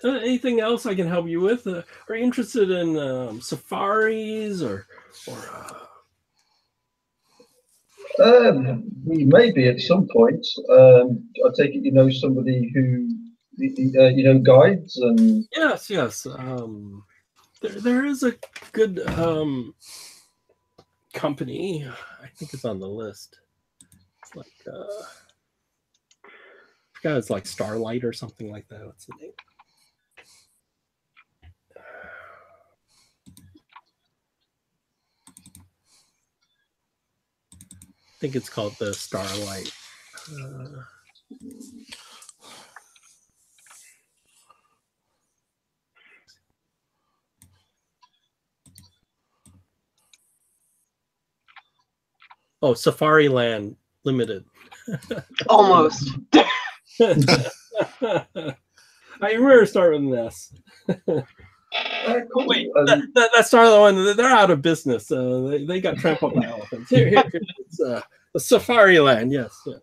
Anything else I can help you with? Are you interested in safaris or We may be at some point. I take it you know somebody who you know guides and. Yes. There is a good company. I think it's on the list. It's like I forgot, it's like Starlight or something like that. What's the name? I think it's called the Starlight. Oh, Safari Land Limited. Almost. I remember starting with an S. Cool. Wait, that's not the one. They're out of business. They got trampled by elephants. Here it's the Safari Land. Yes. Yeah,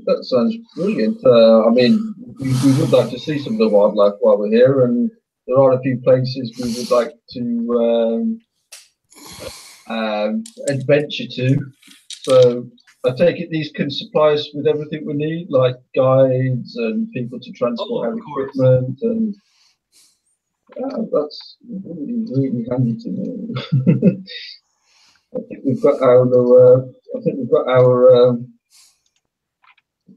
that sounds brilliant. I mean, we would like to see some of the wildlife while we're here, and there are a few places we would like to adventure to. So I take it these can supply us with everything we need, like guides and people to transport our equipment, and that's really handy to know. I think we've got our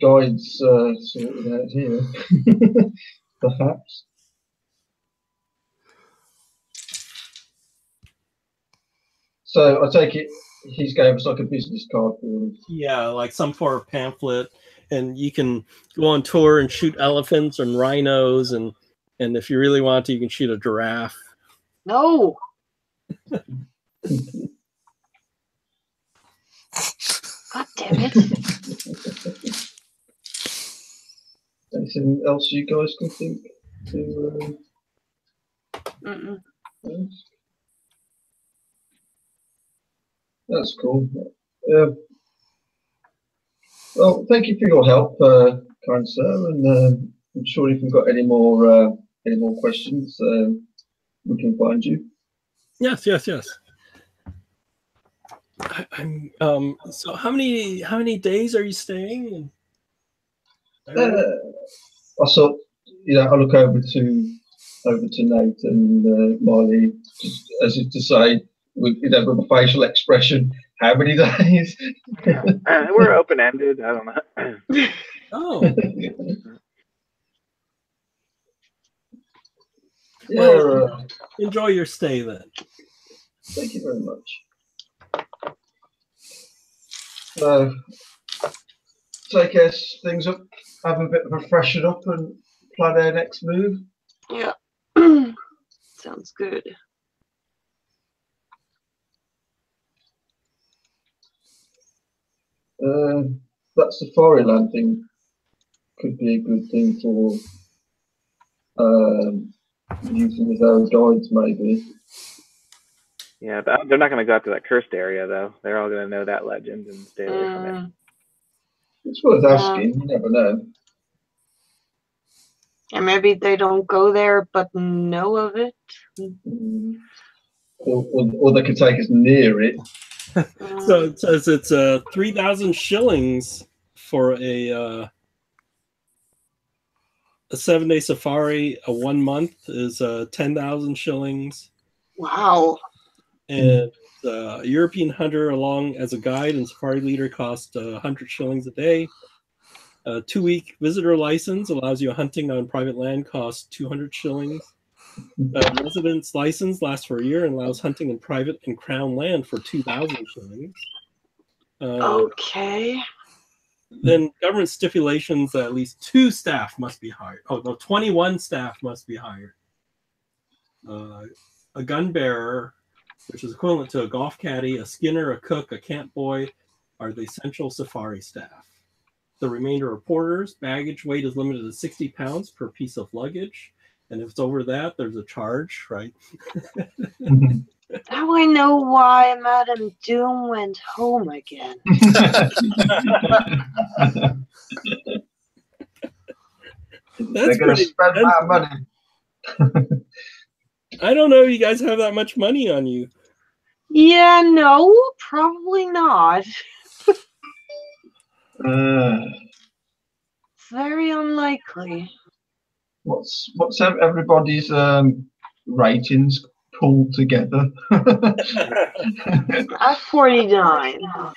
guides sorted out here, perhaps. So I take it he's gave us like a business card for us. Yeah, like some sort of pamphlet, and you can go on tour and shoot elephants and rhinos, and if you really want to, you can shoot a giraffe. No. God damn it. Anything else you guys can think to? Yes? That's cool. Well, thank you for your help, kind sir, and I'm sure if you've got any more questions, we can find you. Yes. I'm so how many days are you staying? I thought, I look over to Nate and Marley, just as if to say, with a facial expression, how many days? We're open ended. I don't know. Oh. Yeah. Well, enjoy your stay then. Thank you very much. So, take things up, have a bit of a freshen up, and plan our next move. Yeah. Sounds good. That Safari Land thing could be a good thing for using as our guides, maybe. Yeah, but they're not going to go out to that cursed area, though. They're all going to know that legend and stay away from it. It's worth asking. You never know. And maybe they don't go there but know of it. Or they could take us near it. So it says it's 3,000 shillings for a 7-day safari. A 1 month is 10,000 shillings. Wow. And a European hunter along as a guide and safari leader cost 100 shillings a day. A 2-week visitor license allows you hunting on private land, costs 200 shillings. Residence license lasts for a year and allows hunting in private and crown land for 2,000 shillings. Okay. Then government stipulations that at least 2 staff must be hired. Oh, no, 21 staff must be hired. A gun bearer, which is equivalent to a golf caddy, a skinner, a cook, a camp boy, are the essential safari staff. The remainder are porters. Baggage weight is limited to 60 pounds per piece of luggage. And if it's over that, there's a charge, right? Now I know why Madame Doom went home again. They're going to spend my money. I don't know if you guys have that much money on you. Yeah, no, probably not. Very unlikely. What's everybody's ratings pulled together? At 49. I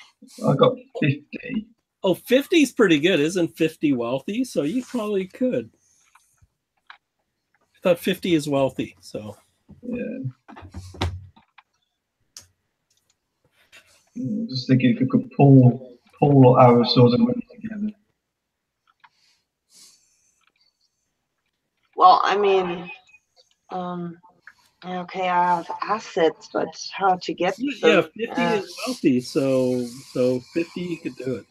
got 50. Oh, 50 is pretty good. Isn't 50 wealthy? So you probably could. I thought 50 is wealthy, so. Yeah. Just thinking if we could pull our sort of money together. Well, I mean, okay, I have assets, but how to get them? Yeah, 50 is wealthy, so 50 you could do it.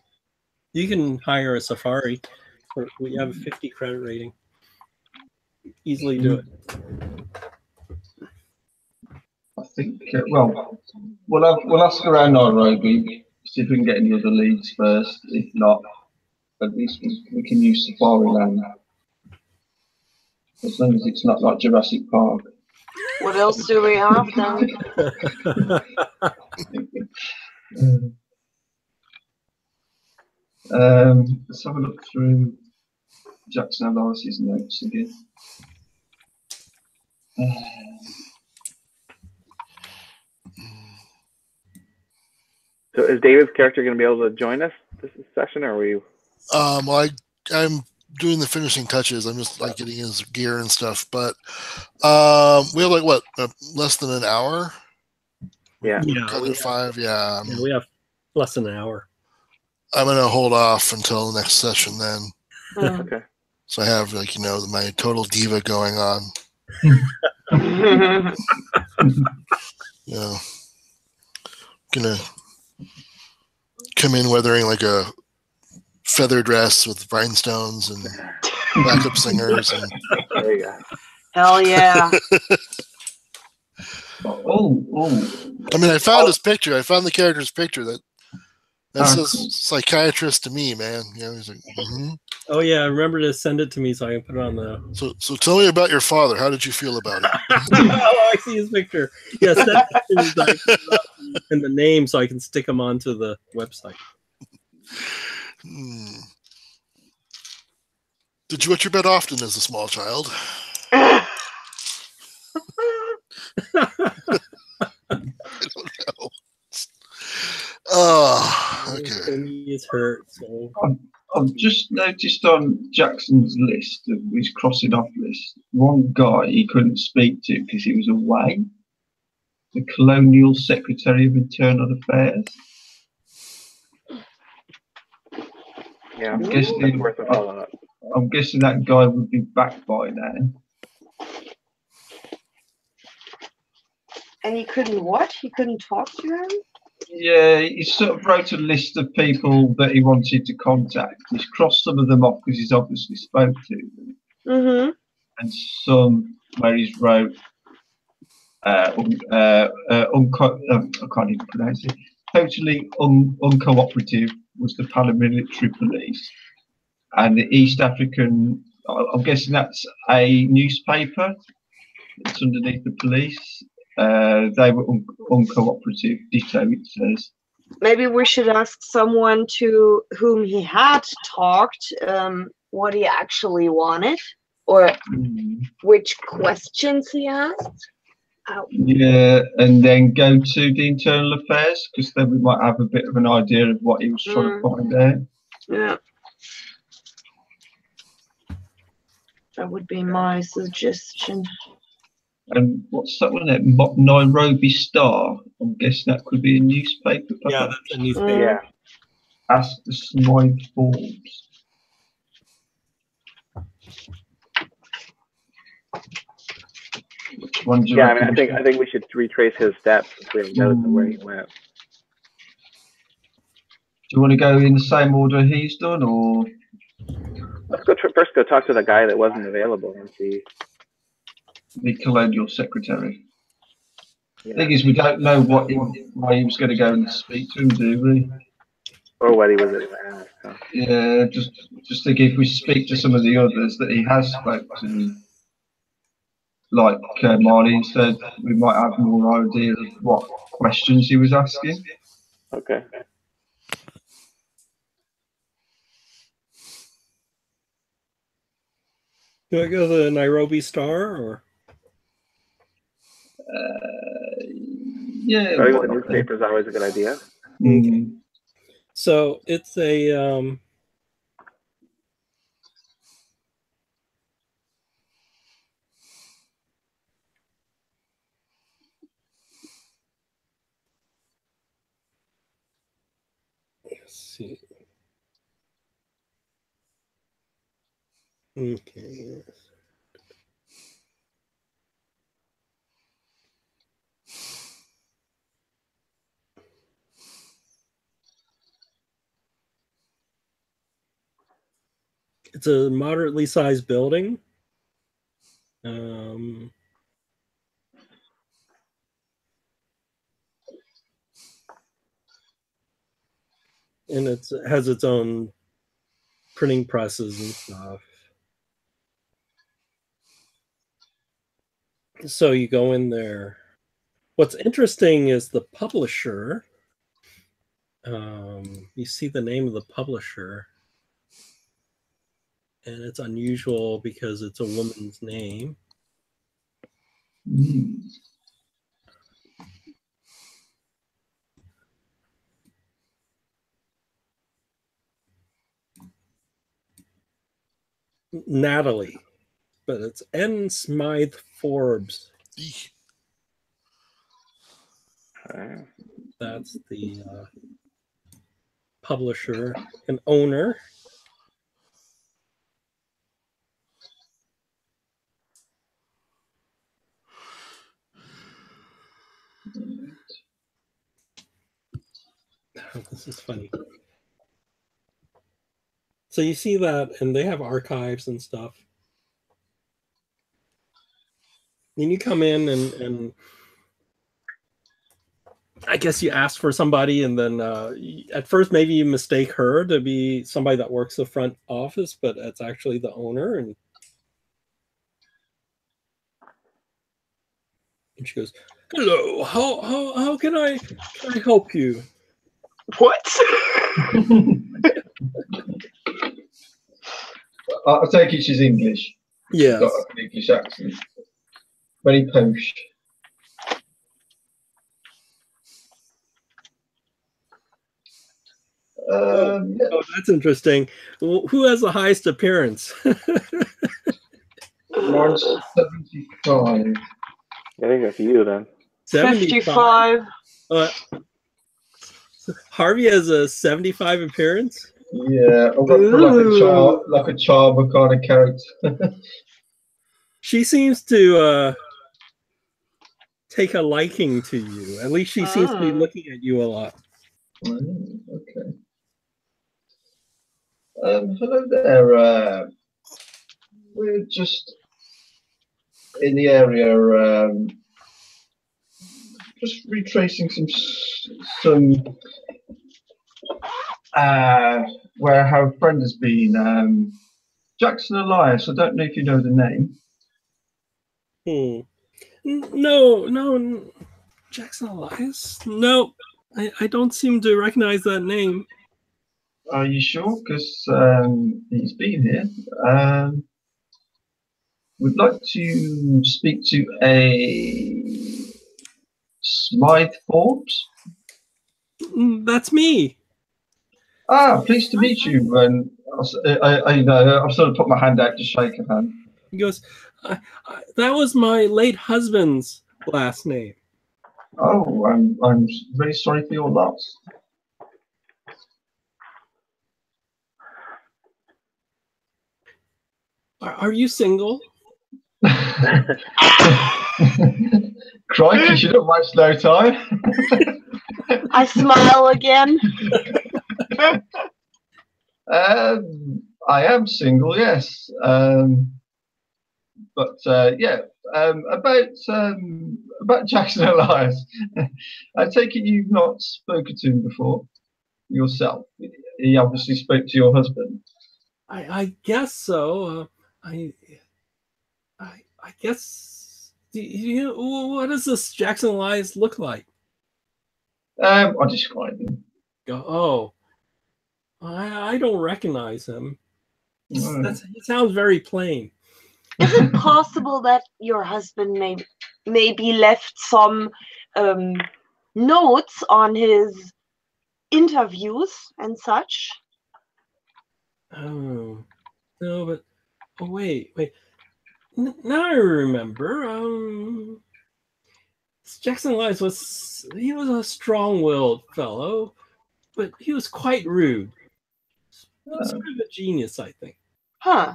You can hire a safari. We have a 50 credit rating. Easily do it. I think. Well, we'll ask around Nairobi, see if we can get any other leads first. If not, at least we can use Safari Land. As long as it's not like Jurassic Park. What else do we have then? Let's have a look through Jackson Elias's notes again. So is David's character going to be able to join us this session, or are we? Well, I'm doing the finishing touches. I'm just like getting his gear and stuff. But we have like what, less than an hour? Yeah. Cut at 5. Yeah. Yeah, we have less than an hour. I'm gonna hold off until the next session then. Okay. So I have like my total diva going on. Gonna come in wearing like a feather dress with rhinestones and backup singers. And There you go. Hell yeah. Oh. I mean, I found his picture. I found the character's picture that says psychiatrist to me, man. He's like, Oh yeah, remember to send it to me so I can put it on the. So tell me about your father. How did you feel about it? Oh, I see his picture. Yeah, send it to me and the name so I can stick them onto the website. Did you wet your bed often as a small child? I don't know. Oh, okay. He is hurt, so. I've just noticed on Jackson's list, of his crossing off list, one guy he couldn't speak to because he was away. The Colonial Secretary of Internal Affairs. Yeah, I'm guessing, that's worth a follow-up. I'm guessing that guy would be back by now. And he couldn't what? He couldn't talk to him? Yeah, he sort of wrote a list of people that he wanted to contact. He's crossed some of them off because he's obviously spoke to them. Mm-hmm. And some where he's wrote, I can't even pronounce it, totally uncooperative was the paramilitary police. And the East African, I'm guessing that's a newspaper that's underneath the police. They were uncooperative, ditto it says. Maybe we should ask someone to whom he had talked what he actually wanted or which questions he asked. Yeah, and then go to the internal affairs because then we might have a bit of an idea of what he was trying to find out. Yeah. That would be my suggestion. And what's that one? Nairobi Star. I'm guessing that could be a newspaper. Yeah, perhaps? that's a newspaper. Yeah. Ask the Smythe Forbes. Which one do you Yeah, I mean, reckon? I think we should retrace his steps since we have notes of where he went. Do you want to go in the same order he's done, or Let's go first. Go talk to the guy that wasn't available and see. the colonial secretary? You know, Thing is, we don't know why he was going to go and speak to him, do we? or what he was going to ask. So. Yeah, just think if we speak to some of the others that he has spoke to, like Marlene said, we might have more idea of what questions he was asking. Okay. Do I go to the Nairobi Star or? Yeah. Starting with the newspaper is always a good idea. Mm. So it's a let's see. Okay. It's a moderately sized building. And it has its own printing presses and stuff. So you go in there. What's interesting is the publisher. You see the name of the publisher. And it's unusual because it's a woman's name. Mm. Natalie, but it's N. Smythe Forbes. Eek. That's the publisher and owner. Oh, this is funny. So you see that, and they have archives and stuff. And you come in and I guess you ask for somebody, and then at first maybe you mistake her to be somebody that works the front office, but it's actually the owner. And she goes, "Hello, how can I help you?" What? I take it she's English. Yes. Got an English accent. Very posh. Oh, that's interesting. Well, who has the highest appearance? Mine's 75. I think that's you then. 55. Harvey has a 75 appearance. Yeah, I've got like a charmer kind of character. She seems to take a liking to you. At least she seems to be looking at you a lot. Okay. Hello there. We're just in the area, just retracing some where our friend has been, Jackson Elias. I don't know if you know the name. No, Jackson Elias? No, I don't seem to recognize that name. Are you sure? Because he's been here. We'd like to speak to a Smythe Forbes. That's me. Ah, pleased to meet you. And I sort of put my hand out to shake a hand. He goes, That was my late husband's last name. Oh, I'm very sorry for your loss. Are you single? Crikey, you don't waste no time. I smile again. I am single, yes. But yeah, about Jackson Elias. I take it you've not spoken to him before yourself. He obviously spoke to your husband. I guess so. I guess. What does this Jackson Elias look like? I'll describe him. Oh, I don't recognize him. He sounds very plain. Is it possible that your husband maybe left some notes on his interviews and such? Oh, no, but wait. Now I remember. Jackson Elias was a strong-willed fellow, but he was quite rude. Sort of a genius, I think. Huh.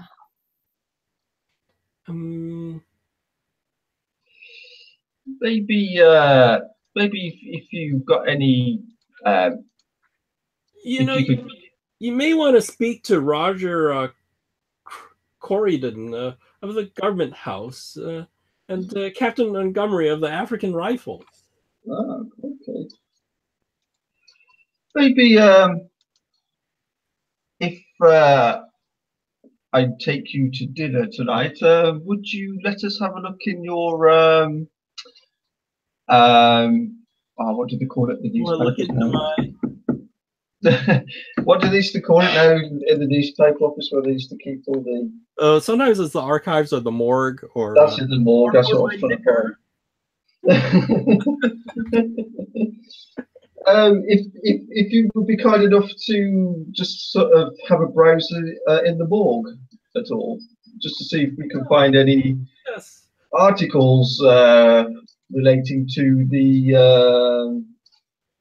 Maybe if you've got any, you may want to speak to Roger Corridon of the Government House and Captain Montgomery of the African Rifles. Oh, okay. Maybe if I take you to dinner tonight, would you let us have a look in your what do they call it? The newspaper. What do they used to call it now in the newspaper office where they used to keep all the? Sometimes it's the archives or the morgue, or that's in the morgue. That's what I was trying to find. If you would be kind enough to just sort of have a browse in the morgue at all, just to see if we can find any articles relating to the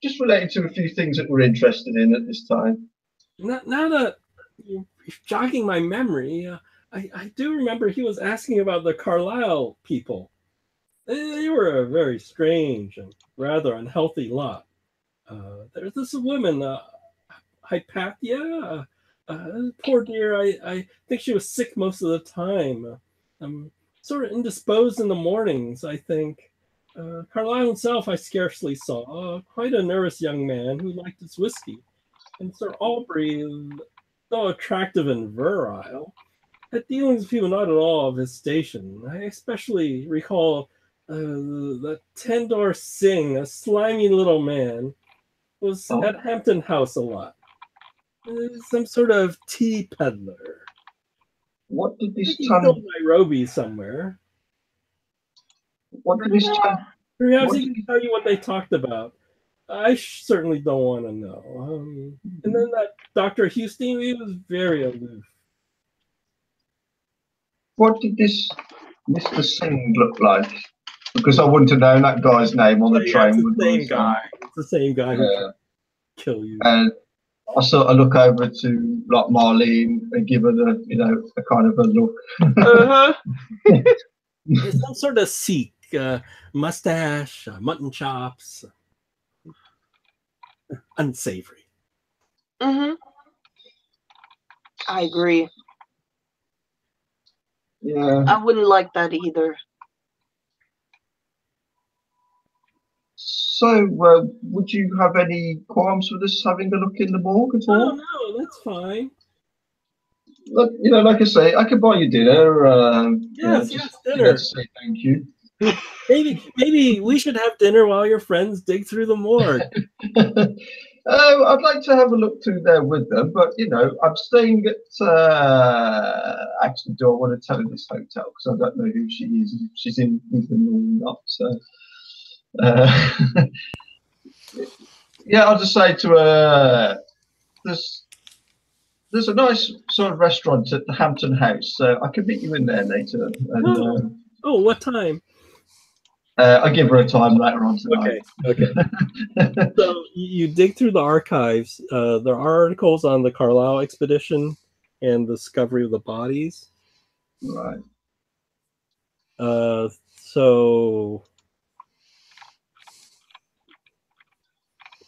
just relating to a few things that we're interested in at this time. Now that you're jogging my memory, I do remember he was asking about the Carlisle people. They were a very strange and rather unhealthy lot. There's this woman, Hypatia. Poor dear, I think she was sick most of the time. Sort of indisposed in the mornings, I think. Carlisle himself I scarcely saw. Quite a nervous young man who liked his whiskey. And Sir Aubrey, though attractive and virile, had dealings with people not at all of his station. I especially recall the Tendor Singh, a slimy little man, was at Hampton House a lot. Some sort of tea peddler. What did this still Nairobi somewhere? What did this Perhaps he can tell you what they talked about. I certainly don't want to know. And then that Dr. Houston, he was very aloof. What did this Mr. Singh look like? Because I wouldn't have known that guy's name on the train. It's the same guy. It's the same guy who tried to kill you. And I sort of look over to like Marlene and give her the, a kind of a look. It's some sort of Sikh, mustache, mutton chops, unsavory. I agree. Yeah. I wouldn't like that either. So, would you have any qualms with us having a look in the morgue at all? Oh, no, that's fine. Look, like I say, I could buy you dinner. Yes, dinner. To say thank you. Maybe we should have dinner while your friends dig through the morgue. I'd like to have a look through there with them, but I'm staying at. Actually, do I want to tell her this hotel because I don't know who she is? If she's in with them or not. So, yeah, I'll just say to her, there's there's a nice sort of restaurant at the Hampton House, so I could meet you in there later. And, Oh, what time? I'll give her a time later on tonight. Okay. So you dig through the archives. There are articles on the Carlisle expedition and the discovery of the bodies. Right. So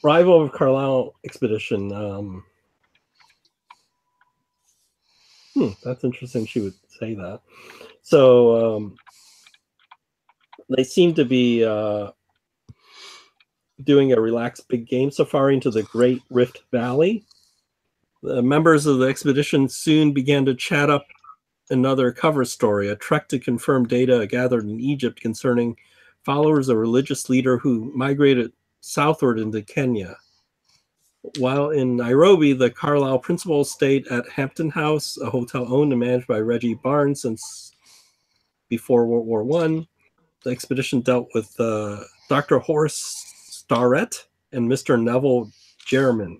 arrival of Carlisle expedition. That's interesting. She would say that. So they seem to be doing a relaxed big game safari into the Great Rift Valley. The members of the expedition soon began to chat up another cover story, a trek to confirm data gathered in Egypt concerning followers of a religious leader who migrated southward into Kenya. While in Nairobi, the Carlisle principal stayed at Hampton House, a hotel owned and managed by Reggie Barnes since before World War I. The expedition dealt with Dr. Horace Starrett and Mr. Neville Jermyn.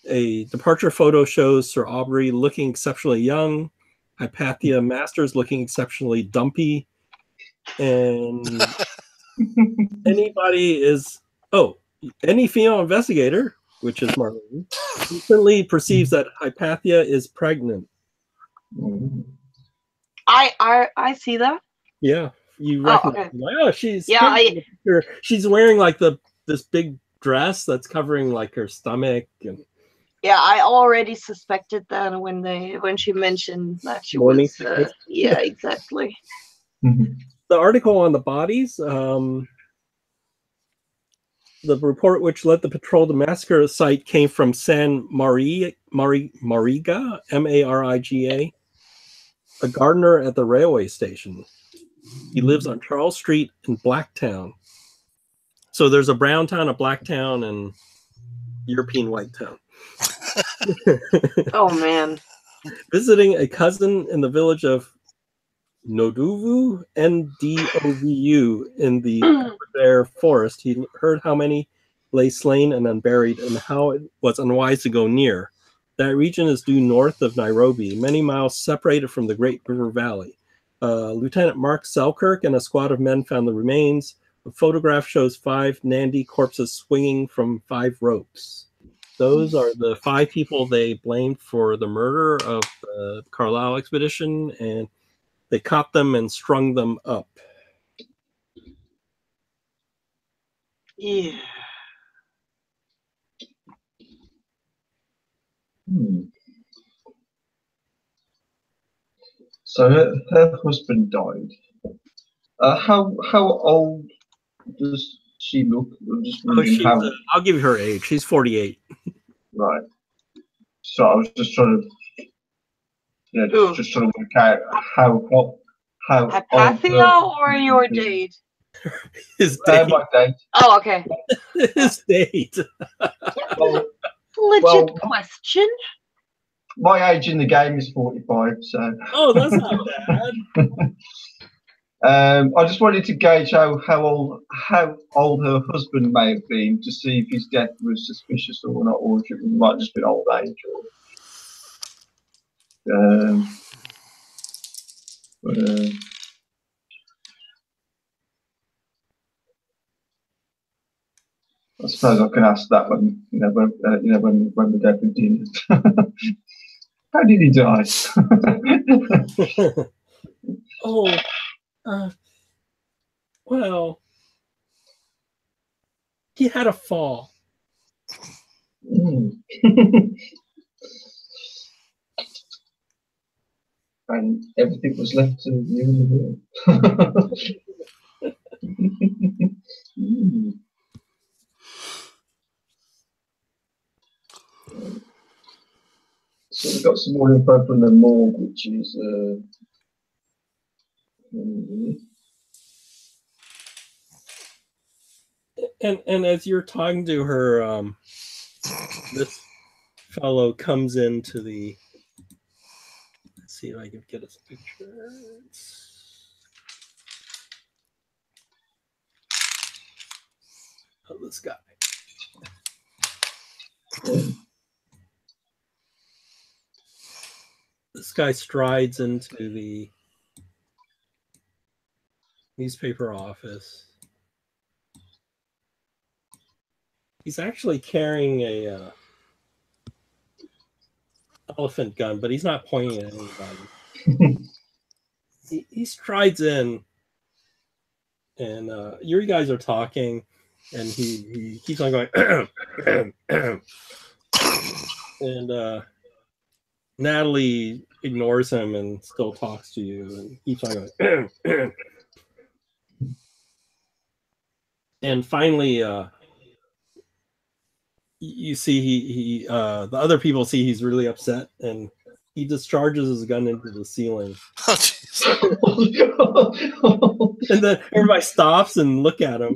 A departure photo shows Sir Aubrey looking exceptionally young, Hypatia Masters looking exceptionally dumpy, and any female investigator, which is Marlene, instantly perceives that Hypatia is pregnant. I see that. Yeah, you recognize. Okay. Like, oh, she's Yeah, she's wearing like this big dress that's covering like her stomach and. Yeah, I already suspected that when she mentioned that she Morning was. Yeah, exactly. The article on the bodies, the report which led the patrol to massacre site came from San Mariga, Mariga, a gardener at the railway station. He lives on Charles Street in Blacktown. So there's a brown town, a black town, and European white town. Oh man. Visiting a cousin in the village of Nodovu, Ndovu, in the Aberdare forest, he heard how many lay slain and unburied and how it was unwise to go near. That region is due north of Nairobi, many miles separated from the Great River Valley. Lieutenant Mark Selkirk and a squad of men found the remains. A photograph shows 5 Nandi corpses swinging from 5 ropes. Those are the 5 people they blamed for the murder of the Carlisle expedition, and they caught them and strung them up. Yeah. So her husband died. How old does she look? I'm just wondering how. I'll give you her age. She's 48. Right. So I was just trying to, just trying to work out how Hypatia or your date? His date. My date. Oh, okay. His date. Legit question. My age in the game is 45, so. Oh, that's not bad. I just wanted to gauge how old her husband may have been to see if his death was suspicious or not, or if it might just been old age. I suppose I can ask that when we go for dinner. How did he die? Well, he had a fall. And everything was left to you and the world. So we've got some more info from the morgue, which is and as you're talking to her, this fellow comes into the. Let's see if I can get his picture. Oh, this guy. this guy strides into the newspaper office. He's actually carrying a elephant gun, but he's not pointing at anybody. he strides in, and you guys are talking, and he keeps on going, and Natalie ignores him and still talks to you, and keeps on going, and finally, you see he the other people see he's really upset, and he discharges his gun into the ceiling. And then everybody stops and look at him.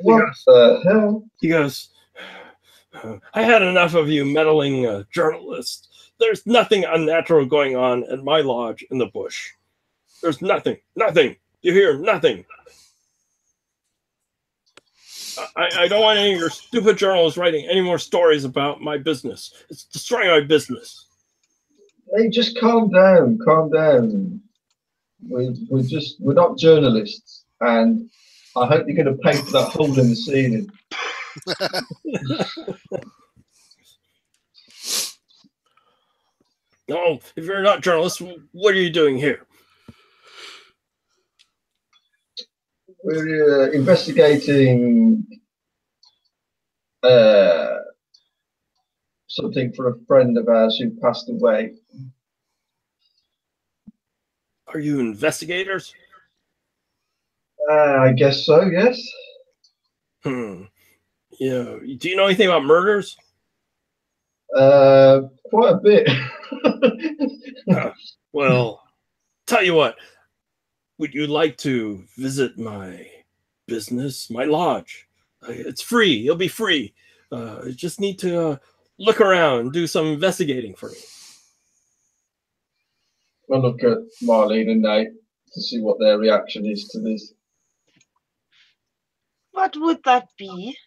What the hell? He goes, I had enough of you meddling journalists. There's nothing unnatural going on at my lodge in the bush. There's nothing. You hear nothing. I don't want any of your stupid journalists writing any more stories about my business. It's destroying my business. Hey, just calm down. We're not journalists, and I hope you're going to pay for that hole in the ceiling. No, if you're not journalists, what are you doing here? We're investigating something for a friend of ours who passed away. Are you investigators? I guess so, yes. Yeah. Do you know anything about murders? Quite a bit. Well, tell you what. Would you like to visit my business, my lodge? It's free. You'll be free. You just need to look around, do some investigating for me. I'll look at Marlene and Nate to see what their reaction is to this. What would that be?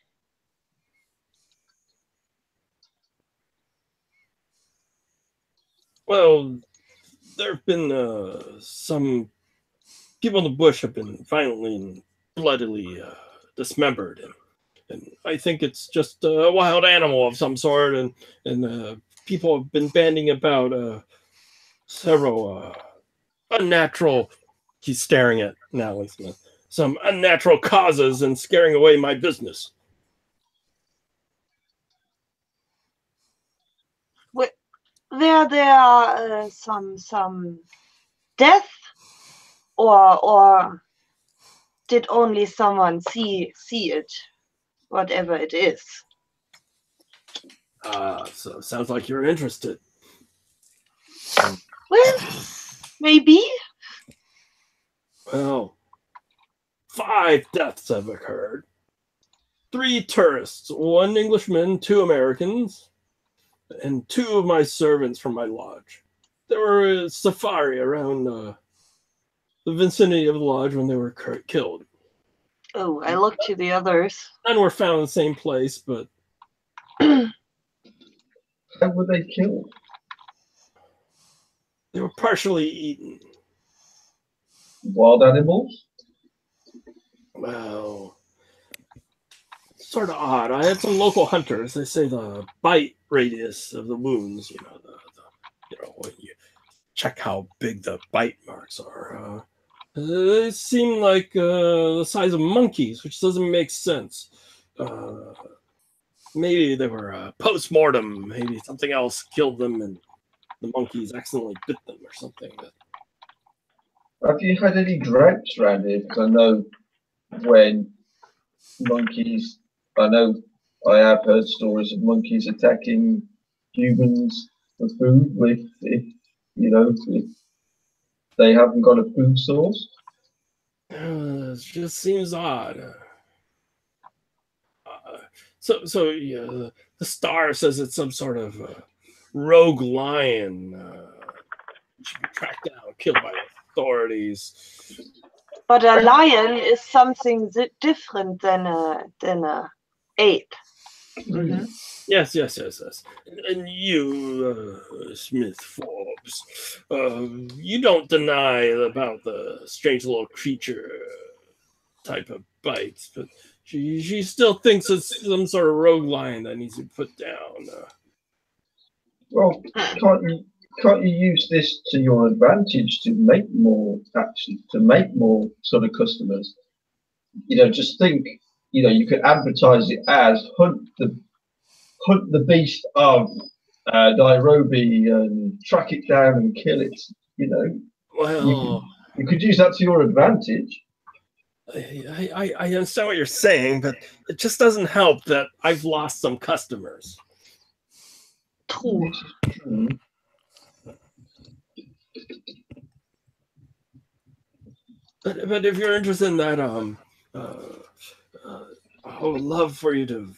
Well, there have been some people in the bush have been violently and bloodily dismembered, and I think it's just a wild animal of some sort, and people have been banding about several unnatural. He's staring at Natalie Smith. Some unnatural causes and scaring away my business. There are some death, or did only someone see it, whatever it is? So it sounds like you're interested. Well, maybe. Well, 5 deaths have occurred. 3 tourists, 1 Englishman, 2 Americans, and 2 of my servants from my lodge. There were a safari around the vicinity of the lodge when they were killed. Oh, I looked to the others. None were found in the same place, but... How were they killed? They were partially eaten. Wild animals? Well, sort of odd. I had some local hunters. They say the bite radius of the wounds, when you check how big the bite marks are, they seem like the size of monkeys, which doesn't make sense. Maybe they were post-mortem. Maybe something else killed them and the monkeys accidentally bit them or something. Have you had any droughts around here? Because I know when monkeys, I have heard stories of monkeys attacking humans for food if they haven't got a food source. It just seems odd. So the Star says it's some sort of rogue lion should be tracked down, killed by authorities. But a lion is something different than a ape. Mhm. Yes. And you, Smith Forbes, you don't deny about the strange little creature type of bites, but she still thinks it's some sort of rogue lion that needs to be put down. Well, can't you use this to your advantage to make more sort of customers? Just think, you could advertise it as hunt the beast of Nairobi and track it down and kill it. Well, You could use that to your advantage. I understand what you're saying, but it just doesn't help that I've lost some customers. True. This is true. But if you're interested in that, I would love for you to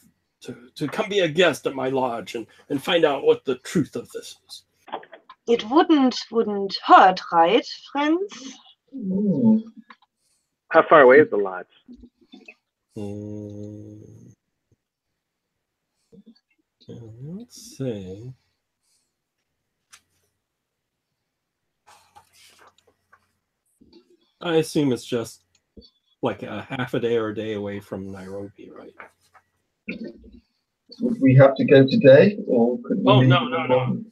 come be a guest at my lodge and find out what the truth of this is. It wouldn't hurt, right, friends? Hmm. How far away is the lodge? Let's see. I assume it's just like a half a day or a day away from Nairobi, right? Would we have to go today, or could we? Oh, leave no. in the morning?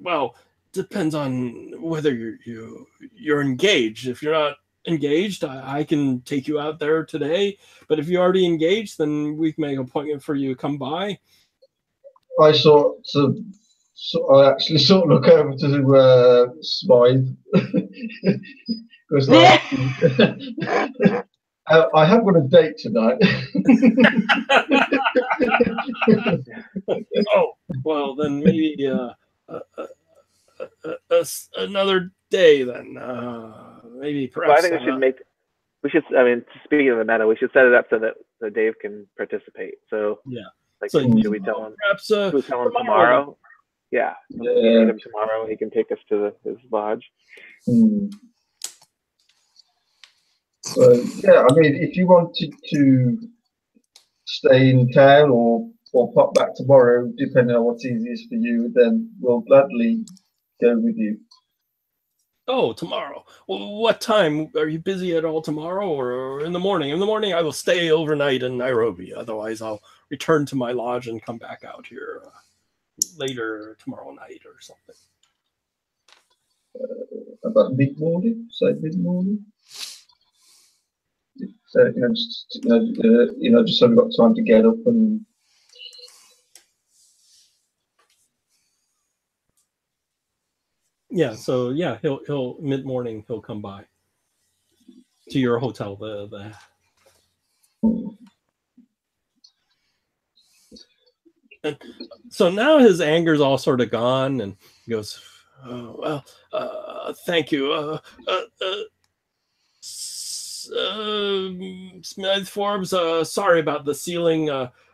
Well, depends on whether you're engaged. If you're not engaged, I can take you out there today. But if you're already engaged, then we can make an appointment for you to come by. I actually sort of look over to Smythe because I have got a date tonight. Oh, well, then maybe another day. Then maybe perhaps. Well, I think we should. I mean, speaking of the meta, we should set it up so that Dave can participate. So Yeah. Like, So should we tell him? Perhaps Should we tell him tomorrow? Yeah. We meet him tomorrow. He can take us to his lodge. So yeah, I mean, if you wanted to stay in town or pop back tomorrow, depending on what's easiest for you, then we'll gladly go with you. Oh, tomorrow. Well, what time? Are you busy at all tomorrow or in the morning? In the morning, I will stay overnight in Nairobi. Otherwise, I'll return to my lodge and come back out here later tomorrow night or something. About mid-morning, say mid-morning. So, just so we've got time to get up and. Yeah. So yeah, he'll mid-morning he'll come by to your hotel. And so now his anger's all sort of gone, and he goes, "Oh, well, thank you, Smith Forbes. Sorry about the ceiling.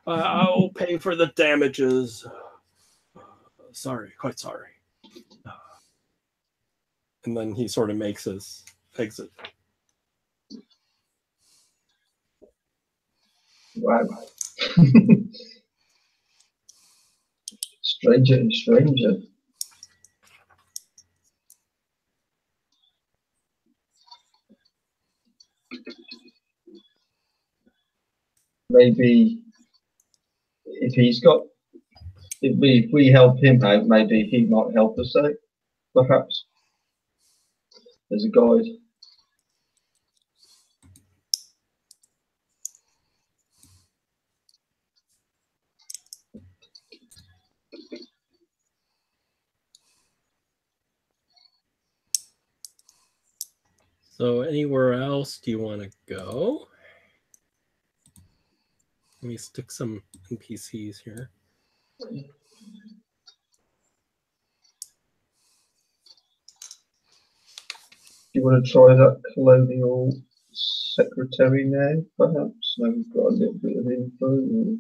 I'll pay for the damages. Sorry, quite sorry." And then he sort of makes his exit. Wow. Stranger and stranger. Maybe if we help him out, maybe he might help us out. Perhaps there's a guide. So anywhere else do you want to go? Let me stick some NPCs here. Do you want to try that colonial secretary now, perhaps? Now we've got a little bit of info.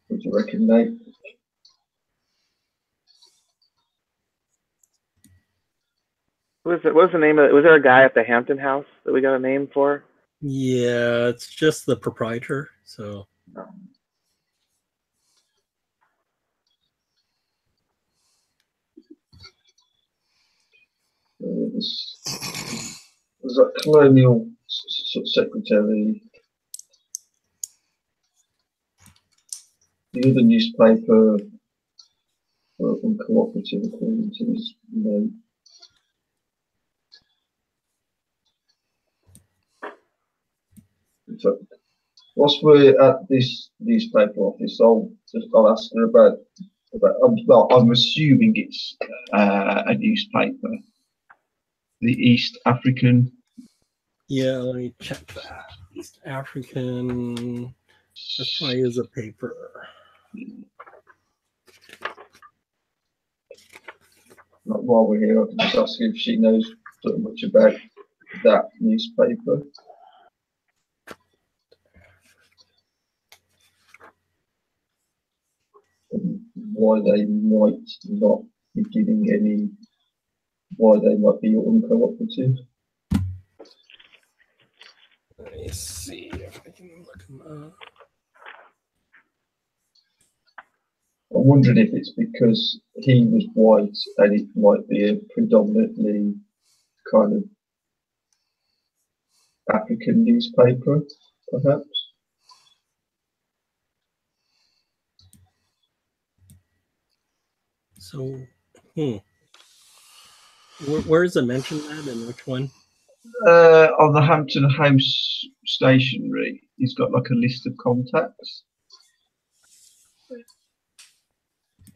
What do you reckon, Nate? What was the name of it? Was there a guy at the Hampton House that we got a name for? Yeah, it's just the proprietor. So There's a colonial secretary. The other newspaper uncooperative according to his note. In fact, whilst we're at this newspaper office, I'll ask her about well, I'm assuming it's a newspaper, the East African. yeah, let me check that. East African. That probably is a paper. While we're here, I can just ask if she knows so much about that newspaper. And why they might not be giving any, why they might be uncooperative. Let me see if I can look them up. I'm wondering if it's because he was white and it might be a predominantly kind of African newspaper, perhaps. So, where is it mentioned that and which one? On the Hampton House stationery, he's got like a list of contacts.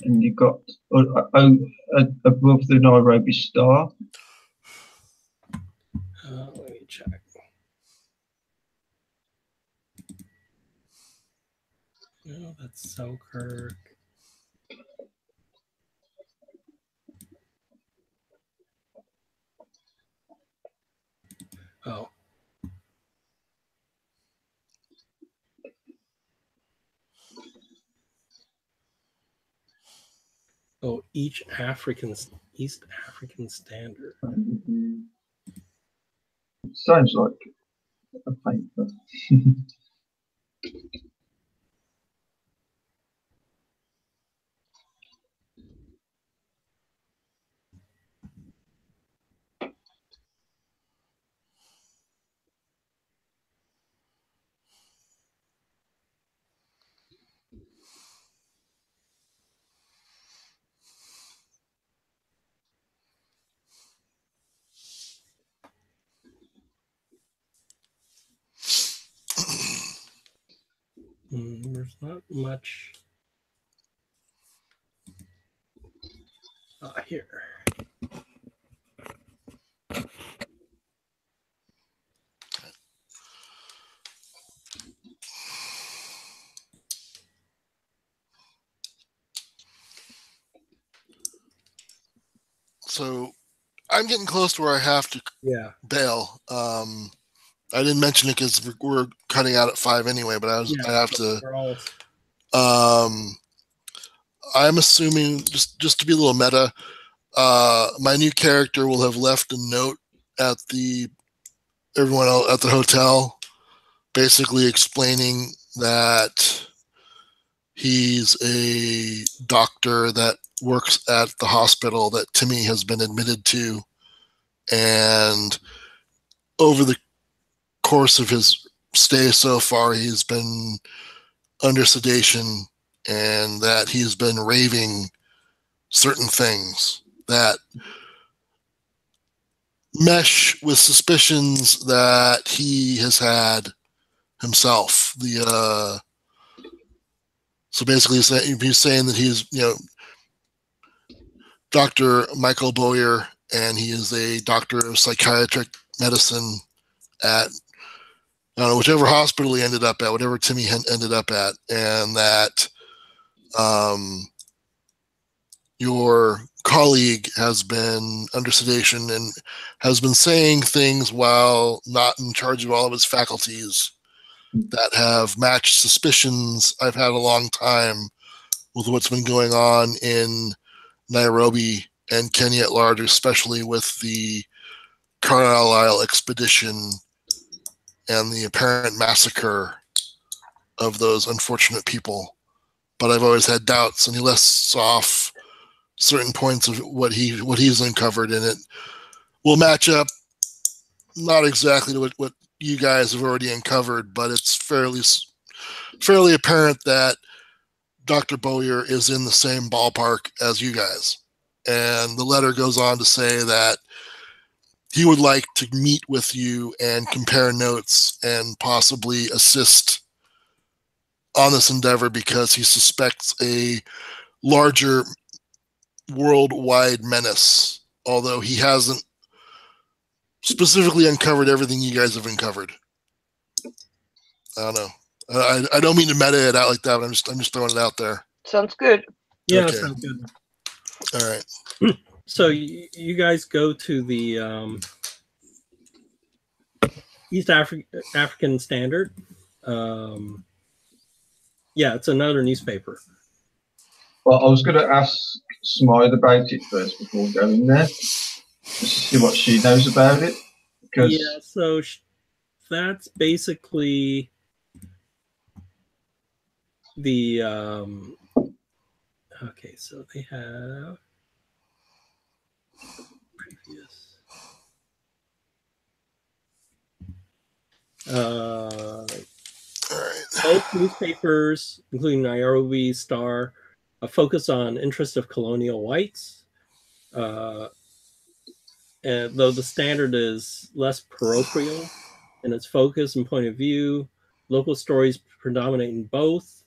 And you've got above the Nairobi Star. Let me check. No, that's Selkirk. Oh. Oh, East African Standard. Sounds like a paper. There's not much. Here. So I'm getting close to where I have to bail. I didn't mention it because we're cutting out at 5 anyway, but I have to. I'm assuming just to be a little meta, my new character will have left a note at everyone else at the hotel, basically explaining that he's a doctor that works at the hospital that Timmy has been admitted to, and over the course of his stay so far, he's been under sedation, and that he's been raving certain things that mesh with suspicions that he has had himself. So basically he's saying that he's, Dr. Michael Boyer, and he is a doctor of psychiatric medicine at whichever hospital he ended up at, whatever Timmy ended up at, and that your colleague has been under sedation and has been saying things while not in charge of all of his faculties that have matched suspicions I've had a long time with what's been going on in Nairobi and Kenya at large, especially with the Carlisle expedition and the apparent massacre of those unfortunate people. But I've always had doubts, and he lists off certain points of what he's uncovered, and it will match up not exactly to what you guys have already uncovered, but it's fairly apparent that Dr. Bowyer is in the same ballpark as you guys. And the letter goes on to say that he would like to meet with you and compare notes and possibly assist on this endeavor because he suspects a larger worldwide menace, although he hasn't specifically uncovered everything you guys have uncovered. I don't know. I don't mean to meta it out like that, but I'm just throwing it out there. Sounds good. Yeah, Okay. sounds good. All right. So you guys go to the East African Standard. Yeah, it's another newspaper. Well, I was going to ask Smythe about it first before going there, just to see what she knows about it. Because Yeah, so that's basically the okay, so they have previous All right. both newspapers, including Nairobi Star, focus on interests of colonial whites. And though the Standard is less parochial in its focus and point of view, local stories predominate in both.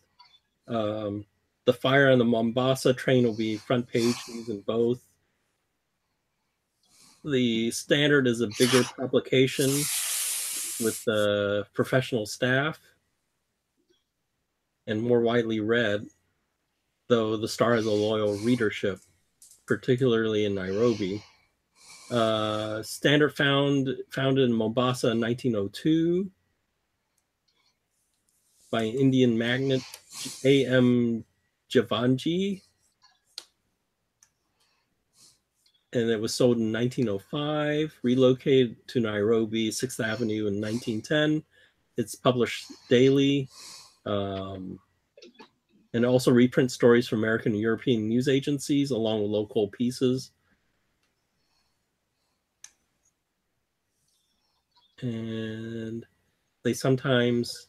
The fire on the Mombasa train will be front page news in both. The Standard is a bigger publication with professional staff and more widely read, though the Star has a loyal readership, particularly in Nairobi. Standard founded in Mombasa in 1902 by Indian magnate A.M. Javanji, and it was sold in 1905, relocated to Nairobi, 6th Avenue in 1910. It's published daily, and also reprints stories from American and European news agencies along with local pieces. And they sometimes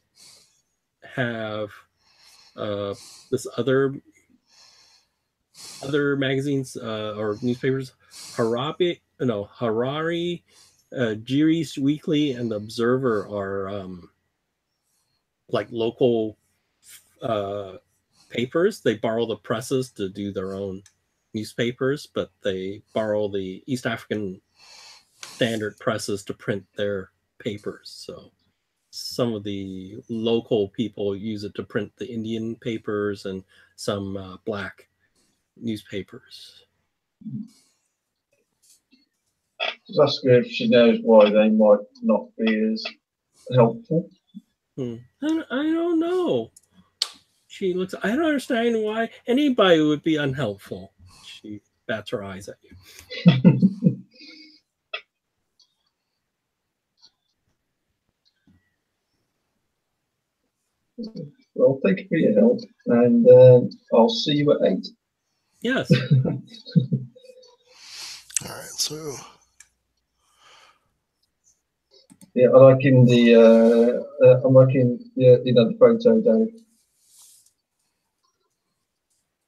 have this other magazines or newspapers, Harari, Jiri's Weekly, and the Observer are like local papers. They borrow the presses to do their own newspapers, but they borrow the East African Standard presses to print their papers. So some of the local people use it to print the Indian papers and some black newspapers. just ask her if she knows why they might not be as helpful. I don't know. She looks. I don't understand why anybody would be unhelpful. She bats her eyes at you. Well, thank you for your help, and I'll see you at 8. Yes. All right. So Yeah, I'm liking the the photo, Dave.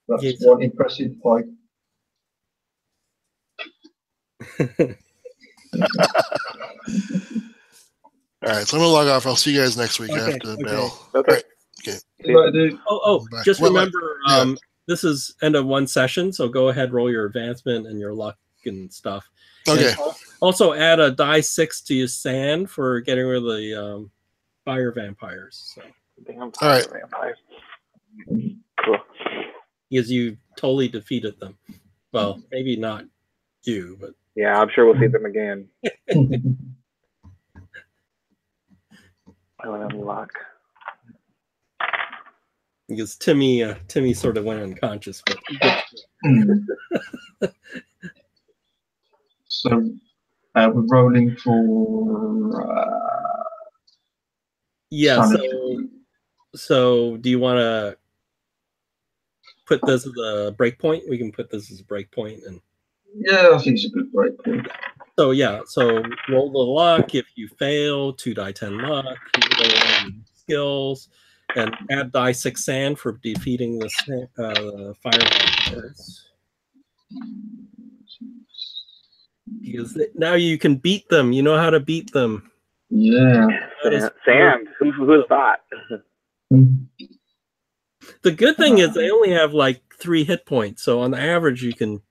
That's Yes. one impressive pipe. all right. So I'm gonna log off. I'll see you guys next week. I have to Okay. bail. Okay. Right, dude. Oh, Bye. just Well, remember, yeah. this is end of one session, so go ahead, roll your advancement and your luck and stuff. Okay. And also add a die 6 to your sand for getting rid of the fire vampires. So, Damn All right. vampires. Cool. because you totally defeated them. Well, maybe not you, but Yeah, I'm sure we'll see them again. I went unlock. because Timmy sort of went unconscious. But So We're rolling for Yeah. sanity. So do you want to put this as a breakpoint? We can put this as a breakpoint, and Yeah, I think it's a good break point. so yeah. So roll the luck. If you fail, 2d10 luck. You roll your skills, and add die 6 sand for defeating the fireballs. Because now you can beat them. You know how to beat them. Yeah. Sand. Who's thought? The good thing is they only have like 3 hit points, so on the average you can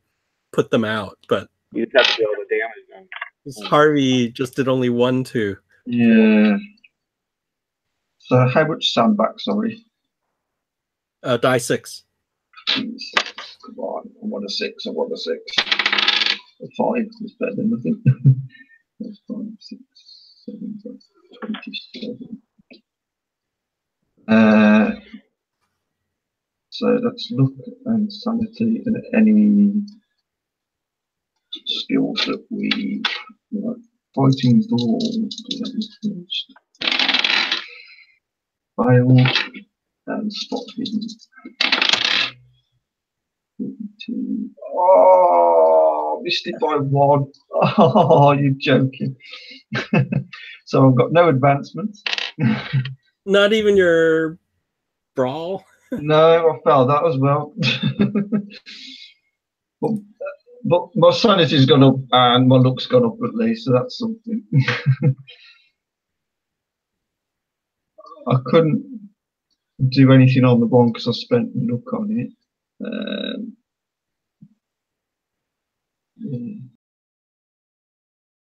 put them out. But You just have to be able to damage them. this Harvey just did only 1, 2. Yeah. So how much sandbag, sorry? Die 6. Jeez. Come on, I want a 6, I want a 6. A 5 is better than nothing. That's 5, 6, 7, 27. So let's look and sanity and any skills that we fighting first. Failed and spot hidden. Oh, missed it by 1. Oh, you're joking. So I've got no advancement. Not even your brawl. No, I failed that as well. but my sanity's gone up and my luck's gone up at least, so that's something. I couldn't do anything on the one because I spent luck on it. Yeah.